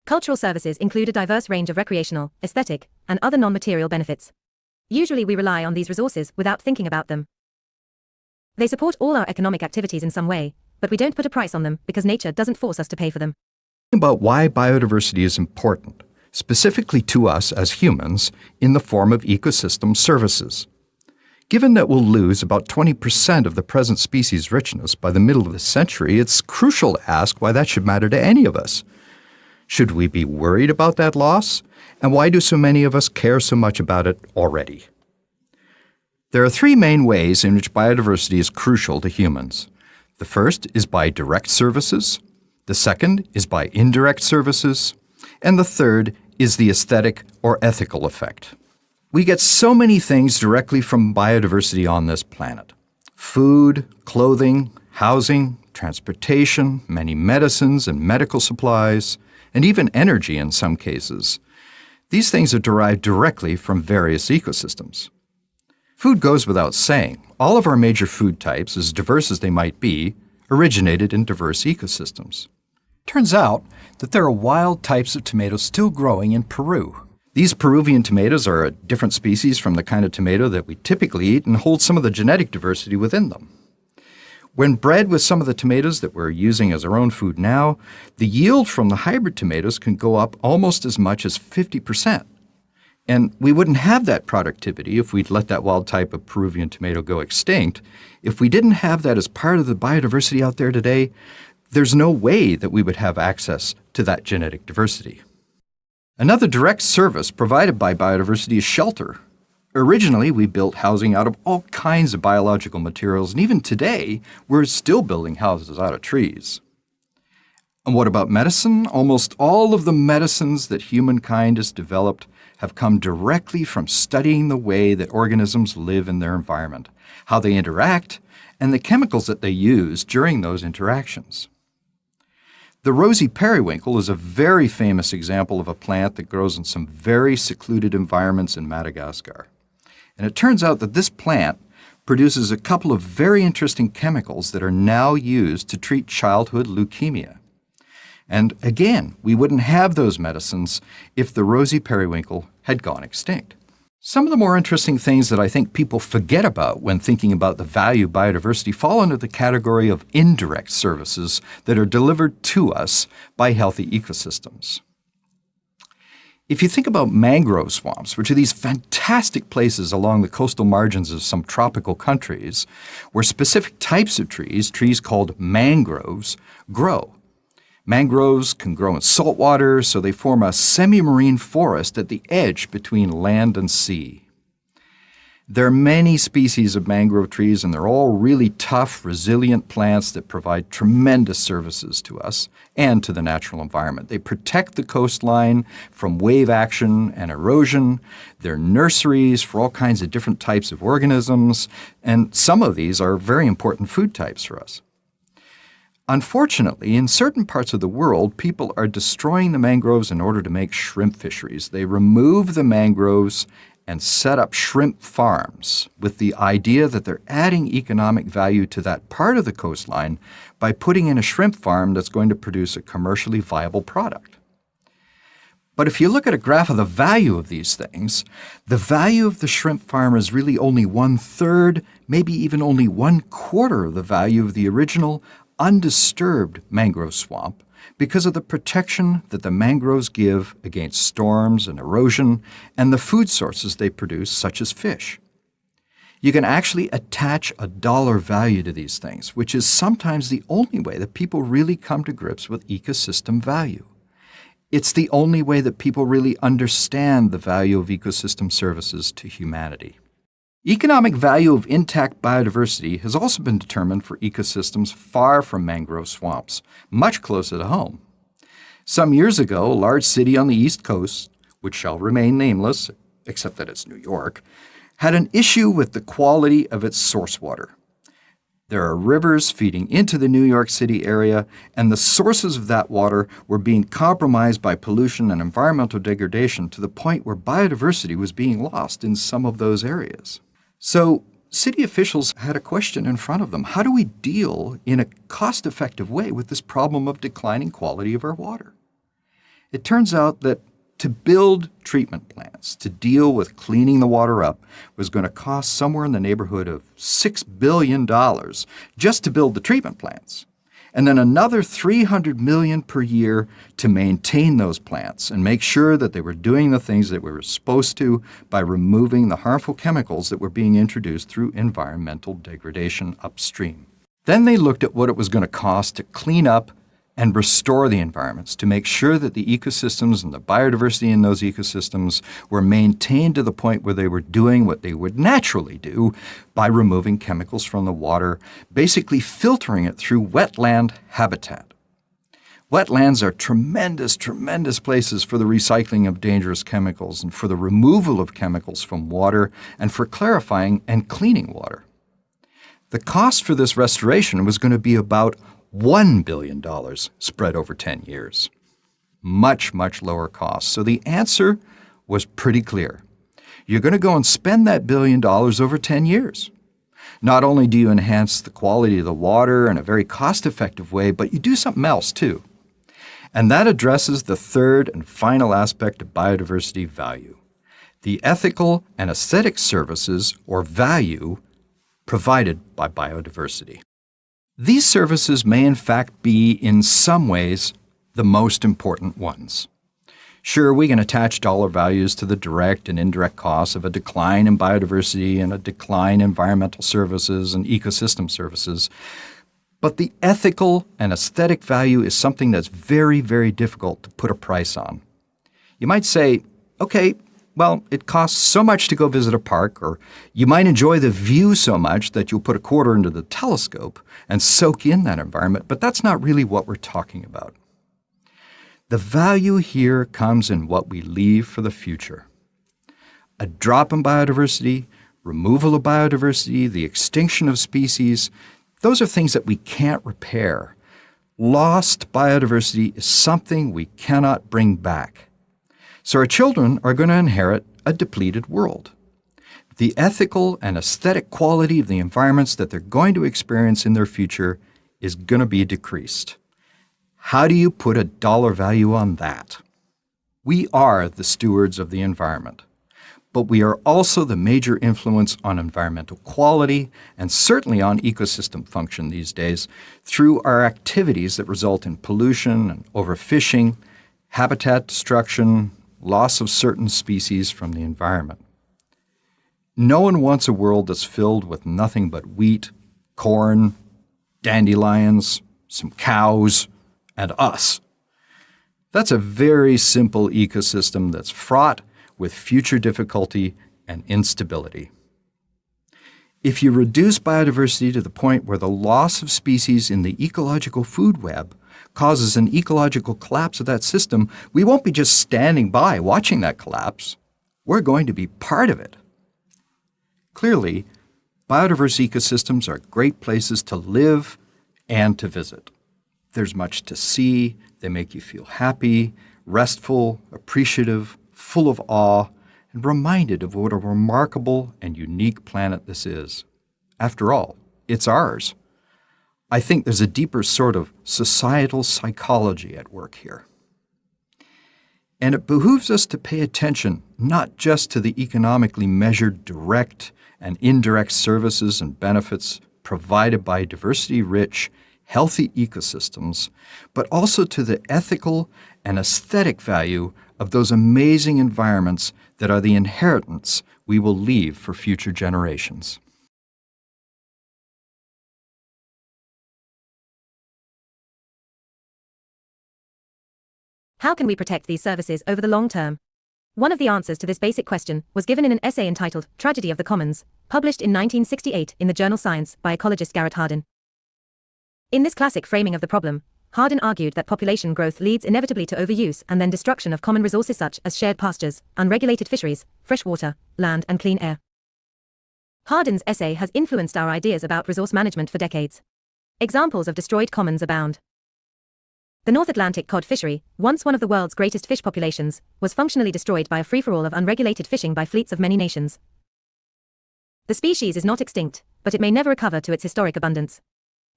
Cultural services include a diverse range of recreational, aesthetic, and other non-material benefits. Usually we rely on these resources without thinking about them. They support all our economic activities in some way, but we don't put a price on them because nature doesn't force us to pay for them. About why biodiversity is important, specifically to us as humans, in the form of ecosystem services. Given that we'll lose about 20% of the present species richness by the middle of the century, it's crucial to ask why that should matter to any of us. Should we be worried about that loss? And why do so many of us care so much about it already? There are three main ways in which biodiversity is crucial to humans. The first is by direct services, the second is by indirect services, and the third is the aesthetic or ethical effect. We get so many things directly from biodiversity on this planet. Food, clothing, housing, transportation, many medicines and medical supplies, and even energy in some cases. These things are derived directly from various ecosystems. Food goes without saying. All of our major food types, as diverse as they might be, originated in diverse ecosystems. Turns out that there are wild types of tomatoes still growing in Peru. These Peruvian tomatoes are a different species from the kind of tomato that we typically eat and hold some of the genetic diversity within them. When bred with some of the tomatoes that we're using as our own food now, the yield from the hybrid tomatoes can go up almost as much as 50%. And we wouldn't have that productivity if we'd let that wild type of Peruvian tomato go extinct. If we didn't have that as part of the biodiversity out there today, there's no way that we would have access to that genetic diversity. Another direct service provided by biodiversity is shelter. Originally, we built housing out of all kinds of biological materials, and even today, we're still building houses out of trees. And what about medicine? Almost all of the medicines that humankind has developed have come directly from studying the way that organisms live in their environment, how they interact, and the chemicals that they use during those interactions. The rosy periwinkle is a very famous example of a plant that grows in some very secluded environments in Madagascar. And it turns out that this plant produces a couple of very interesting chemicals that are now used to treat childhood leukemia. And again, we wouldn't have those medicines if the rosy periwinkle had gone extinct. Some of the more interesting things that I think people forget about when thinking about the value of biodiversity fall under the category of indirect services that are delivered to us by healthy ecosystems. If you think about mangrove swamps, which are these fantastic places along the coastal margins of some tropical countries, where specific types of trees called mangroves, grow. Mangroves can grow in salt water, so they form a semi-marine forest at the edge between land and sea. There are many species of mangrove trees, and they're all really tough, resilient plants that provide tremendous services to us and to the natural environment. They protect the coastline from wave action and erosion. They're nurseries for all kinds of different types of organisms, and some of these are very important food types for us. Unfortunately, in certain parts of the world, people are destroying the mangroves in order to make shrimp fisheries. They remove the mangroves and set up shrimp farms with the idea that they're adding economic value to that part of the coastline by putting in a shrimp farm that's going to produce a commercially viable product. But if you look at a graph of the value of these things, the value of the shrimp farm is really only 1/3, maybe even only 1/4 of the value of the original undisturbed mangrove swamp because of the protection that the mangroves give against storms and erosion and the food sources they produce, such as fish. You can actually attach a dollar value to these things, which is sometimes the only way that people really come to grips with ecosystem value. It's the only way that people really understand the value of ecosystem services to humanity. Economic value of intact biodiversity has also been determined for ecosystems far from mangrove swamps, much closer to home. Some years ago, a large city on the East Coast, which shall remain nameless, except that it's New York, had an issue with the quality of its source water. There are rivers feeding into the New York City area, and the sources of that water were being compromised by pollution and environmental degradation to the point where biodiversity was being lost in some of those areas. So city officials had a question in front of them. How do we deal in a cost-effective way with this problem of declining quality of our water? It turns out that to build treatment plants to deal with cleaning the water up was going to cost somewhere in the neighborhood of $6 billion just to build the treatment plants, and then another $300 million per year to maintain those plants and make sure that they were doing the things that we were supposed to by removing the harmful chemicals that were being introduced through environmental degradation upstream. Then they looked at what it was going to cost to clean up and restore the environments to make sure that the ecosystems and the biodiversity in those ecosystems were maintained to the point where they were doing what they would naturally do by removing chemicals from the water, basically filtering it through wetland habitat. Wetlands are tremendous, tremendous places for the recycling of dangerous chemicals and for the removal of chemicals from water and for clarifying and cleaning water. The cost for this restoration was going to be about $1 billion spread over 10 years. Much, much lower cost. So the answer was pretty clear. You're going to go and spend that $1 billion over 10 years. Not only do you enhance the quality of the water in a very cost-effective way, but you do something else too. And that addresses the third and final aspect of biodiversity value, the ethical and aesthetic services or value provided by biodiversity. These services may in fact be, in some ways, the most important ones. Sure, we can attach dollar values to the direct and indirect costs of a decline in biodiversity and a decline in environmental services and ecosystem services, but the ethical and aesthetic value is something that's very, very difficult to put a price on. You might say, okay, well, it costs so much to go visit a park, or you might enjoy the view so much that you'll put a quarter into the telescope and soak in that environment, but that's not really what we're talking about. The value here comes in what we leave for the future. A drop in biodiversity, removal of biodiversity, the extinction of species, those are things that we can't repair. Lost biodiversity is something we cannot bring back. So our children are going to inherit a depleted world. The ethical and aesthetic quality of the environments that they're going to experience in their future is going to be decreased. How do you put a dollar value on that? We are the stewards of the environment, but we are also the major influence on environmental quality and certainly on ecosystem function these days through our activities that result in pollution and overfishing, habitat destruction, loss of certain species from the environment. No one wants a world that's filled with nothing but wheat, corn, dandelions, some cows, and us. That's a very simple ecosystem that's fraught with future difficulty and instability. If you reduce biodiversity to the point where the loss of species in the ecological food web causes an ecological collapse of that system, we won't be just standing by watching that collapse. We're going to be part of it. Clearly, biodiverse ecosystems are great places to live and to visit. There's much to see. They make you feel happy, restful, appreciative, full of awe, and reminded of what a remarkable and unique planet this is. After all, it's ours. I think there's a deeper sort of societal psychology at work here. And it behooves us to pay attention not just to the economically measured direct and indirect services and benefits provided by diversity-rich, healthy ecosystems, but also to the ethical and aesthetic value of those amazing environments that are the inheritance we will leave for future generations. How can we protect these services over the long term? One of the answers to this basic question was given in an essay entitled Tragedy of the Commons, published in 1968 in the journal Science by ecologist Garrett Hardin. In this classic framing of the problem, Hardin argued that population growth leads inevitably to overuse and then destruction of common resources such as shared pastures, unregulated fisheries, fresh water, land, and clean air. Hardin's essay has influenced our ideas about resource management for decades. Examples of destroyed commons abound. The North Atlantic cod fishery, once one of the world's greatest fish populations, was functionally destroyed by a free-for-all of unregulated fishing by fleets of many nations. The species is not extinct, but it may never recover to its historic abundance.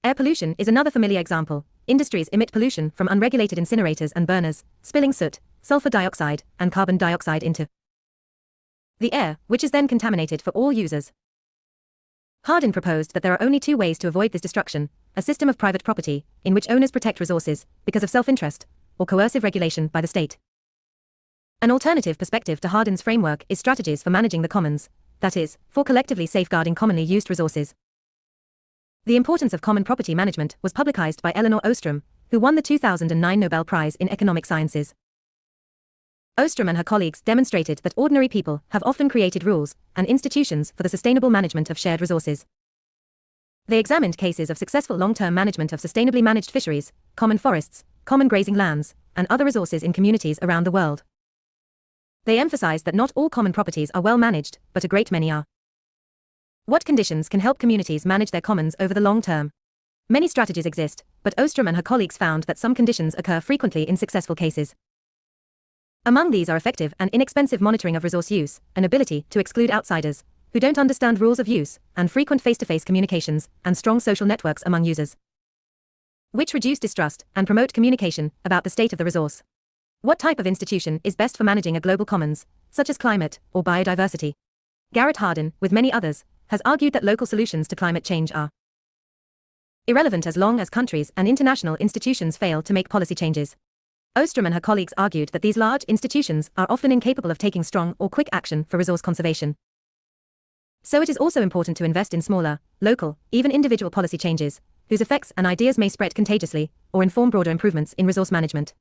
Air pollution is another familiar example. Industries emit pollution from unregulated incinerators and burners, spilling soot, sulfur dioxide, and carbon dioxide into the air, which is then contaminated for all users. Hardin proposed that there are only two ways to avoid this destruction: a system of private property, in which owners protect resources because of self-interest, or coercive regulation by the state. An alternative perspective to Hardin's framework is strategies for managing the commons, that is, for collectively safeguarding commonly used resources. The importance of common property management was publicized by Elinor Ostrom, who won the 2009 Nobel Prize in Economic Sciences. Ostrom and her colleagues demonstrated that ordinary people have often created rules and institutions for the sustainable management of shared resources. They examined cases of successful long-term management of sustainably managed fisheries, common forests, common grazing lands, and other resources in communities around the world. They emphasized that not all common properties are well managed, but a great many are. What conditions can help communities manage their commons over the long term? Many strategies exist, but Ostrom and her colleagues found that some conditions occur frequently in successful cases. Among these are effective and inexpensive monitoring of resource use, an ability to exclude outsiders who don't understand rules of use, and frequent face-to-face communications, and strong social networks among users, which reduce distrust and promote communication about the state of the resource. What type of institution is best for managing a global commons, such as climate or biodiversity? Garrett Hardin, with many others, has argued that local solutions to climate change are irrelevant as long as countries and international institutions fail to make policy changes. Ostrom and her colleagues argued that these large institutions are often incapable of taking strong or quick action for resource conservation. So it is also important to invest in smaller, local, even individual policy changes, whose effects and ideas may spread contagiously, or inform broader improvements in resource management.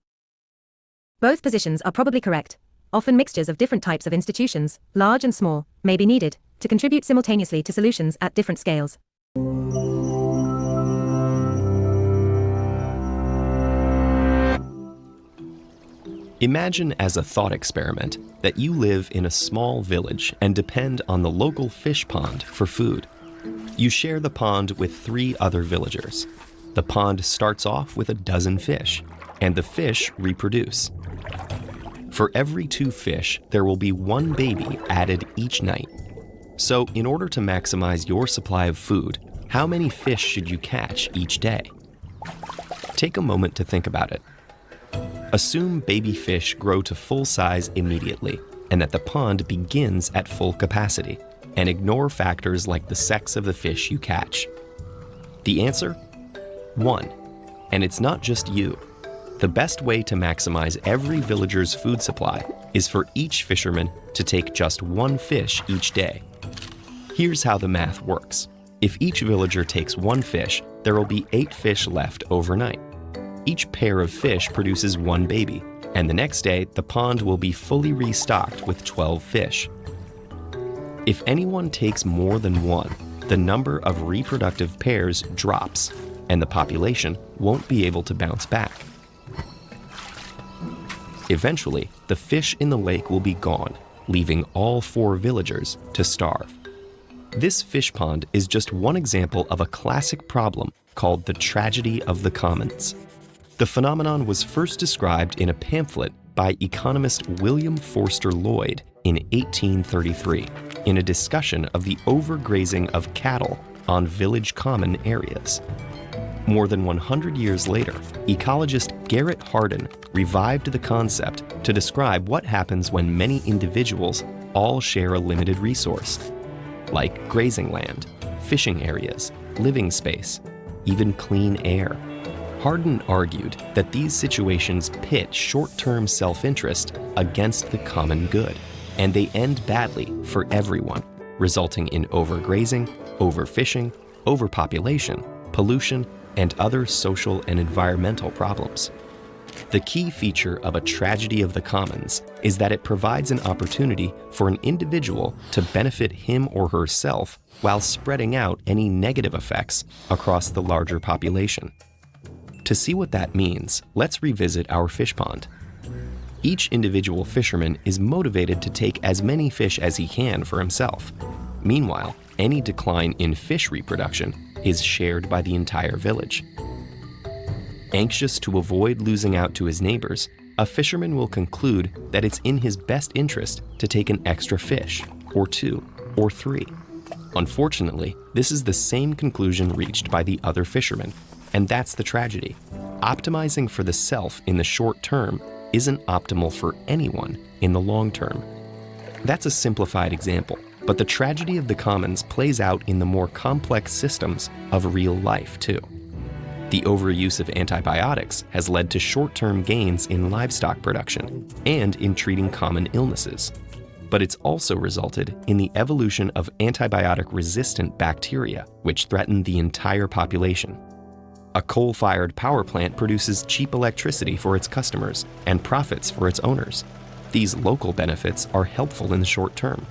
Both positions are probably correct. Often mixtures of different types of institutions, large and small, may be needed to contribute simultaneously to solutions at different scales. Imagine as a thought experiment that you live in a small village and depend on the local fish pond for food. You share the pond with 3 other villagers. The pond starts off with a dozen fish, and the fish reproduce. For every 2 fish, there will be 1 baby added each night. So, in order to maximize your supply of food, how many fish should you catch each day? Take a moment to think about it. Assume baby fish grow to full size immediately, and that the pond begins at full capacity, and ignore factors like the sex of the fish you catch. The answer? 1. And it's not just you. The best way to maximize every villager's food supply is for each fisherman to take just 1 fish each day. Here's how the math works. If each villager takes 1 fish, there will be 8 fish left overnight. Each pair of fish produces 1 baby, and the next day the pond will be fully restocked with 12 fish. If anyone takes more than 1, the number of reproductive pairs drops, and the population won't be able to bounce back. Eventually, the fish in the lake will be gone, leaving all 4 villagers to starve. This fish pond is just one example of a classic problem called the tragedy of the commons. The phenomenon was first described in a pamphlet by economist William Forster Lloyd in 1833 in a discussion of the overgrazing of cattle on village common areas. More than 100 years later, ecologist Garrett Hardin revived the concept to describe what happens when many individuals all share a limited resource, like grazing land, fishing areas, living space, even clean air. Hardin argued that these situations pit short-term self-interest against the common good, and they end badly for everyone, resulting in overgrazing, overfishing, overpopulation, pollution, and other social and environmental problems. The key feature of a tragedy of the commons is that it provides an opportunity for an individual to benefit him or herself while spreading out any negative effects across the larger population. To see what that means, let's revisit our fish pond. Each individual fisherman is motivated to take as many fish as he can for himself. Meanwhile, any decline in fish reproduction is shared by the entire village. Anxious to avoid losing out to his neighbors, a fisherman will conclude that it's in his best interest to take an extra fish, or 2, or 3. Unfortunately, this is the same conclusion reached by the other fishermen, and that's the tragedy. Optimizing for the self in the short term isn't optimal for anyone in the long term. That's a simplified example, but the tragedy of the commons plays out in the more complex systems of real life too. The overuse of antibiotics has led to short-term gains in livestock production and in treating common illnesses. But it's also resulted in the evolution of antibiotic-resistant bacteria, which threaten the entire population. A coal-fired power plant produces cheap electricity for its customers and profits for its owners. These local benefits are helpful in the short term.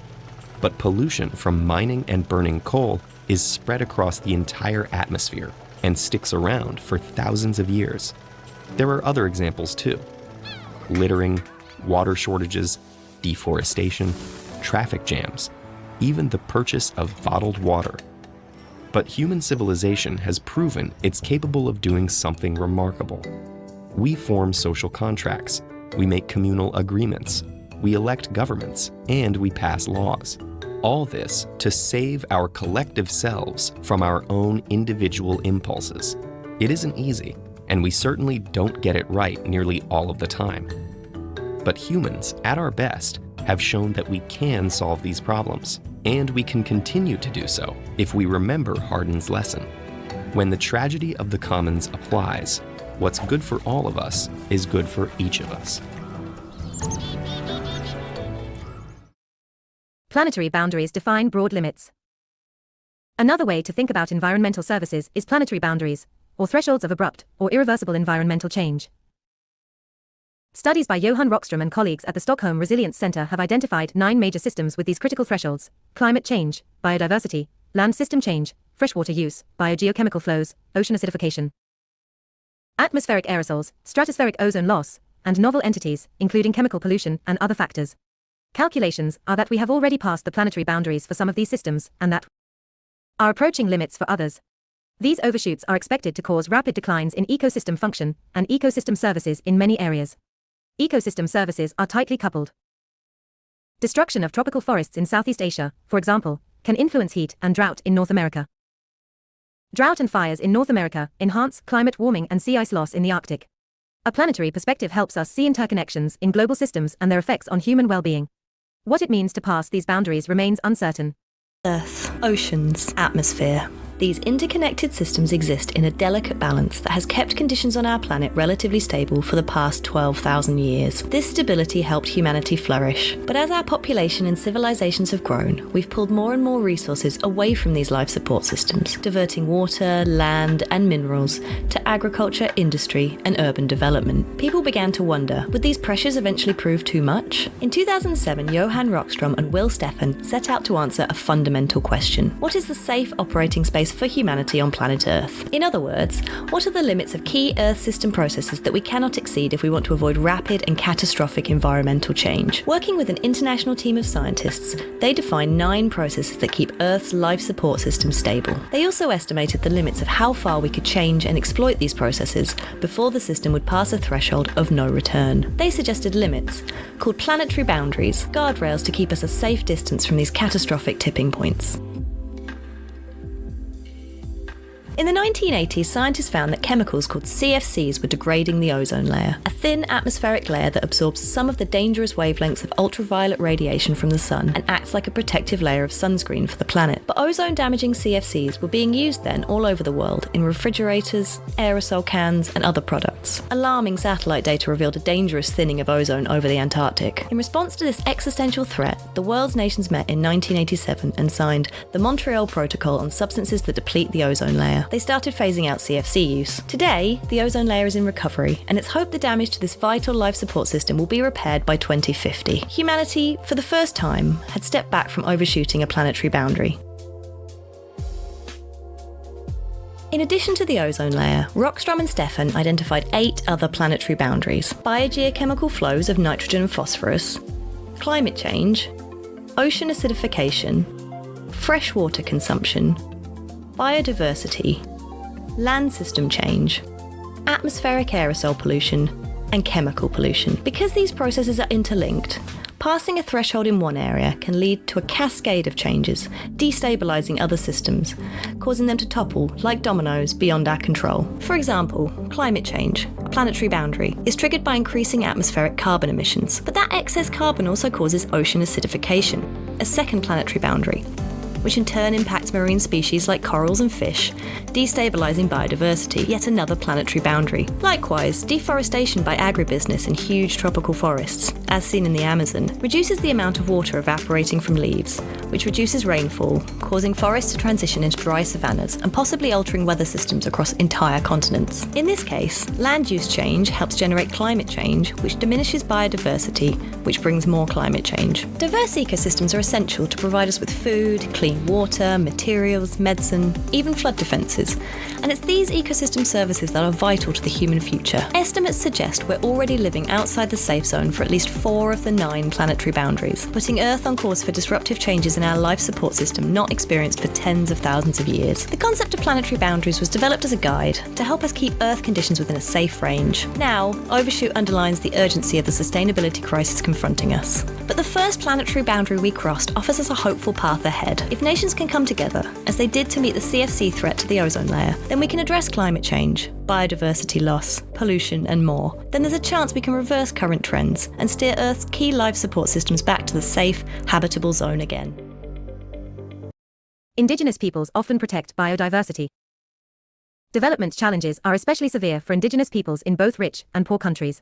But pollution from mining and burning coal is spread across the entire atmosphere and sticks around for thousands of years. There are other examples too. Littering, water shortages, deforestation, traffic jams, even the purchase of bottled water. But human civilization has proven it's capable of doing something remarkable. We form social contracts, we make communal agreements, we elect governments, and we pass laws. All this to save our collective selves from our own individual impulses. It isn't easy, and we certainly don't get it right nearly all of the time. But humans, at our best, have shown that we can solve these problems, and we can continue to do so if we remember Hardin's lesson. When the tragedy of the commons applies, what's good for all of us is good for each of us. Planetary boundaries define broad limits. Another way to think about environmental services is planetary boundaries, or thresholds of abrupt or irreversible environmental change. Studies by Johan Rockström and colleagues at the Stockholm Resilience Centre have identified 9 major systems with these critical thresholds: climate change, biodiversity, land system change, freshwater use, biogeochemical flows, ocean acidification, atmospheric aerosols, stratospheric ozone loss, and novel entities, including chemical pollution and other factors. Calculations are that we have already passed the planetary boundaries for some of these systems and that are approaching limits for others. These overshoots are expected to cause rapid declines in ecosystem function and ecosystem services in many areas. Ecosystem services are tightly coupled. Destruction of tropical forests in Southeast Asia, for example, can influence heat and drought in North America. Drought and fires in North America enhance climate warming and sea ice loss in the Arctic. A planetary perspective helps us see interconnections in global systems and their effects on human well-being. What it means to pass these boundaries remains uncertain. Earth, oceans, atmosphere. These interconnected systems exist in a delicate balance that has kept conditions on our planet relatively stable for the past 12,000 years. This stability helped humanity flourish. But as our population and civilizations have grown, we've pulled more and more resources away from these life support systems, diverting water, land, and minerals to agriculture, industry, and urban development. People began to wonder, would these pressures eventually prove too much? In 2007, Johan Rockström and Will Stephan set out to answer a fundamental question. What is the safe operating space for humanity on planet Earth? In other words, what are the limits of key Earth system processes that we cannot exceed if we want to avoid rapid and catastrophic environmental change? Working with an international team of scientists, they defined 9 processes that keep Earth's life support system stable. They also estimated the limits of how far we could change and exploit these processes before the system would pass a threshold of no return. They suggested limits, called planetary boundaries, guardrails to keep us a safe distance from these catastrophic tipping points. In the 1980s, scientists found that chemicals called CFCs were degrading the ozone layer, a thin atmospheric layer that absorbs some of the dangerous wavelengths of ultraviolet radiation from the sun and acts like a protective layer of sunscreen for the planet. But ozone-damaging CFCs were being used then all over the world in refrigerators, aerosol cans, and other products. Alarming satellite data revealed a dangerous thinning of ozone over the Antarctic. In response to this existential threat, the world's nations met in 1987 and signed the Montreal Protocol on substances that deplete the ozone layer. They started phasing out CFC use. Today, the ozone layer is in recovery, and it's hoped the damage to this vital life support system will be repaired by 2050. Humanity, for the first time, had stepped back from overshooting a planetary boundary. In addition to the ozone layer, Rockstrom and Stefan identified 8 other planetary boundaries: biogeochemical flows of nitrogen and phosphorus, climate change, ocean acidification, freshwater consumption, biodiversity, land system change, atmospheric aerosol pollution, and chemical pollution. Because these processes are interlinked, passing a threshold in one area can lead to a cascade of changes, destabilising other systems, causing them to topple like dominoes beyond our control. For example, climate change, a planetary boundary, is triggered by increasing atmospheric carbon emissions. But that excess carbon also causes ocean acidification, a second planetary boundary, which in turn impacts marine species like corals and fish, destabilising biodiversity, yet another planetary boundary. Likewise, deforestation by agribusiness in huge tropical forests, as seen in the Amazon, reduces the amount of water evaporating from leaves, which reduces rainfall, causing forests to transition into dry savannas and possibly altering weather systems across entire continents. In this case, land use change helps generate climate change, which diminishes biodiversity, which brings more climate change. Diverse ecosystems are essential to provide us with food, clean water, materials, medicine, even flood defences. And it's these ecosystem services that are vital to the human future. Estimates suggest we're already living outside the safe zone for at least 4 of the 9 planetary boundaries, putting Earth on course for disruptive changes in our life support system not experienced for tens of thousands of years. The concept of planetary boundaries was developed as a guide to help us keep Earth conditions within a safe range. Now, overshoot underlines the urgency of the sustainability crisis confronting us. But the first planetary boundary we crossed offers us a hopeful path ahead. If nations can come together, as they did to meet the CFC threat to the ozone layer, then we can address climate change, biodiversity loss, pollution, and more. Then there's a chance we can reverse current trends and steer Earth's key life support systems back to the safe, habitable zone again. Indigenous peoples often protect biodiversity. Development challenges are especially severe for indigenous peoples in both rich and poor countries.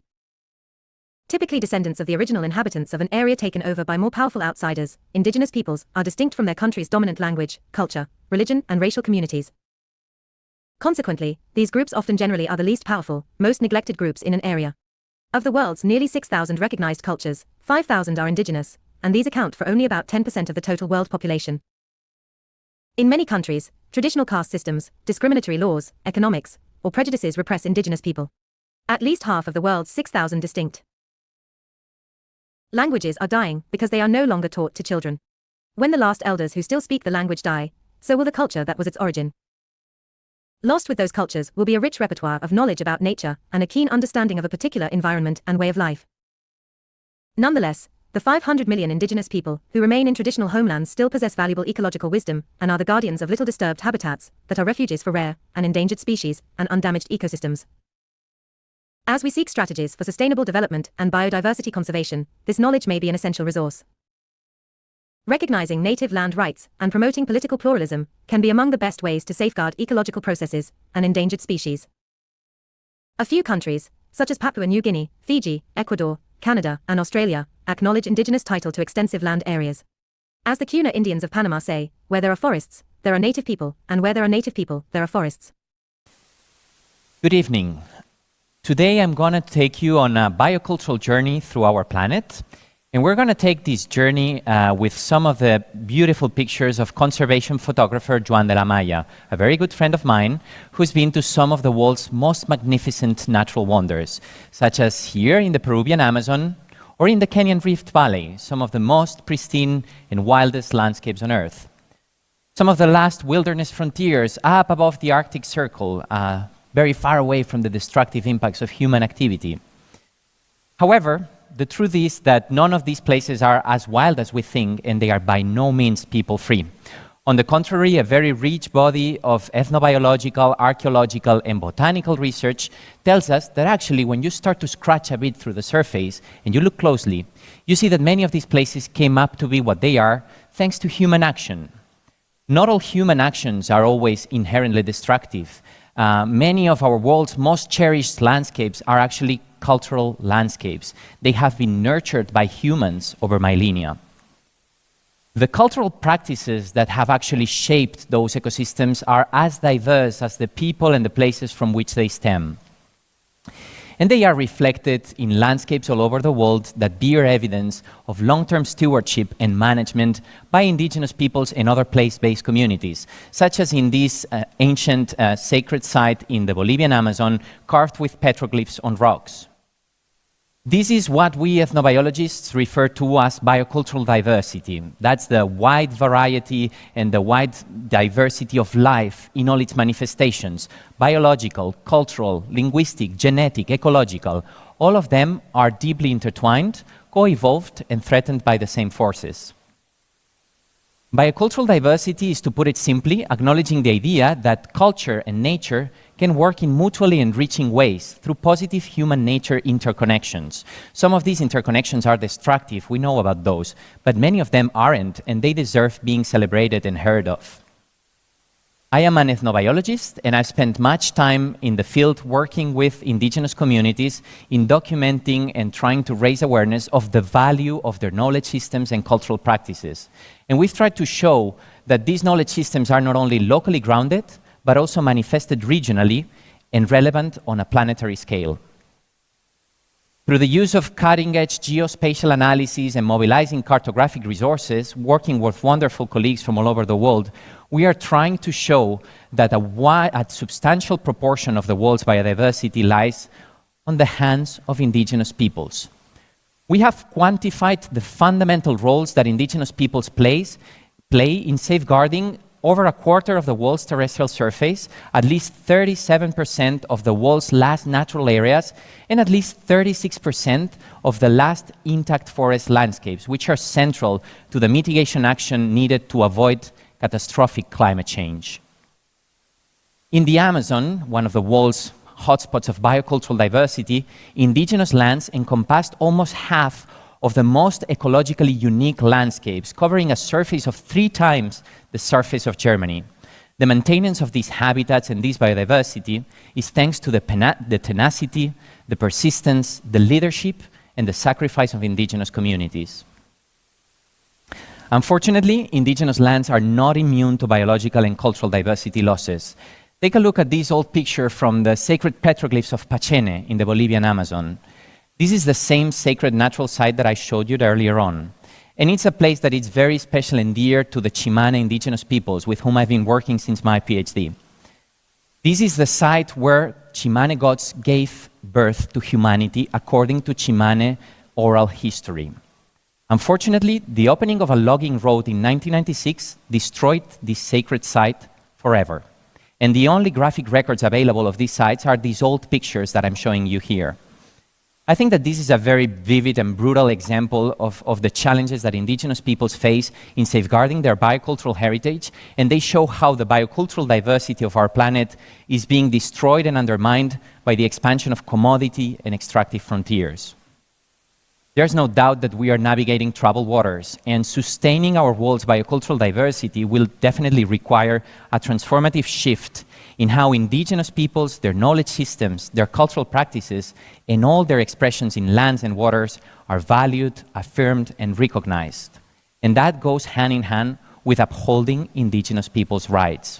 Typically descendants of the original inhabitants of an area taken over by more powerful outsiders, indigenous peoples are distinct from their country's dominant language, culture, religion, and racial communities. Consequently, these groups often generally are the least powerful, most neglected groups in an area. Of the world's nearly 6,000 recognized cultures, 5,000 are indigenous, and these account for only about 10% of the total world population. In many countries, traditional caste systems, discriminatory laws, economics, or prejudices repress indigenous people. At least half of the world's 6,000 distinct languages are dying because they are no longer taught to children. When the last elders who still speak the language die, so will the culture that was its origin. Lost with those cultures will be a rich repertoire of knowledge about nature and a keen understanding of a particular environment and way of life. Nonetheless, the 500 million indigenous people who remain in traditional homelands still possess valuable ecological wisdom and are the guardians of little disturbed habitats that are refuges for rare and endangered species and undamaged ecosystems. As we seek strategies for sustainable development and biodiversity conservation, this knowledge may be an essential resource. Recognizing native land rights and promoting political pluralism can be among the best ways to safeguard ecological processes and endangered species. A few countries, such as Papua New Guinea, Fiji, Ecuador, Canada, and Australia, acknowledge indigenous title to extensive land areas. As the Cuna Indians of Panama say, where there are forests, there are native people, and where there are native people, there are forests. Good evening. Today I'm going to take you on a biocultural journey through our planet. And we're going to take this journey with some of the beautiful pictures of conservation photographer Joan de la Maya, a very good friend of mine, who's been to some of the world's most magnificent natural wonders, such as here in the Peruvian Amazon, or in the Kenyan Rift Valley, some of the most pristine and wildest landscapes on Earth. Some of the last wilderness frontiers up above the Arctic Circle, very far away from the destructive impacts of human activity. However, the truth is that none of these places are as wild as we think, and they are by no means people-free. On the contrary, a very rich body of ethnobiological, archaeological, and botanical research tells us that actually when you start to scratch a bit through the surface and you look closely, you see that many of these places came up to be what they are thanks to human action. Not all human actions are always inherently destructive. Many of our world's most cherished landscapes are actually cultural landscapes. They have been nurtured by humans over millennia. The cultural practices that have actually shaped those ecosystems are as diverse as the people and the places from which they stem. And they are reflected in landscapes all over the world that bear evidence of long-term stewardship and management by indigenous peoples and other place-based communities, such as in this ancient sacred site in the Bolivian Amazon, carved with petroglyphs on rocks. This is what we ethnobiologists refer to as biocultural diversity. That's the wide variety and the wide diversity of life in all its manifestations: biological, cultural, linguistic, genetic, ecological. All of them are deeply intertwined, co-evolved, and threatened by the same forces. Biocultural diversity is, to put it simply, acknowledging the idea that culture and nature can work in mutually enriching ways through positive human-nature interconnections. Some of these interconnections are destructive, we know about those, but many of them aren't, and they deserve being celebrated and heard of. I am an ethnobiologist, and I've spent much time in the field working with indigenous communities in documenting and trying to raise awareness of the value of their knowledge systems and cultural practices. And we've tried to show that these knowledge systems are not only locally grounded, but also manifested regionally and relevant on a planetary scale. Through the use of cutting-edge geospatial analysis and mobilizing cartographic resources, working with wonderful colleagues from all over the world, we are trying to show that a substantial proportion of the world's biodiversity lies on the hands of indigenous peoples. We have quantified the fundamental roles that indigenous peoples play in safeguarding over a quarter of the world's terrestrial surface, at least 37% of the world's last natural areas, and at least 36% of the last intact forest landscapes, which are central to the mitigation action needed to avoid catastrophic climate change. In the Amazon, one of the world's hotspots of biocultural diversity, indigenous lands encompassed almost half of the most ecologically unique landscapes, covering a surface of 3 times the surface of Germany. The maintenance of these habitats and this biodiversity is thanks to the tenacity, the persistence, the leadership, and the sacrifice of indigenous communities. Unfortunately, indigenous lands are not immune to biological and cultural diversity losses. Take a look at this old picture from the sacred petroglyphs of Pachene in the Bolivian Amazon. This is the same sacred natural site that I showed you earlier on. And it's a place that is very special and dear to the Chimane indigenous peoples with whom I've been working since my PhD. This is the site where Chimane gods gave birth to humanity according to Chimane oral history. Unfortunately, the opening of a logging road in 1996 destroyed this sacred site forever. And the only graphic records available of these sites are these old pictures that I'm showing you here. I think that this is a very vivid and brutal example of the challenges that indigenous peoples face in safeguarding their biocultural heritage, and they show how the biocultural diversity of our planet is being destroyed and undermined by the expansion of commodity and extractive frontiers. There's no doubt that we are navigating troubled waters, and sustaining our world's biocultural diversity will definitely require a transformative shift in how indigenous peoples, their knowledge systems, their cultural practices, and all their expressions in lands and waters are valued, affirmed, and recognized. And that goes hand in hand with upholding indigenous peoples' rights.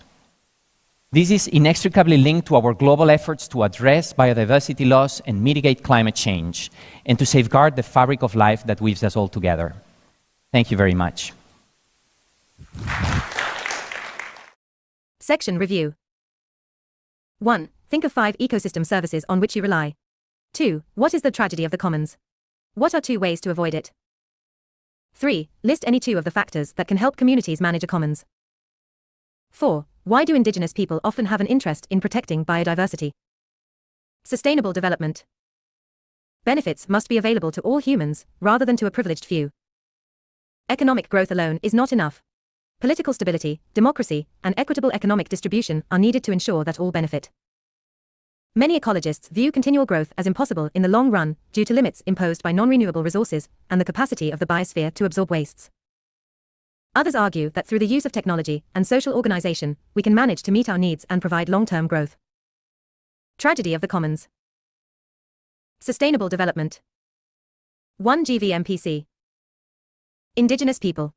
This is inextricably linked to our global efforts to address biodiversity loss and mitigate climate change, and to safeguard the fabric of life that weaves us all together. Thank you very much. Section Review. 1. Think of 5 ecosystem services on which you rely. 2. What is the tragedy of the commons? What are 2 ways to avoid it? 3. List any 2 of the factors that can help communities manage a commons. 4. Why do indigenous people often have an interest in protecting biodiversity? Sustainable development. Benefits must be available to all humans, rather than to a privileged few. Economic growth alone is not enough. Political stability, democracy, and equitable economic distribution are needed to ensure that all benefit. Many ecologists view continual growth as impossible in the long run due to limits imposed by non-renewable resources and the capacity of the biosphere to absorb wastes. Others argue that through the use of technology and social organization, we can manage to meet our needs and provide long-term growth. Tragedy of the commons. Sustainable development. 1 GVMPC. Indigenous people.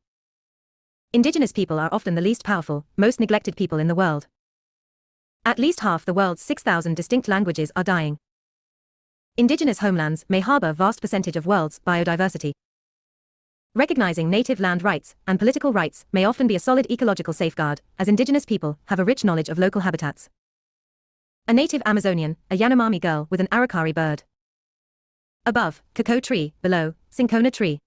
Indigenous people are often the least powerful, most neglected people in the world. At least half the world's 6,000 distinct languages are dying. Indigenous homelands may harbor vast percentage of world's biodiversity. Recognizing native land rights and political rights may often be a solid ecological safeguard, as indigenous people have a rich knowledge of local habitats. A native Amazonian, a Yanomami girl with an araucari bird. Above, cacao tree, below, cinchona tree.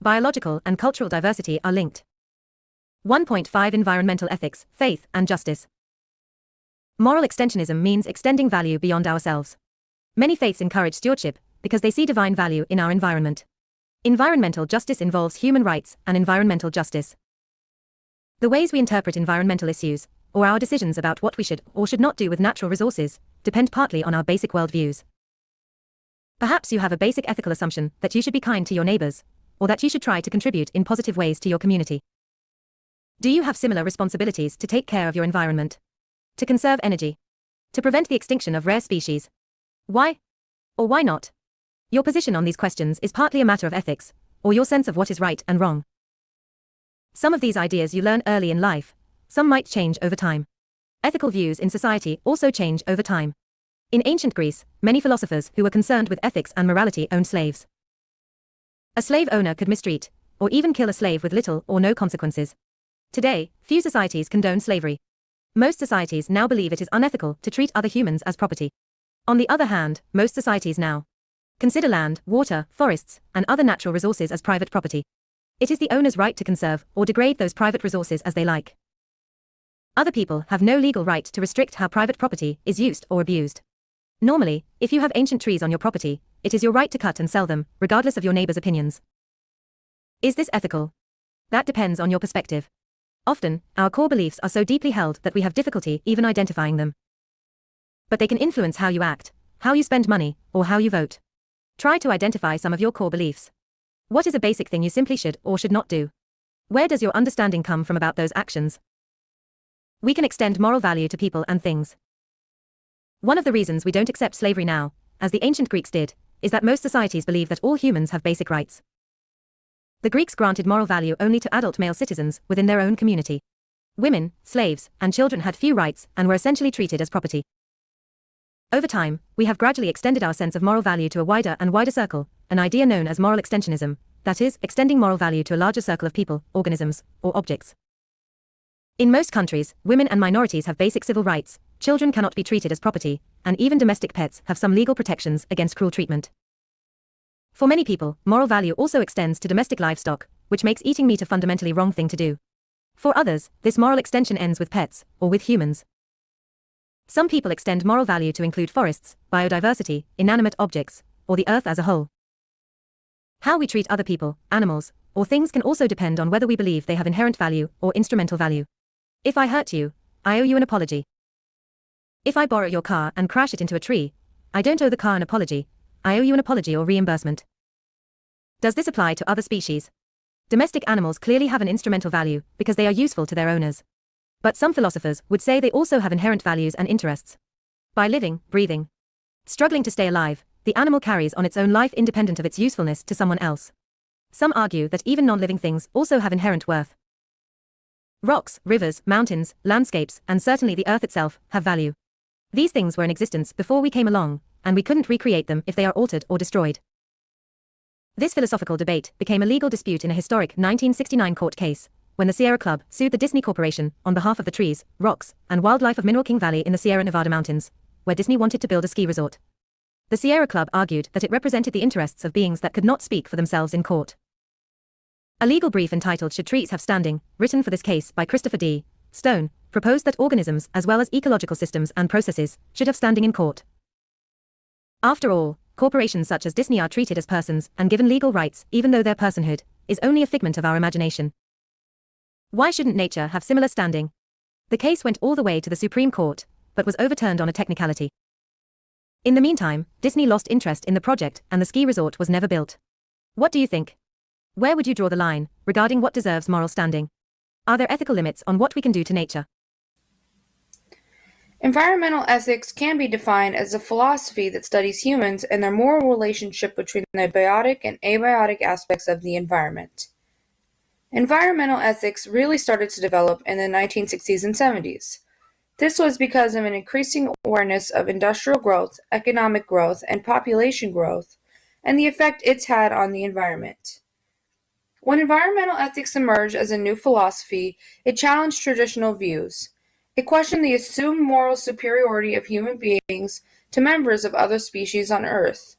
Biological and cultural diversity are linked. 1.5 Environmental ethics, faith, and justice. Moral extensionism means extending value beyond ourselves. Many faiths encourage stewardship because they see divine value in our environment. Environmental justice involves human rights and environmental justice. The ways we interpret environmental issues, or our decisions about what we should or should not do with natural resources, depend partly on our basic worldviews. Perhaps you have a basic ethical assumption that you should be kind to your neighbors, or that you should try to contribute in positive ways to your community. Do you have similar responsibilities to take care of your environment? To conserve energy? To prevent the extinction of rare species? Why? Or why not? Your position on these questions is partly a matter of ethics, or your sense of what is right and wrong. Some of these ideas you learn early in life, some might change over time. Ethical views in society also change over time. In ancient Greece, many philosophers who were concerned with ethics and morality owned slaves. A slave owner could mistreat, or even kill a slave with little or no consequences. Today, few societies condone slavery. Most societies now believe it is unethical to treat other humans as property. On the other hand, most societies now consider land, water, forests, and other natural resources as private property. It is the owner's right to conserve or degrade those private resources as they like. Other people have no legal right to restrict how private property is used or abused. Normally, if you have ancient trees on your property, it is your right to cut and sell them, regardless of your neighbor's opinions. Is this ethical? That depends on your perspective. Often, our core beliefs are so deeply held that we have difficulty even identifying them. But they can influence how you act, how you spend money, or how you vote. Try to identify some of your core beliefs. What is a basic thing you simply should or should not do? Where does your understanding come from about those actions? We can extend moral value to people and things. One of the reasons we don't accept slavery now, as the ancient Greeks did, is that most societies believe that all humans have basic rights. The Greeks granted moral value only to adult male citizens within their own community. Women, slaves, and children had few rights and were essentially treated as property. Over time, we have gradually extended our sense of moral value to a wider and wider circle, an idea known as moral extensionism, that is, extending moral value to a larger circle of people, organisms, or objects. In most countries, women and minorities have basic civil rights, children cannot be treated as property, and even domestic pets have some legal protections against cruel treatment. For many people, moral value also extends to domestic livestock, which makes eating meat a fundamentally wrong thing to do. For others, this moral extension ends with pets, or with humans. Some people extend moral value to include forests, biodiversity, inanimate objects, or the earth as a whole. How we treat other people, animals, or things can also depend on whether we believe they have inherent value or instrumental value. If I hurt you, I owe you an apology. If I borrow your car and crash it into a tree, I don't owe the car an apology, I owe you an apology or reimbursement. Does this apply to other species? Domestic animals clearly have an instrumental value because they are useful to their owners. But some philosophers would say they also have inherent values and interests. By living, breathing, struggling to stay alive, the animal carries on its own life independent of its usefulness to someone else. Some argue that even non-living things also have inherent worth. Rocks, rivers, mountains, landscapes, and certainly the earth itself, have value. These things were in existence before we came along, and we couldn't recreate them if they are altered or destroyed. This philosophical debate became a legal dispute in a historic 1969 court case, when the Sierra Club sued the Disney Corporation on behalf of the trees, rocks, and wildlife of Mineral King Valley in the Sierra Nevada mountains, where Disney wanted to build a ski resort. The Sierra Club argued that it represented the interests of beings that could not speak for themselves in court. A legal brief entitled Should Trees Have Standing, written for this case by Christopher D. Stone, proposed that organisms as well as ecological systems and processes should have standing in court. After all, corporations such as Disney are treated as persons and given legal rights even though their personhood is only a figment of our imagination. Why shouldn't nature have similar standing? The case went all the way to the Supreme Court, but was overturned on a technicality. In the meantime, Disney lost interest in the project and the ski resort was never built. What do you think? Where would you draw the line regarding what deserves moral standing? Are there ethical limits on what we can do to nature? Environmental ethics can be defined as a philosophy that studies humans and their moral relationship between the biotic and abiotic aspects of the environment. Environmental ethics really started to develop in the 1960s and 70s. This was because of an increasing awareness of industrial growth, economic growth, and population growth, and the effect it's had on the environment. When environmental ethics emerged as a new philosophy, it challenged traditional views. It questioned the assumed moral superiority of human beings to members of other species on Earth.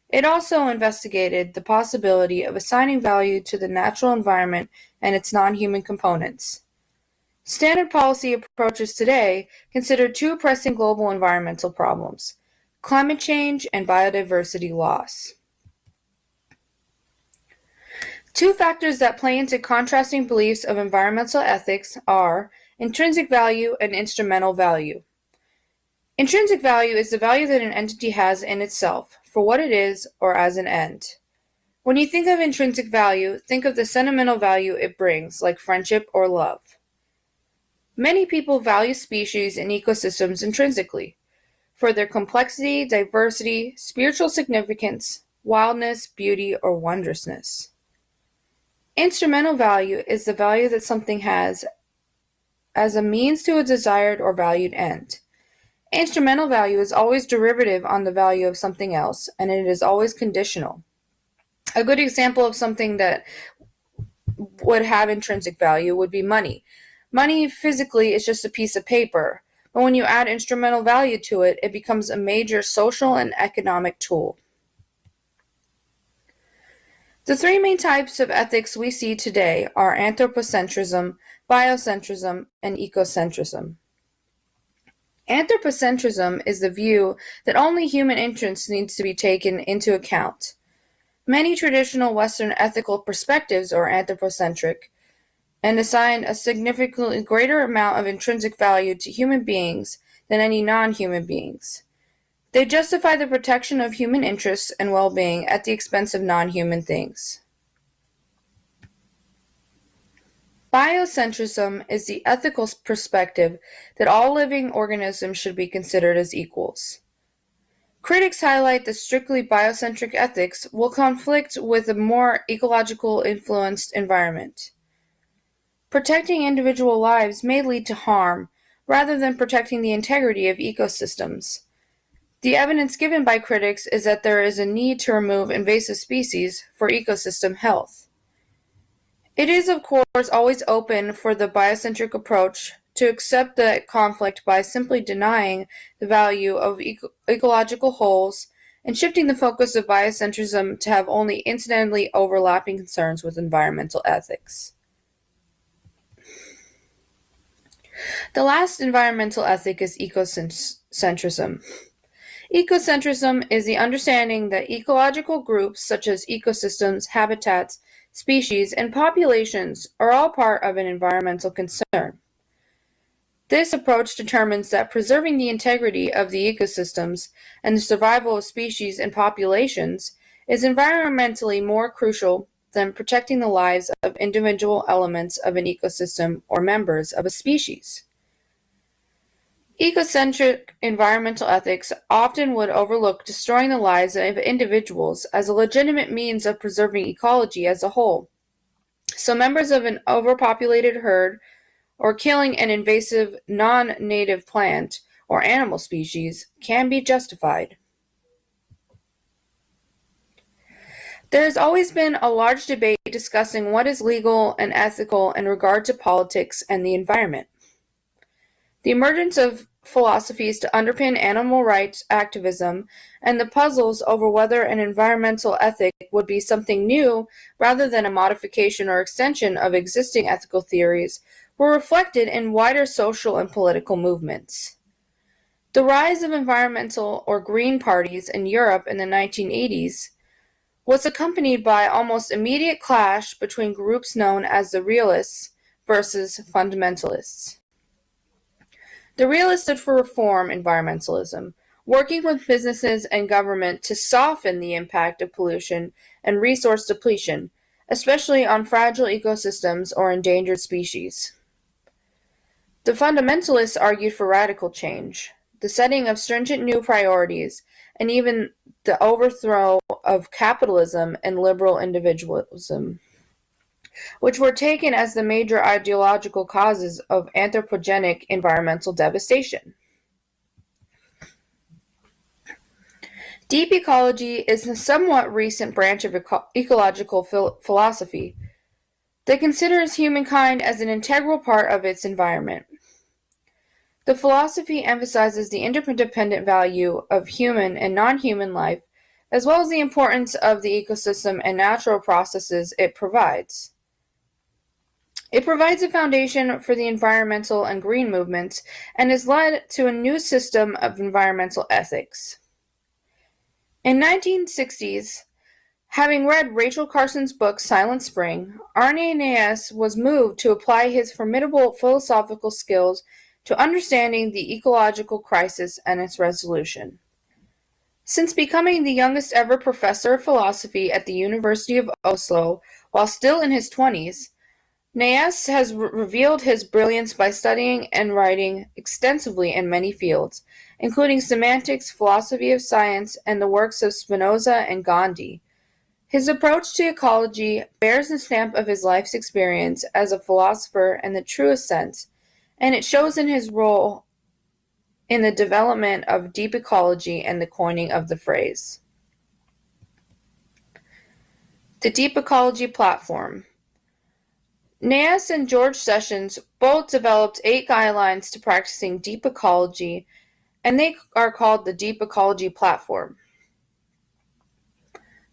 It also investigated the possibility of assigning value to the natural environment and its non-human components. Standard policy approaches today consider two pressing global environmental problems: climate change and biodiversity loss. Two factors that play into contrasting beliefs of environmental ethics are intrinsic value and instrumental value. Intrinsic value is the value that an entity has in itself, for what it is or as an end. When you think of intrinsic value, think of the sentimental value it brings, like friendship or love. Many people value species and ecosystems intrinsically, for their complexity, diversity, spiritual significance, wildness, beauty, or wondrousness. Instrumental value is the value that something has as a means to a desired or valued end. Instrumental value is always derivative on the value of something else, and it is always conditional. A good example of something that would have intrinsic value would be money. Money physically is just a piece of paper, but when you add instrumental value to it, it becomes a major social and economic tool. The three main types of ethics we see today are anthropocentrism, biocentrism, and ecocentrism. Anthropocentrism is the view that only human interest needs to be taken into account. Many traditional Western ethical perspectives are anthropocentric and assign a significantly greater amount of intrinsic value to human beings than any non-human beings. They justify the protection of human interests and well-being at the expense of non-human things. Biocentrism is the ethical perspective that all living organisms should be considered as equals. Critics highlight that strictly biocentric ethics will conflict with a more ecological influenced environment. Protecting individual lives may lead to harm, rather than protecting the integrity of ecosystems. The evidence given by critics is that there is a need to remove invasive species for ecosystem health. It is, of course, always open for the biocentric approach to accept the conflict by simply denying the value of ecological wholes and shifting the focus of biocentrism to have only incidentally overlapping concerns with environmental ethics. The last environmental ethic is ecocentrism. Ecocentrism is the understanding that ecological groups such as ecosystems, habitats, species, and populations are all part of an environmental concern. This approach determines that preserving the integrity of the ecosystems and the survival of species and populations is environmentally more crucial than protecting the lives of individual elements of an ecosystem or members of a species. Ecocentric environmental ethics often would overlook destroying the lives of individuals as a legitimate means of preserving ecology as a whole. So members of an overpopulated herd or killing an invasive non-native plant or animal species can be justified. There has always been a large debate discussing what is legal and ethical in regard to politics and the environment. The emergence of philosophies to underpin animal rights activism and the puzzles over whether an environmental ethic would be something new rather than a modification or extension of existing ethical theories were reflected in wider social and political movements. The rise of environmental or green parties in Europe in the 1980s was accompanied by almost immediate clash between groups known as the realists versus fundamentalists. The realists stood for reform environmentalism, working with businesses and government to soften the impact of pollution and resource depletion, especially on fragile ecosystems or endangered species. The fundamentalists argued for radical change, the setting of stringent new priorities, and even the overthrow of capitalism and liberal individualism, which were taken as the major ideological causes of anthropogenic environmental devastation. Deep ecology is a somewhat recent branch of ecological philosophy that considers humankind as an integral part of its environment. The philosophy emphasizes the interdependent value of human and non-human life, as well as the importance of the ecosystem and natural processes it provides. It provides a foundation for the environmental and green movements and has led to a new system of environmental ethics. In the 1960s, having read Rachel Carson's book Silent Spring, Arne Naess was moved to apply his formidable philosophical skills to understanding the ecological crisis and its resolution. Since becoming the youngest ever professor of philosophy at the University of Oslo while still in his 20s, Naess has revealed his brilliance by studying and writing extensively in many fields, including semantics, philosophy of science, and the works of Spinoza and Gandhi. His approach to ecology bears the stamp of his life's experience as a philosopher in the truest sense, and it shows in his role in the development of deep ecology and the coining of the phrase. The Deep Ecology Platform. Naess and George Sessions both developed 8 guidelines to practicing deep ecology, and they are called the Deep Ecology Platform.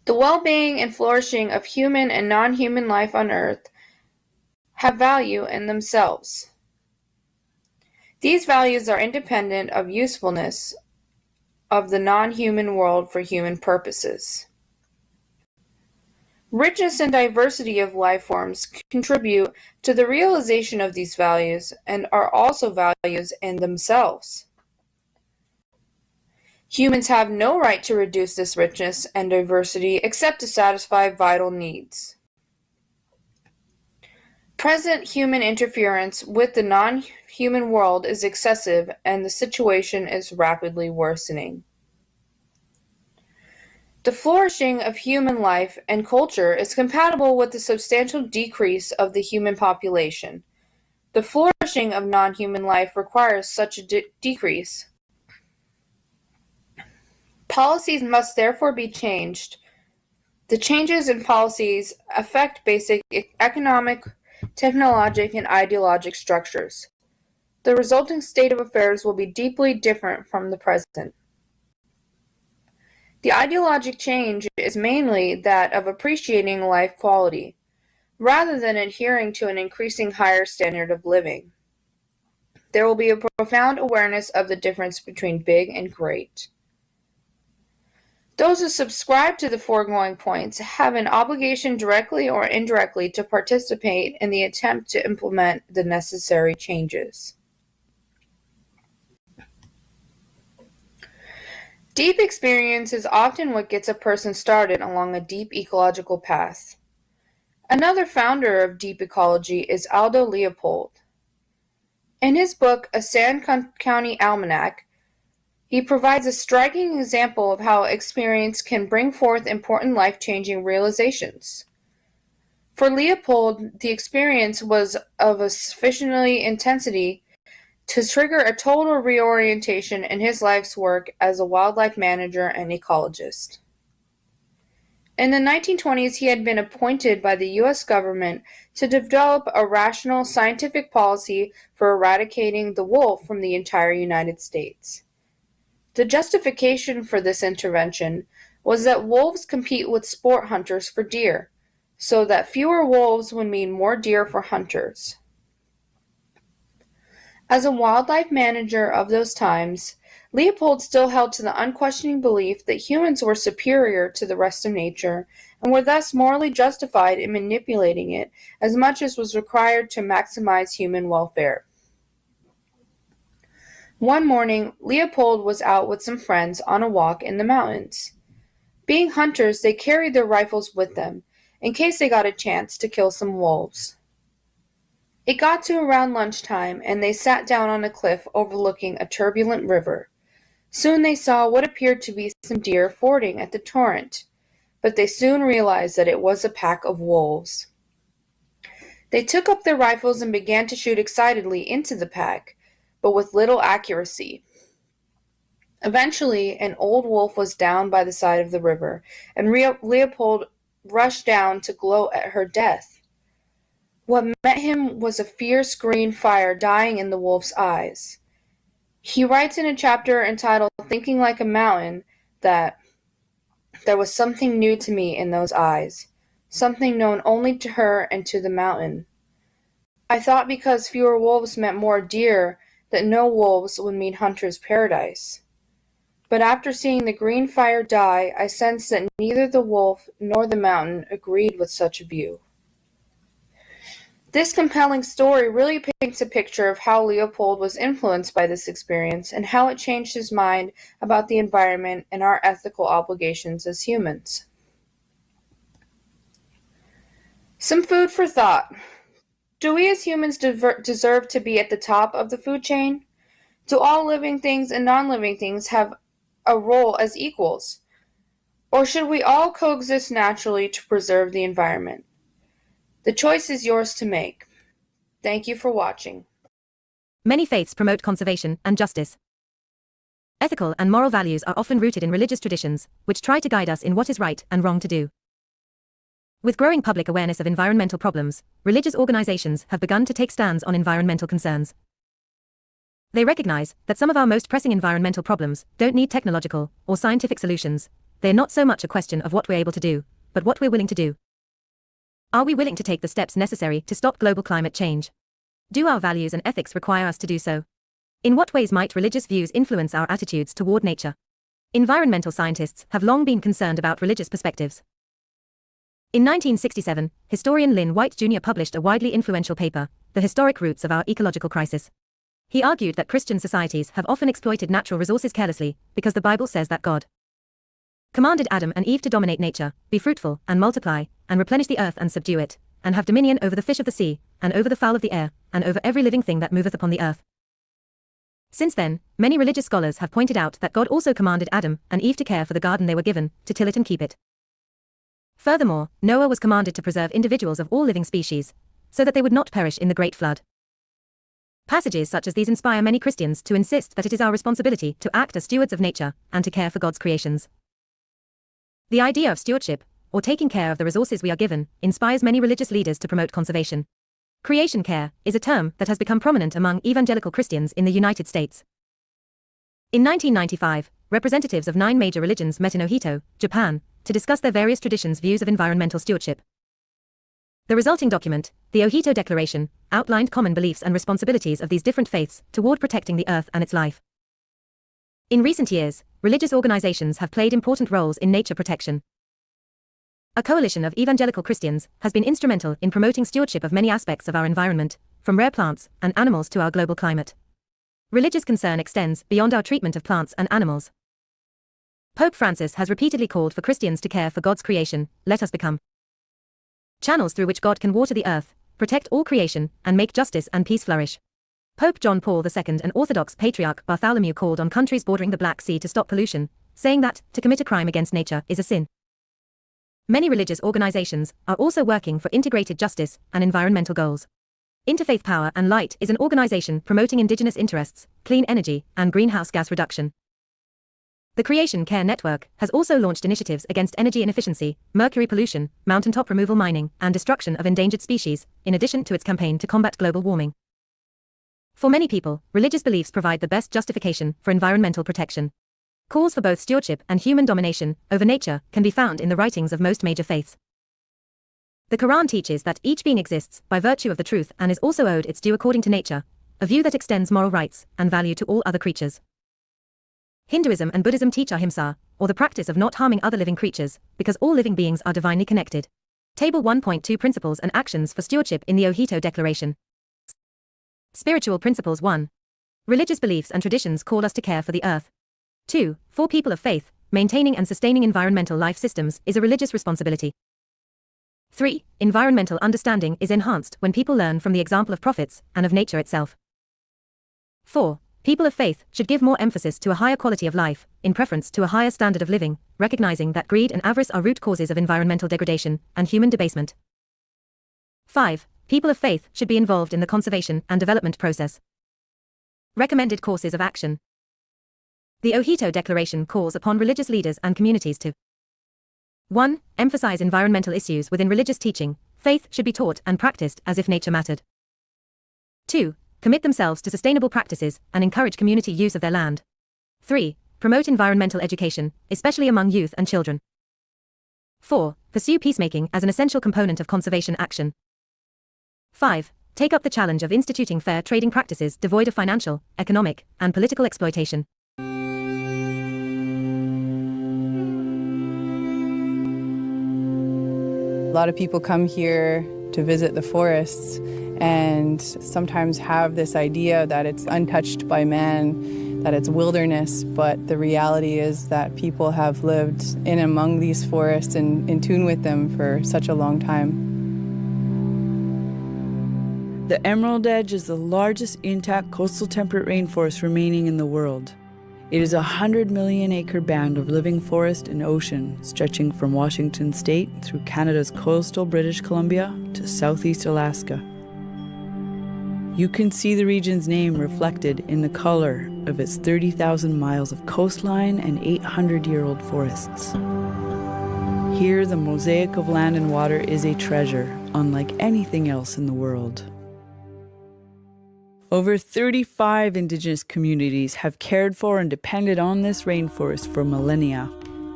The well-being and flourishing of human and non-human life on Earth have value in themselves. These values are independent of usefulness of the non-human world for human purposes. Richness and diversity of life forms contribute to the realization of these values and are also values in themselves. Humans have no right to reduce this richness and diversity except to satisfy vital needs. Present human interference with the non-human world is excessive and the situation is rapidly worsening. The flourishing of human life and culture is compatible with the substantial decrease of the human population. The flourishing of non-human life requires such a decrease. Policies must therefore be changed. The changes in policies affect basic economic, technologic, and ideologic structures. The resulting state of affairs will be deeply different from the present. The ideologic change is mainly that of appreciating life quality, rather than adhering to an increasing higher standard of living. There will be a profound awareness of the difference between big and great. Those who subscribe to the foregoing points have an obligation directly or indirectly to participate in the attempt to implement the necessary changes. Deep experience is often what gets a person started along a deep ecological path. Another founder of deep ecology is Aldo Leopold. In his book, A Sand County Almanac, he provides a striking example of how experience can bring forth important life-changing realizations. For Leopold, the experience was of a sufficiently intensity to trigger a total reorientation in his life's work as a wildlife manager and ecologist. In the 1920s, he had been appointed by the U.S. government to develop a rational scientific policy for eradicating the wolf from the entire United States. The justification for this intervention was that wolves compete with sport hunters for deer, so that fewer wolves would mean more deer for hunters. As a wildlife manager of those times, Leopold still held to the unquestioning belief that humans were superior to the rest of nature and were thus morally justified in manipulating it as much as was required to maximize human welfare. One morning, Leopold was out with some friends on a walk in the mountains. Being hunters, they carried their rifles with them, in case they got a chance to kill some wolves. It got to around lunchtime, and they sat down on a cliff overlooking a turbulent river. Soon they saw what appeared to be some deer fording at the torrent, but they soon realized that it was a pack of wolves. They took up their rifles and began to shoot excitedly into the pack, but with little accuracy. Eventually, an old wolf was down by the side of the river, and Leopold rushed down to gloat at her death. What met him was a fierce green fire dying in the wolf's eyes. He writes in a chapter entitled Thinking Like a Mountain that there was something new to me in those eyes, something known only to her and to the mountain. I thought because fewer wolves meant more deer that no wolves would mean hunter's paradise. But after seeing the green fire die, I sensed that neither the wolf nor the mountain agreed with such a view. This compelling story really paints a picture of how Leopold was influenced by this experience and how it changed his mind about the environment and our ethical obligations as humans. Some food for thought. Do we as humans deserve to be at the top of the food chain? Do all living things and non-living things have a role as equals? Or should we all coexist naturally to preserve the environment? The choice is yours to make. Thank you for watching. Many faiths promote conservation and justice. Ethical and moral values are often rooted in religious traditions, which try to guide us in what is right and wrong to do. With growing public awareness of environmental problems, religious organizations have begun to take stands on environmental concerns. They recognize that some of our most pressing environmental problems don't need technological or scientific solutions. They're not so much a question of what we're able to do, but what we're willing to do. Are we willing to take the steps necessary to stop global climate change? Do our values and ethics require us to do so? In what ways might religious views influence our attitudes toward nature? Environmental scientists have long been concerned about religious perspectives. In 1967, historian Lynn White Jr. published a widely influential paper, The Historic Roots of Our Ecological Crisis. He argued that Christian societies have often exploited natural resources carelessly because the Bible says that God commanded Adam and Eve to dominate nature, be fruitful, and multiply, and replenish the earth and subdue it, and have dominion over the fish of the sea, and over the fowl of the air, and over every living thing that moveth upon the earth. Since then, many religious scholars have pointed out that God also commanded Adam and Eve to care for the garden they were given, to till it and keep it. Furthermore, Noah was commanded to preserve individuals of all living species, so that they would not perish in the great flood. Passages such as these inspire many Christians to insist that it is our responsibility to act as stewards of nature and to care for God's creations. The idea of stewardship, or taking care of the resources we are given, inspires many religious leaders to promote conservation. Creation care is a term that has become prominent among evangelical Christians in the United States. In 1995, representatives of 9 major religions met in Ohio, Japan, to discuss their various traditions' views of environmental stewardship. The resulting document, the Ohio Declaration, outlined common beliefs and responsibilities of these different faiths toward protecting the earth and its life. In recent years, religious organizations have played important roles in nature protection. A coalition of evangelical Christians has been instrumental in promoting stewardship of many aspects of our environment, from rare plants and animals to our global climate. Religious concern extends beyond our treatment of plants and animals. Pope Francis has repeatedly called for Christians to care for God's creation. Let us become channels through which God can water the earth, protect all creation, and make justice and peace flourish. Pope John Paul II and Orthodox Patriarch Bartholomew called on countries bordering the Black Sea to stop pollution, saying that to commit a crime against nature is a sin. Many religious organizations are also working for integrated justice and environmental goals. Interfaith Power and Light is an organization promoting indigenous interests, clean energy, and greenhouse gas reduction. The Creation Care Network has also launched initiatives against energy inefficiency, mercury pollution, mountaintop removal mining, and destruction of endangered species, in addition to its campaign to combat global warming. For many people, religious beliefs provide the best justification for environmental protection. Calls for both stewardship and human domination over nature can be found in the writings of most major faiths. The Quran teaches that each being exists by virtue of the truth and is also owed its due according to nature, a view that extends moral rights and value to all other creatures. Hinduism and Buddhism teach ahimsa, or the practice of not harming other living creatures, because all living beings are divinely connected. Table 1.2 Principles and Actions for Stewardship in the Ohito Declaration. Spiritual Principles 1. Religious beliefs and traditions call us to care for the earth. 2. For people of faith, maintaining and sustaining environmental life systems is a religious responsibility. 3. Environmental understanding is enhanced when people learn from the example of prophets and of nature itself. 4. People of faith should give more emphasis to a higher quality of life, in preference to a higher standard of living, recognizing that greed and avarice are root causes of environmental degradation and human debasement. 5. People of faith should be involved in the conservation and development process. Recommended courses of action. The Ohito Declaration calls upon religious leaders and communities to 1. Emphasize environmental issues within religious teaching. Faith should be taught and practiced as if nature mattered. 2. Commit themselves to sustainable practices and encourage community use of their land. 3. Promote environmental education, especially among youth and children. 4. Pursue peacemaking as an essential component of conservation action. 5. Take up the challenge of instituting fair trading practices devoid of financial, economic, and political exploitation. A lot of people come here to visit the forests and sometimes have this idea that it's untouched by man, that it's wilderness, but the reality is that people have lived in among these forests and in tune with them for such a long time. The Emerald Edge is the largest intact coastal temperate rainforest remaining in the world. It is a 100 million acre band of living forest and ocean stretching from Washington State through Canada's coastal British Columbia to southeast Alaska. You can see the region's name reflected in the color of its 30,000 miles of coastline and 800-year-old forests. Here, the mosaic of land and water is a treasure, unlike anything else in the world. Over 35 indigenous communities have cared for and depended on this rainforest for millennia.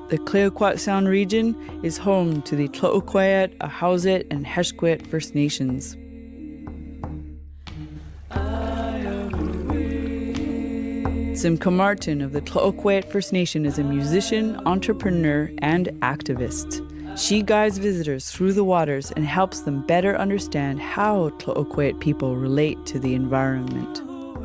The Clayoquot Sound region is home to the Tlo'oquet, Ahousaht, and Heshquet First Nations. Simca Martin of the Tlo'oquet First Nation is a musician, entrepreneur, and activist. She guides visitors through the waters and helps them better understand how Tlo'oquet people relate to the environment.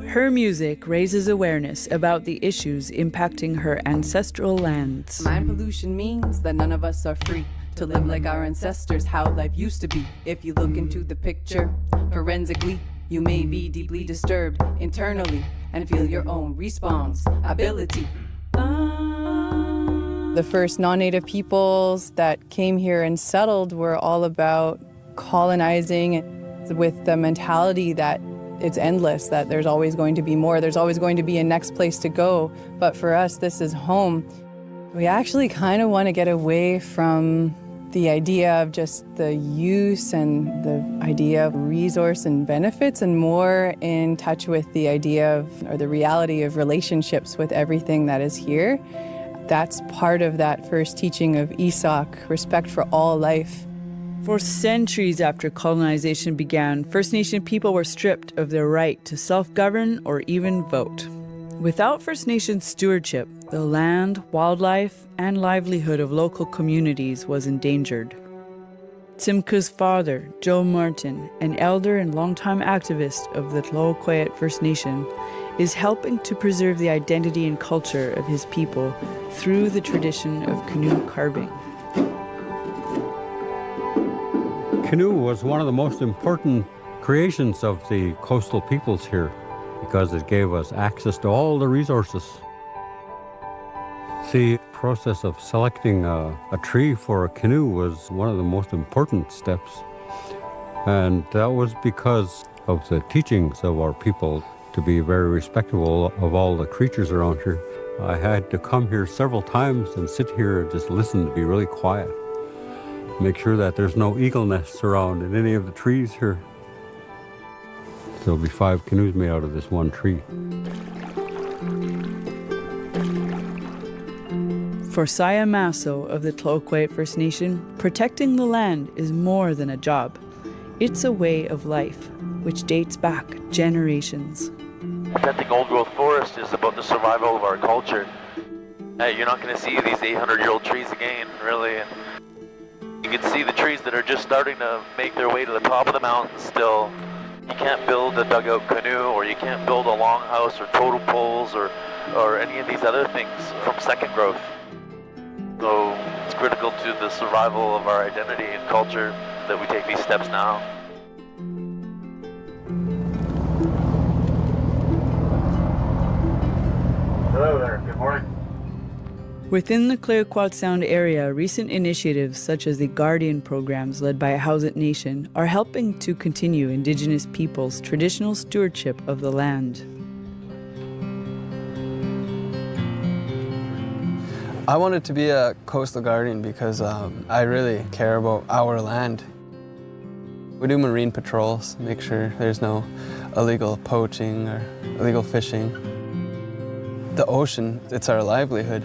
Her music raises awareness about the issues impacting her ancestral lands. Mind pollution means that none of us are free to live like our ancestors, how life used to be. If you look into the picture forensically, you may be deeply disturbed internally and feel your own responsibility. The first non-native peoples that came here and settled were all about colonizing with the mentality that it's endless, that there's always going to be more, there's always going to be a next place to go. But for us, this is home. We actually kind of want to get away from the idea of just the use and the idea of resource and benefits, and more in touch with the idea of, or the reality of relationships with everything that is here. That's part of that first teaching of Isak, respect for all life. For centuries after colonization began, First Nation people were stripped of their right to self-govern or even vote. Without First Nation stewardship, the land, wildlife, and livelihood of local communities was endangered. Simca's father, Joe Martin, an elder and longtime activist of the Tlo'oquet First Nation, is helping to preserve the identity and culture of his people through the tradition of canoe carving. Canoe was one of the most important creations of the coastal peoples here because it gave us access to all the resources. The process of selecting a tree for a canoe was one of the most important steps. And that was because of the teachings of our people to be very respectful of all the creatures around here. I had to come here several times and sit here and just listen, to be really quiet. Make sure that there's no eagle nests around in any of the trees here. There'll be 5 canoes made out of this one tree. For Saya Masso of the Tlo'oquet First Nation, protecting the land is more than a job. It's a way of life, which dates back generations. Protecting old-growth forest is about the survival of our culture. You're not going to see these 800-year-old trees again, really. And you can see the trees that are just starting to make their way to the top of the mountain still. You can't build a dugout canoe, or you can't build a longhouse or totem poles or any of these other things from second growth. So it's critical to the survival of our identity and culture that we take these steps now. Hello there, good morning. Within the Clearquot Sound area, recent initiatives such as the Guardian programs led by Housat Nation are helping to continue Indigenous peoples' traditional stewardship of the land. I wanted to be a coastal guardian because I really care about our land. We do marine patrols, make sure there's no illegal poaching or illegal fishing. The ocean, it's our livelihood.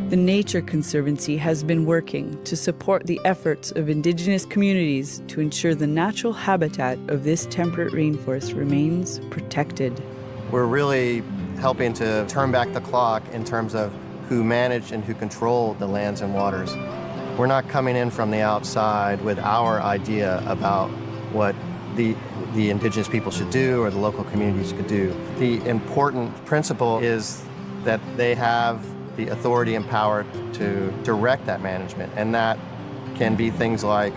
The Nature Conservancy has been working to support the efforts of Indigenous communities to ensure the natural habitat of this temperate rainforest remains protected. We're really helping to turn back the clock in terms of who manage and who control the lands and waters. We're not coming in from the outside with our idea about what the Indigenous people should do or the local communities could do. The important principle is that they have the authority and power to direct that management, and that can be things like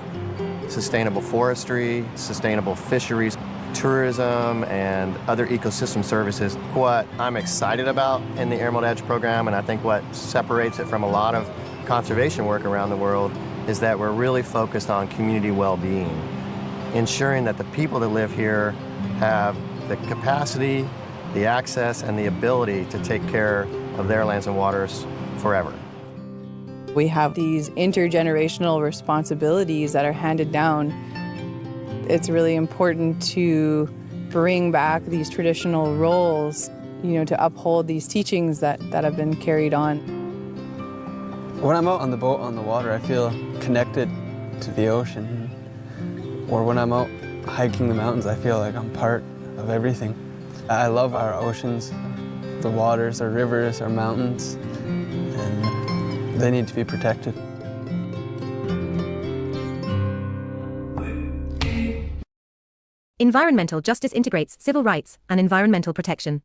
sustainable forestry, sustainable fisheries, tourism, and other ecosystem services. What I'm excited about in the Emerald Edge program, and I think what separates it from a lot of conservation work around the world, is that we're really focused on community well-being, ensuring that the people that live here have the capacity, the access, and the ability to take care of their lands and waters forever. We have these intergenerational responsibilities that are handed down. It's really important to bring back these traditional roles, to uphold these teachings that have been carried on. When I'm out on the boat on the water, I feel connected to the ocean. Or when I'm out hiking the mountains, I feel like I'm part of everything. I love our oceans, the waters, our rivers, our mountains, and they need to be protected. Environmental justice integrates civil rights and environmental protection.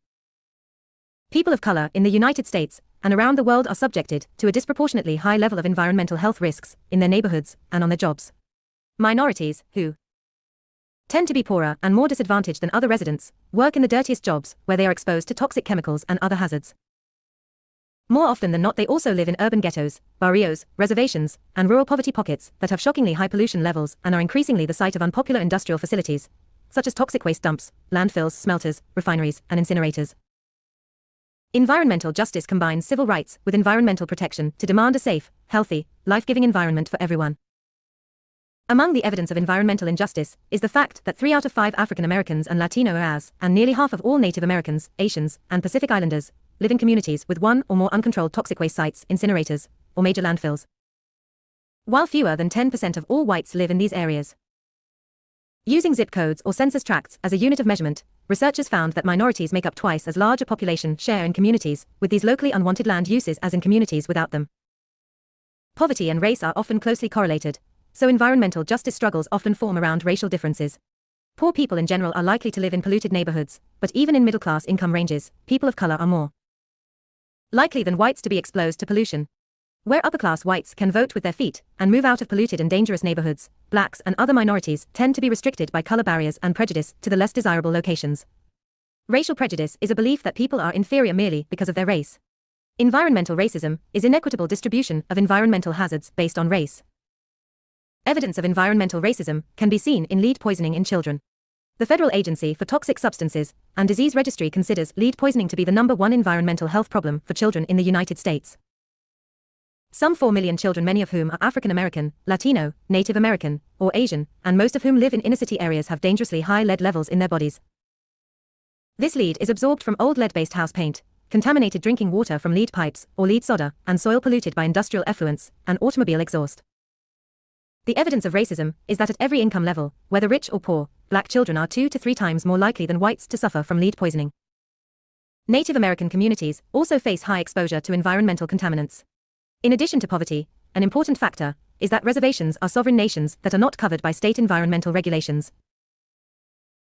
People of color in the United States and around the world are subjected to a disproportionately high level of environmental health risks in their neighborhoods and on their jobs. Minorities, who tend to be poorer and more disadvantaged than other residents, work in the dirtiest jobs where they are exposed to toxic chemicals and other hazards. More often than not, they also live in urban ghettos, barrios, reservations, and rural poverty pockets that have shockingly high pollution levels and are increasingly the site of unpopular industrial facilities, such as toxic waste dumps, landfills, smelters, refineries, and incinerators. Environmental justice combines civil rights with environmental protection to demand a safe, healthy, life-giving environment for everyone. Among the evidence of environmental injustice is the fact that 3 out of 5 African Americans and Latino-as, and nearly half of all Native Americans, Asians, and Pacific Islanders, live in communities with one or more uncontrolled toxic waste sites, incinerators, or major landfills, while fewer than 10% of all whites live in these areas. Using zip codes or census tracts as a unit of measurement, researchers found that minorities make up twice as large a population share in communities with these locally unwanted land uses as in communities without them. Poverty and race are often closely correlated, so environmental justice struggles often form around racial differences. Poor people in general are likely to live in polluted neighborhoods, but even in middle-class income ranges, people of color are more likely than whites to be exposed to pollution. Where upper-class whites can vote with their feet and move out of polluted and dangerous neighborhoods, blacks and other minorities tend to be restricted by color barriers and prejudice to the less desirable locations. Racial prejudice is a belief that people are inferior merely because of their race. Environmental racism is inequitable distribution of environmental hazards based on race. Evidence of environmental racism can be seen in lead poisoning in children. The Federal Agency for Toxic Substances and Disease Registry considers lead poisoning to be the #1 environmental health problem for children in the United States. Some 4 million children, many of whom are African American, Latino, Native American, or Asian, and most of whom live in inner-city areas, have dangerously high lead levels in their bodies. This lead is absorbed from old lead-based house paint, contaminated drinking water from lead pipes or lead soda, and soil polluted by industrial effluents and automobile exhaust. The evidence of racism is that at every income level, whether rich or poor, black children are 2 to 3 times more likely than whites to suffer from lead poisoning. Native American communities also face high exposure to environmental contaminants. In addition to poverty, an important factor is that reservations are sovereign nations that are not covered by state environmental regulations.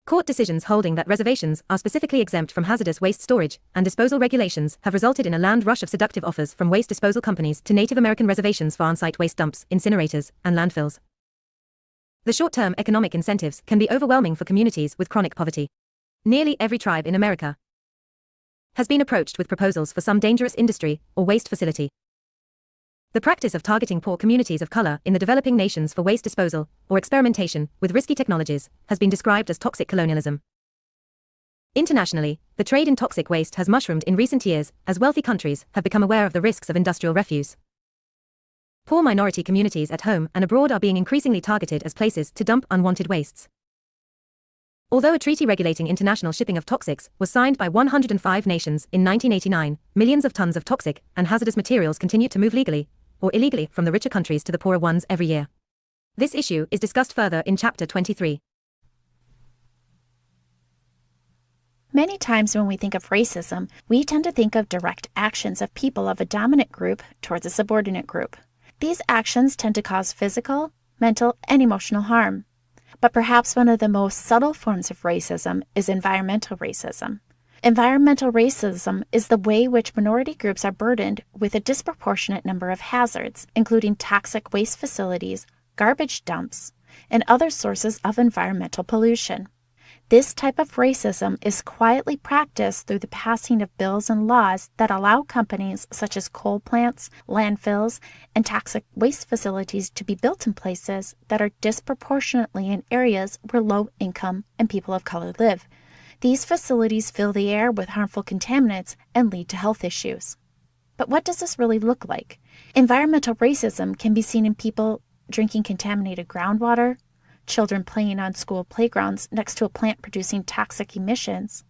Court decisions holding that reservations are specifically exempt from hazardous waste storage and disposal regulations have resulted in a land rush of seductive offers from waste disposal companies to Native American reservations for on-site waste dumps, incinerators, and landfills. The short-term economic incentives can be overwhelming for communities with chronic poverty. Nearly every tribe in America has been approached with proposals for some dangerous industry or waste facility. The practice of targeting poor communities of color in the developing nations for waste disposal or experimentation with risky technologies has been described as toxic colonialism. Internationally, the trade in toxic waste has mushroomed in recent years as wealthy countries have become aware of the risks of industrial refuse. Poor minority communities at home and abroad are being increasingly targeted as places to dump unwanted wastes. Although a treaty regulating international shipping of toxics was signed by 105 nations in 1989, millions of tons of toxic and hazardous materials continue to move legally or illegally from the richer countries to the poorer ones every year. This issue is discussed further in Chapter 23. Many times when we think of racism, we tend to think of direct actions of people of a dominant group towards a subordinate group. These actions tend to cause physical, mental, and emotional harm. But perhaps one of the most subtle forms of racism is environmental racism. Environmental racism is the way which minority groups are burdened with a disproportionate number of hazards, including toxic waste facilities, garbage dumps, and other sources of environmental pollution. This type of racism is quietly practiced through the passing of bills and laws that allow companies such as coal plants, landfills, and toxic waste facilities to be built in places that are disproportionately in areas where low income and people of color live. These facilities fill the air with harmful contaminants and lead to health issues. But what does this really look like? Environmental racism can be seen in people drinking contaminated groundwater, children playing on school playgrounds next to a plant producing toxic emissions,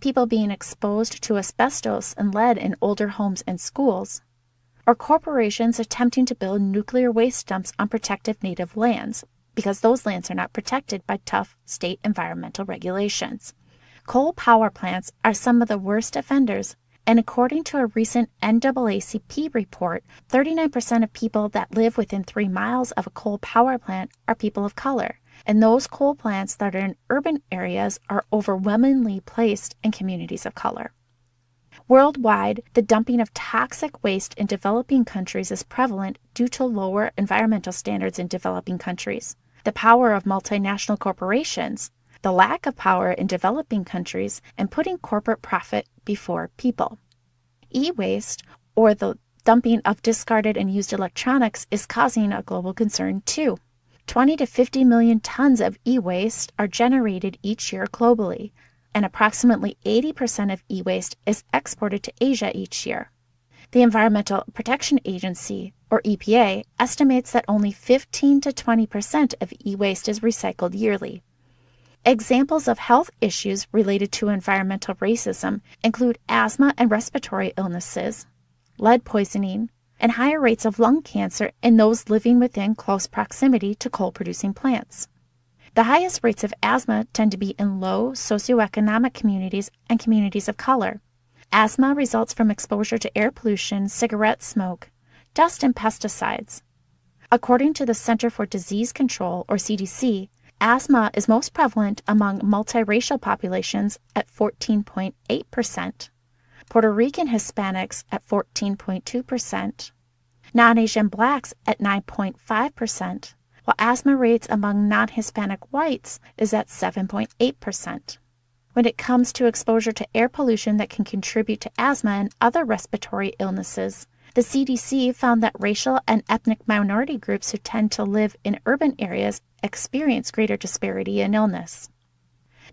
people being exposed to asbestos and lead in older homes and schools, or corporations attempting to build nuclear waste dumps on protected native lands because those lands are not protected by tough state environmental regulations. Coal power plants are some of the worst offenders, and according to a recent NAACP report, 39% of people that live within 3 miles of a coal power plant are people of color, and those coal plants that are in urban areas are overwhelmingly placed in communities of color. Worldwide, the dumping of toxic waste in developing countries is prevalent due to lower environmental standards in developing countries, the power of multinational corporations, the lack of power in developing countries, and putting corporate profit before people. E-waste, or the dumping of discarded and used electronics, is causing a global concern too. 20 to 50 million tons of e-waste are generated each year globally, and approximately 80% of e-waste is exported to Asia each year. The Environmental Protection Agency, or EPA, estimates that only 15 to 20% of e-waste is recycled yearly. Examples of health issues related to environmental racism include asthma and respiratory illnesses, lead poisoning, and higher rates of lung cancer in those living within close proximity to coal-producing plants. The highest rates of asthma tend to be in low socioeconomic communities and communities of color. Asthma results from exposure to air pollution, cigarette smoke, dust, and pesticides. According to the Center for Disease Control, or CDC, asthma is most prevalent among multiracial populations at 14.8%, Puerto Rican Hispanics at 14.2%, non-Asian blacks at 9.5%, while asthma rates among non-Hispanic whites is at 7.8%. When it comes to exposure to air pollution that can contribute to asthma and other respiratory illnesses, the CDC found that racial and ethnic minority groups who tend to live in urban areas experience greater disparity in illness.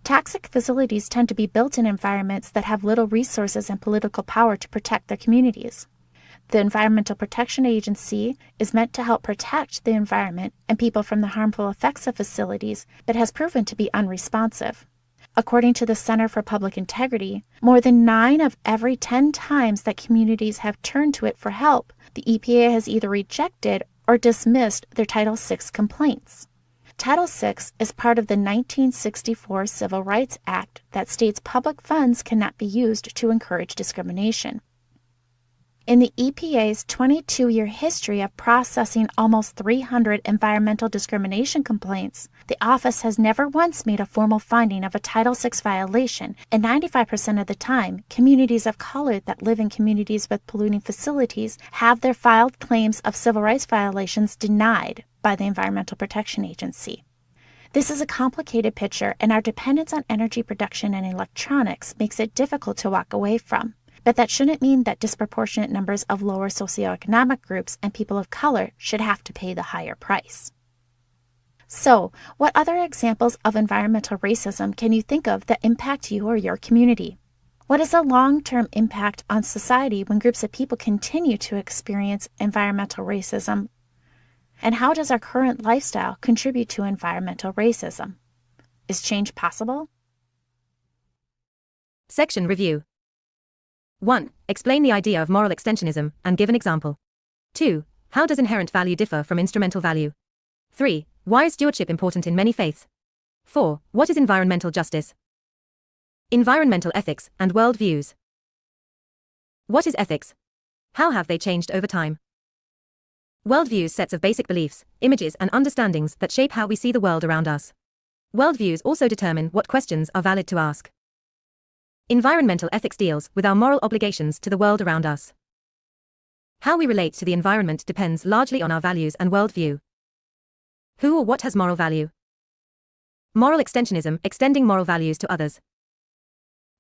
Toxic facilities tend to be built in environments that have little resources and political power to protect their communities. The Environmental Protection Agency is meant to help protect the environment and people from the harmful effects of facilities, but has proven to be unresponsive. According to the Center for Public Integrity, more than 9 of every 10 times that communities have turned to it for help, the EPA has either rejected or dismissed their Title VI complaints. Title VI is part of the 1964 Civil Rights Act that states public funds cannot be used to encourage discrimination. In the EPA's 22-year history of processing almost 300 environmental discrimination complaints, the office has never once made a formal finding of a Title VI violation, and 95% of the time, communities of color that live in communities with polluting facilities have their filed claims of civil rights violations denied by the Environmental Protection Agency. This is a complicated picture, and our dependence on energy production and electronics makes it difficult to walk away from. But that shouldn't mean that disproportionate numbers of lower socioeconomic groups and people of color should have to pay the higher price. So, what other examples of environmental racism can you think of that impact you or your community? What is the long-term impact on society when groups of people continue to experience environmental racism? And how does our current lifestyle contribute to environmental racism? Is change possible? Section Review. 1. Explain the idea of moral extensionism and give an example. 2. How does inherent value differ from instrumental value? 3. Why is stewardship important in many faiths? 4. What is environmental justice? Environmental ethics and world views. What is ethics? How have they changed over time? Worldviews, sets of basic beliefs, images and understandings that shape how we see the world around us. Worldviews also determine what questions are valid to ask. Environmental ethics deals with our moral obligations to the world around us. How we relate to the environment depends largely on our values and worldview. Who or what has moral value? Moral extensionism, extending moral values to others.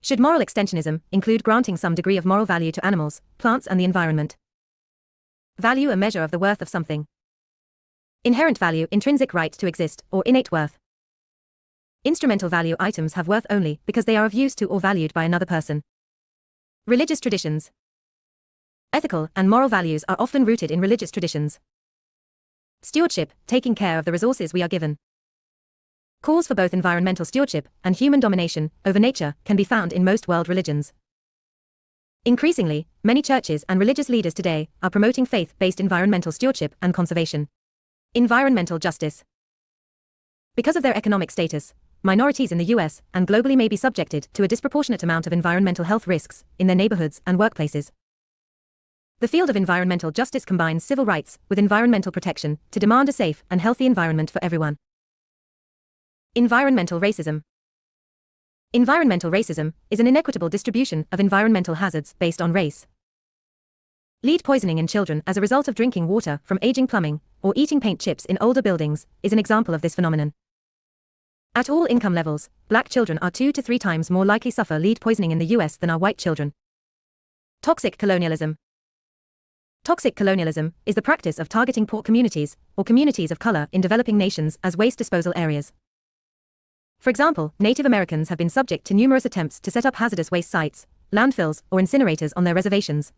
Should moral extensionism include granting some degree of moral value to animals, plants and the environment? Value, a measure of the worth of something. Inherent value, intrinsic right to exist, or innate worth. Instrumental value, items have worth only because they are of use to or valued by another person. Religious traditions. Ethical and moral values are often rooted in religious traditions. Stewardship, taking care of the resources we are given. Calls for both environmental stewardship and human domination over nature can be found in most world religions. Increasingly, many churches and religious leaders today are promoting faith-based environmental stewardship and conservation. Environmental justice. Because of their economic status, minorities in the US and globally may be subjected to a disproportionate amount of environmental health risks in their neighborhoods and workplaces. The field of environmental justice combines civil rights with environmental protection to demand a safe and healthy environment for everyone. Environmental racism. Environmental racism is an inequitable distribution of environmental hazards based on race. Lead poisoning in children as a result of drinking water from aging plumbing or eating paint chips in older buildings is an example of this phenomenon. At all income levels, black children are 2 to 3 times more likely to suffer lead poisoning in the US than are white children. Toxic colonialism. Toxic colonialism is the practice of targeting poor communities or communities of color in developing nations as waste disposal areas. For example, Native Americans have been subject to numerous attempts to set up hazardous waste sites, landfills, or incinerators on their reservations.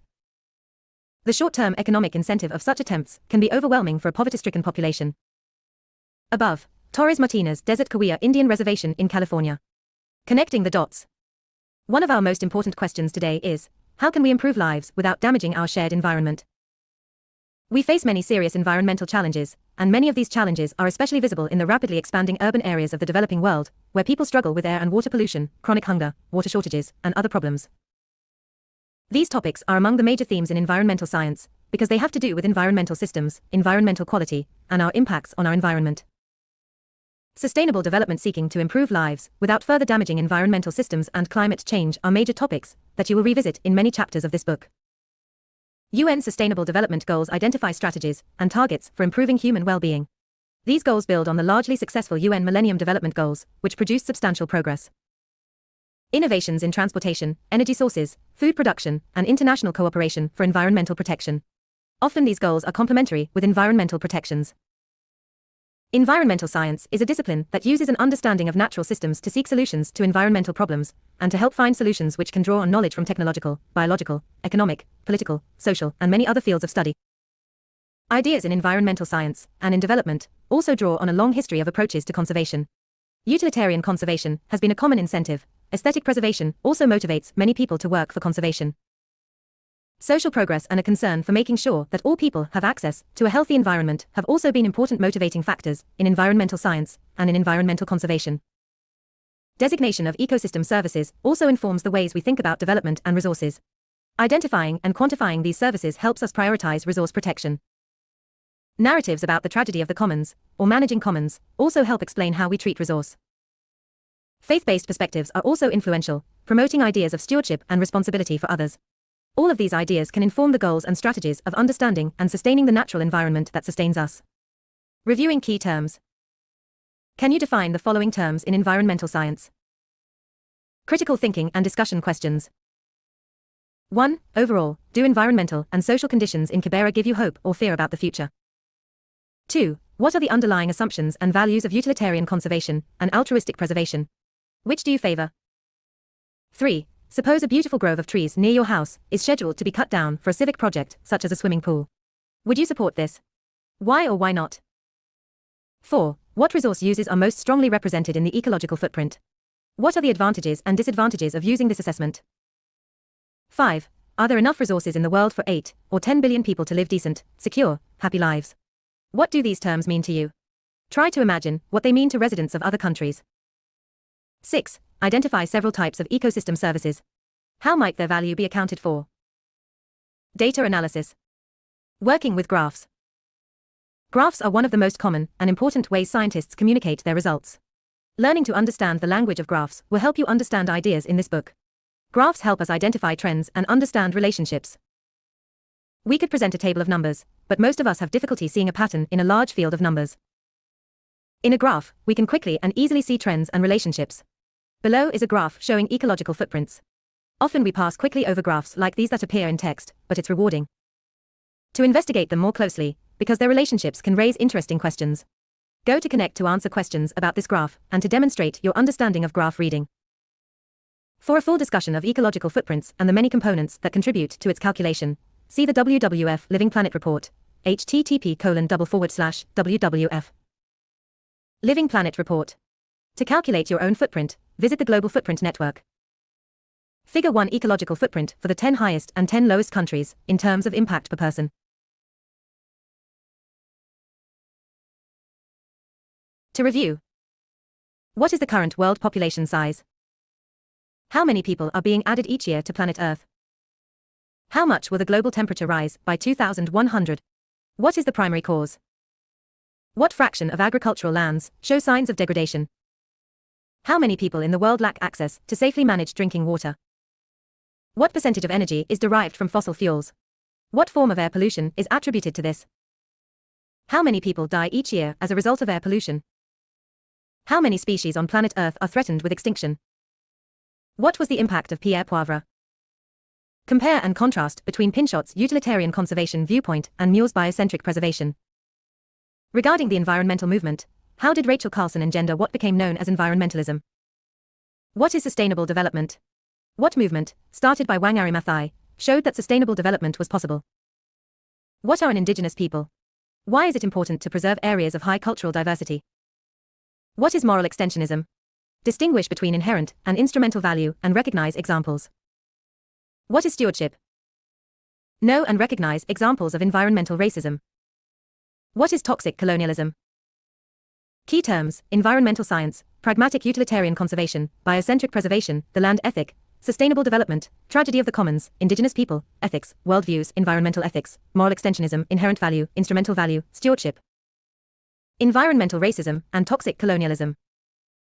The short-term economic incentive of such attempts can be overwhelming for a poverty-stricken population. Above, Torres Martinez Desert Cahuilla Indian Reservation in California. Connecting the dots. One of our most important questions today is, how can we improve lives without damaging our shared environment? We face many serious environmental challenges, and many of these challenges are especially visible in the rapidly expanding urban areas of the developing world, where people struggle with air and water pollution, chronic hunger, water shortages, and other problems. These topics are among the major themes in environmental science, because they have to do with environmental systems, environmental quality, and our impacts on our environment. Sustainable development seeking to improve lives without further damaging environmental systems and climate change are major topics that you will revisit in many chapters of this book. UN Sustainable Development Goals identify strategies and targets for improving human well-being. These goals build on the largely successful UN Millennium Development Goals, which produced substantial progress. Innovations in transportation, energy sources, food production, and international cooperation for environmental protection. Often these goals are complementary with environmental protections. Environmental science is a discipline that uses an understanding of natural systems to seek solutions to environmental problems, and to help find solutions which can draw on knowledge from technological, biological, economic, political, social, and many other fields of study. Ideas in environmental science, and in development, also draw on a long history of approaches to conservation. Utilitarian conservation has been a common incentive. Aesthetic preservation also motivates many people to work for conservation. Social progress and a concern for making sure that all people have access to a healthy environment have also been important motivating factors in environmental science and in environmental conservation. Designation of ecosystem services also informs the ways we think about development and resources. Identifying and quantifying these services helps us prioritize resource protection. Narratives about the tragedy of the commons, or managing commons, also help explain how we treat resource. Faith-based perspectives are also influential, promoting ideas of stewardship and responsibility for others. All of these ideas can inform the goals and strategies of understanding and sustaining the natural environment that sustains us. Reviewing key terms. Can you define the following terms in environmental science? Critical thinking and discussion questions. 1. Overall, do environmental and social conditions in Kibera give you hope or fear about the future? 2. What are the underlying assumptions and values of utilitarian conservation and altruistic preservation? Which do you favor? 3. Suppose a beautiful grove of trees near your house is scheduled to be cut down for a civic project such as a swimming pool. Would you support this? Why or why not? 4. What resource uses are most strongly represented in the ecological footprint? What are the advantages and disadvantages of using this assessment? 5. Are there enough resources in the world for 8 or 10 billion people to live decent, secure, happy lives? What do these terms mean to you? Try to imagine what they mean to residents of other countries. 6. Identify several types of ecosystem services. How might their value be accounted for? Data analysis. Working with graphs. Graphs are one of the most common and important ways scientists communicate their results. Learning to understand the language of graphs will help you understand ideas in this book. Graphs help us identify trends and understand relationships. We could present a table of numbers, but most of us have difficulty seeing a pattern in a large field of numbers. In a graph, we can quickly and easily see trends and relationships. Below is a graph showing ecological footprints. Often we pass quickly over graphs like these that appear in text, but it's rewarding to investigate them more closely, because their relationships can raise interesting questions. Go to Connect to answer questions about this graph and to demonstrate your understanding of graph reading. For a full discussion of ecological footprints and the many components that contribute to its calculation, see the WWF Living Planet Report, http://WWF. Living Planet Report. To calculate your own footprint, visit the Global Footprint Network. Figure 1 Ecological footprint for the 10 highest and 10 lowest countries, in terms of impact per person. To review. What is the current world population size? How many people are being added each year to planet Earth? How much will the global temperature rise by 2100? What is the primary cause? What fraction of agricultural lands show signs of degradation? How many people in the world lack access to safely managed drinking water? What percentage of energy is derived from fossil fuels? What form of air pollution is attributed to this? How many people die each year as a result of air pollution? How many species on planet Earth are threatened with extinction? What was the impact of Pierre Poivre? Compare and contrast between Pinchot's utilitarian conservation viewpoint and Muir's biocentric preservation. Regarding the environmental movement, how did Rachel Carlson engender what became known as environmentalism? What is sustainable development? What movement, started by Wangari Maathai, showed that sustainable development was possible? What are an indigenous people? Why is it important to preserve areas of high cultural diversity? What is moral extensionism? Distinguish between inherent and instrumental value and recognize examples. What is stewardship? Know and recognize examples of environmental racism. What is toxic colonialism? Key terms: environmental science, pragmatic utilitarian conservation, biocentric preservation, the land ethic, sustainable development, tragedy of the commons, indigenous people, ethics, worldviews, environmental ethics, moral extensionism, inherent value, instrumental value, stewardship. Environmental racism and toxic colonialism.